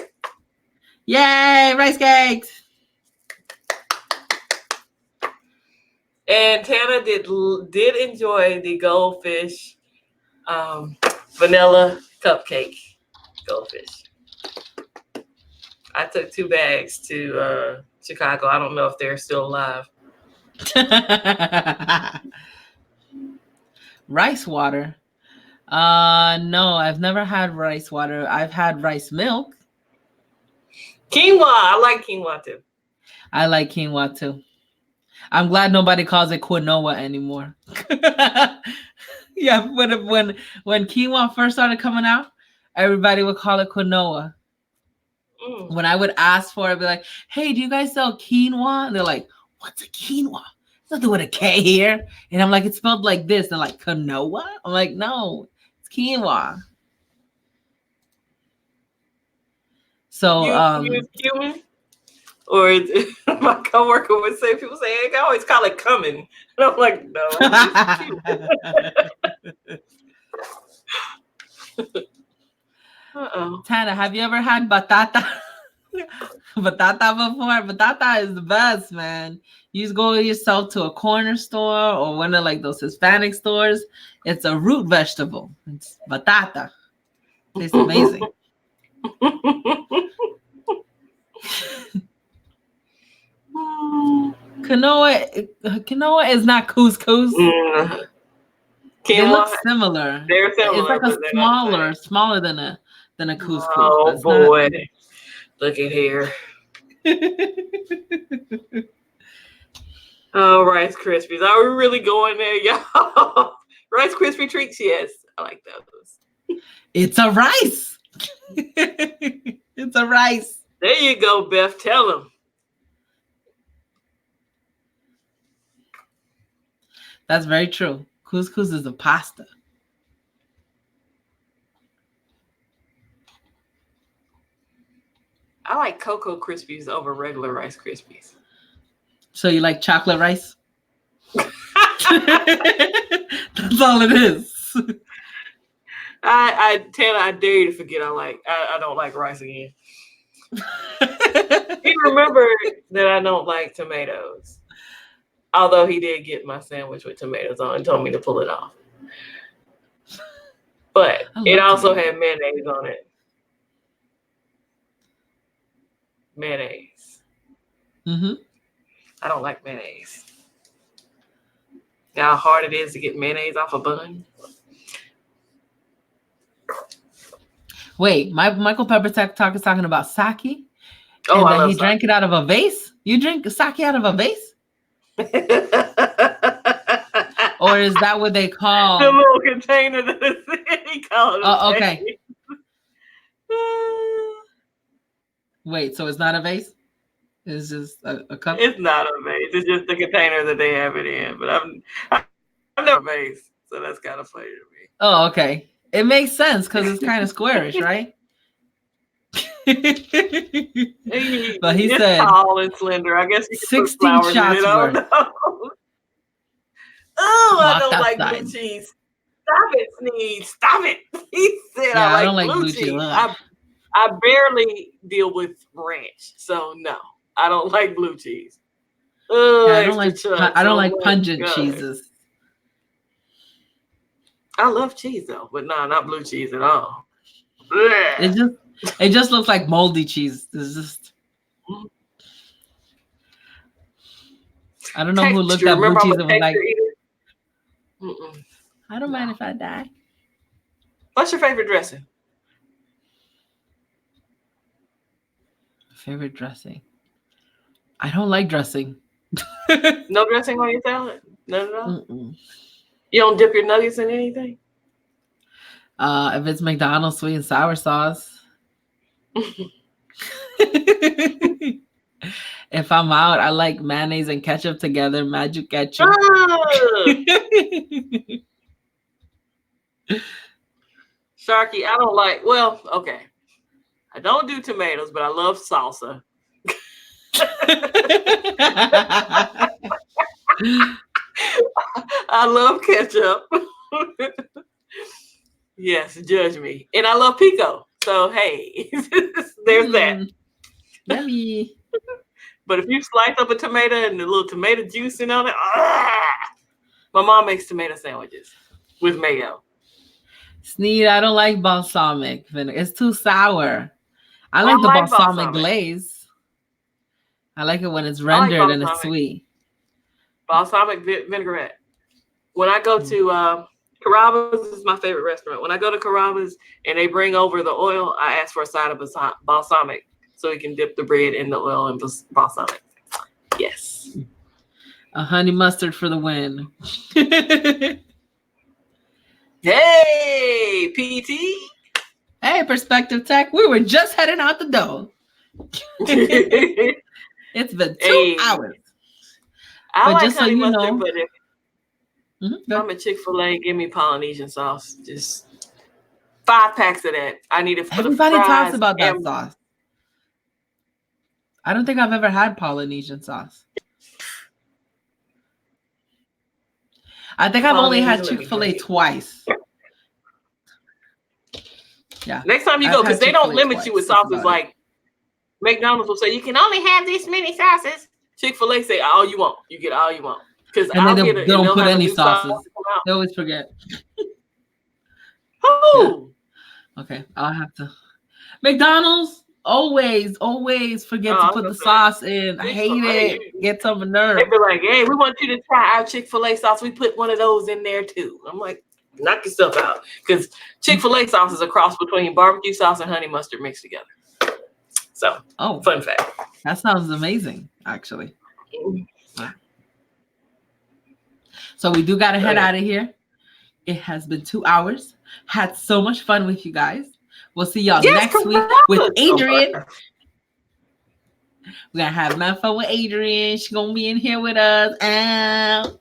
Speaker 1: Yay! Rice cakes.
Speaker 2: And Tana did enjoy the goldfish vanilla cupcake goldfish. I took 2 bags to Chicago. I don't know if they're still alive.
Speaker 1: Rice water. No, I've never had rice water. I've had rice milk.
Speaker 2: Quinoa. I like quinoa too.
Speaker 1: I like quinoa too. I'm glad nobody calls it quinoa anymore. Yeah, when quinoa first started coming out, everybody would call it quinoa. When I would ask for it, I'd be like, hey, do you guys sell quinoa? And they're like, what's a quinoa? It's nothing with a K here. And I'm like, it's spelled like this. They're like, quinoa? I'm like, no, it's quinoa. So
Speaker 2: you use cumin? Or my coworker would say, people say, I always call it cumin. And I'm like, no.
Speaker 1: Tana, have you ever had batata? Batata before? Batata is the best, man. You just go yourself to a corner store or one of like those Hispanic stores. It's a root vegetable. It's batata. It's amazing. Quinoa is not couscous. They look similar.
Speaker 2: They're similar.
Speaker 1: It's like a smaller than a couscous.
Speaker 2: Oh boy. Look at here. Oh, Rice Krispies. Are we really going there, y'all? Rice Krispie treats, yes. I like those.
Speaker 1: It's a rice. It's a rice.
Speaker 2: There you go, Beth. Tell them.
Speaker 1: That's very true. Couscous is a pasta.
Speaker 2: I like Cocoa Krispies over regular Rice Krispies.
Speaker 1: So you like chocolate rice? That's all it is.
Speaker 2: Tana, I dare you to forget I don't like rice again. He remembered that I don't like tomatoes. Although he did get my sandwich with tomatoes on and told me to pull it off. But it also had mayonnaise on it. Mayonnaise.
Speaker 1: Mm-hmm.
Speaker 2: I don't like mayonnaise. You know how hard it is to get mayonnaise off a bun?
Speaker 1: Wait, Michael Pepper Talk is talking about sake?
Speaker 2: Oh,
Speaker 1: and
Speaker 2: I love
Speaker 1: he
Speaker 2: sake.
Speaker 1: drank it out of a vase? You drink sake out of a vase? Or is that what they call
Speaker 2: the little container that he called it?
Speaker 1: Oh, okay. Wait, so it's not a vase? It's just a cup?
Speaker 2: It's not a vase. It's just the container that they have it in. But I've never vase, so that's kind of funny to me.
Speaker 1: Oh, okay. It makes sense because it's kind of squarish, right? But he said
Speaker 2: tall and slender. I guess you can
Speaker 1: 16
Speaker 2: put flowers
Speaker 1: shots
Speaker 2: in it.
Speaker 1: worth.
Speaker 2: Oh, I don't like blue cheese. Stop it, Sneeze. Stop it. He said
Speaker 1: yeah,
Speaker 2: I don't like blue cheese. I barely deal with ranch, so no, I don't like blue cheese.
Speaker 1: Yeah, I don't like pungent cheeses.
Speaker 2: I love cheese though, but no, not blue cheese at all.
Speaker 1: It just looks like moldy cheese. It's just I don't know who looked at blue cheese and was like, I don't mind if I die.
Speaker 2: What's your favorite dressing?
Speaker 1: Favorite dressing? I don't like dressing.
Speaker 2: No dressing on your salad? None at all?
Speaker 1: Mm-mm.
Speaker 2: You don't dip your nuggets in anything?
Speaker 1: If it's McDonald's sweet and sour sauce. If I'm out, I like mayonnaise and ketchup together. Magic ketchup.
Speaker 2: Sharky, I don't like. Well, okay. I don't do tomatoes, but I love salsa. I love ketchup. Yes, judge me. And I love pico. So, hey, there's that.
Speaker 1: Yummy.
Speaker 2: But if you slice up a tomato and the little tomato juice in on it, my mom makes tomato sandwiches with mayo.
Speaker 1: Sneed, I don't like balsamic vinegar. It's too sour. I like the balsamic glaze. I like it when it's rendered and it's sweet.
Speaker 2: Balsamic vinaigrette. When I go to Carrabba's, is my favorite restaurant. When I go to Carrabba's and they bring over the oil, I ask for a side of balsamic so we can dip the bread in the oil and balsamic. Yes.
Speaker 1: A honey mustard for the win.
Speaker 2: Hey, PT.
Speaker 1: Hey, Perspective Tech. We were just heading out the door. It's been 2 hours.
Speaker 2: I like honey mustard, but if I'm at Chick-fil-A, give me Polynesian sauce. Just 5 packs of that. I need it for
Speaker 1: Everybody talks about that sauce. I don't think I've ever had Polynesian sauce. I think I've only had Chick-fil-A twice. Yeah.
Speaker 2: Next time you go, because they don't limit you with sauces like McDonald's will say you can only have these many sauces. Chick-fil-A say all you want. You get all you want. Because
Speaker 1: they don't put any sauces. They always forget.
Speaker 2: Who?
Speaker 1: Yeah. Okay, I'll have to. McDonald's always forget to put the sauce in. I hate it. Get some nerve.
Speaker 2: They be like, hey, we want you to try our Chick-fil-A sauce. We put one of those in there too. I'm like, knock yourself out. Because Chick-fil-A sauce is a cross between barbecue sauce and honey mustard mixed together. So, fun fact.
Speaker 1: That sounds amazing, actually. Wow. So we do got to head out of here. It has been 2 hours. Had so much fun with you guys. We'll see y'all next week with Adrian. We're going to have enough fun with Adrian. She's going to be in here with us. And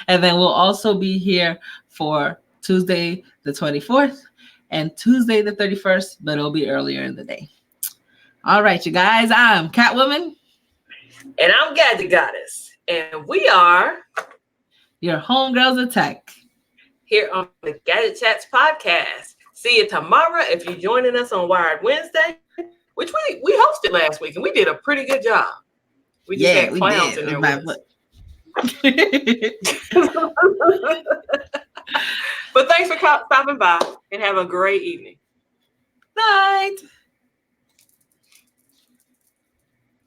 Speaker 1: then we'll also be here for Tuesday the 24th and Tuesday the 31st, but it'll be earlier in the day. All right, you guys. I'm Catwoman.
Speaker 2: And I'm Gadget Goddess. And we are
Speaker 1: your homegirls of tech
Speaker 2: here on the Gadget Chats podcast. See you tomorrow if you're joining us on Wired Wednesday, which we hosted last week and we did a pretty good job. We just had clowns in there with us. But thanks for stopping by and have a great evening.
Speaker 1: Night.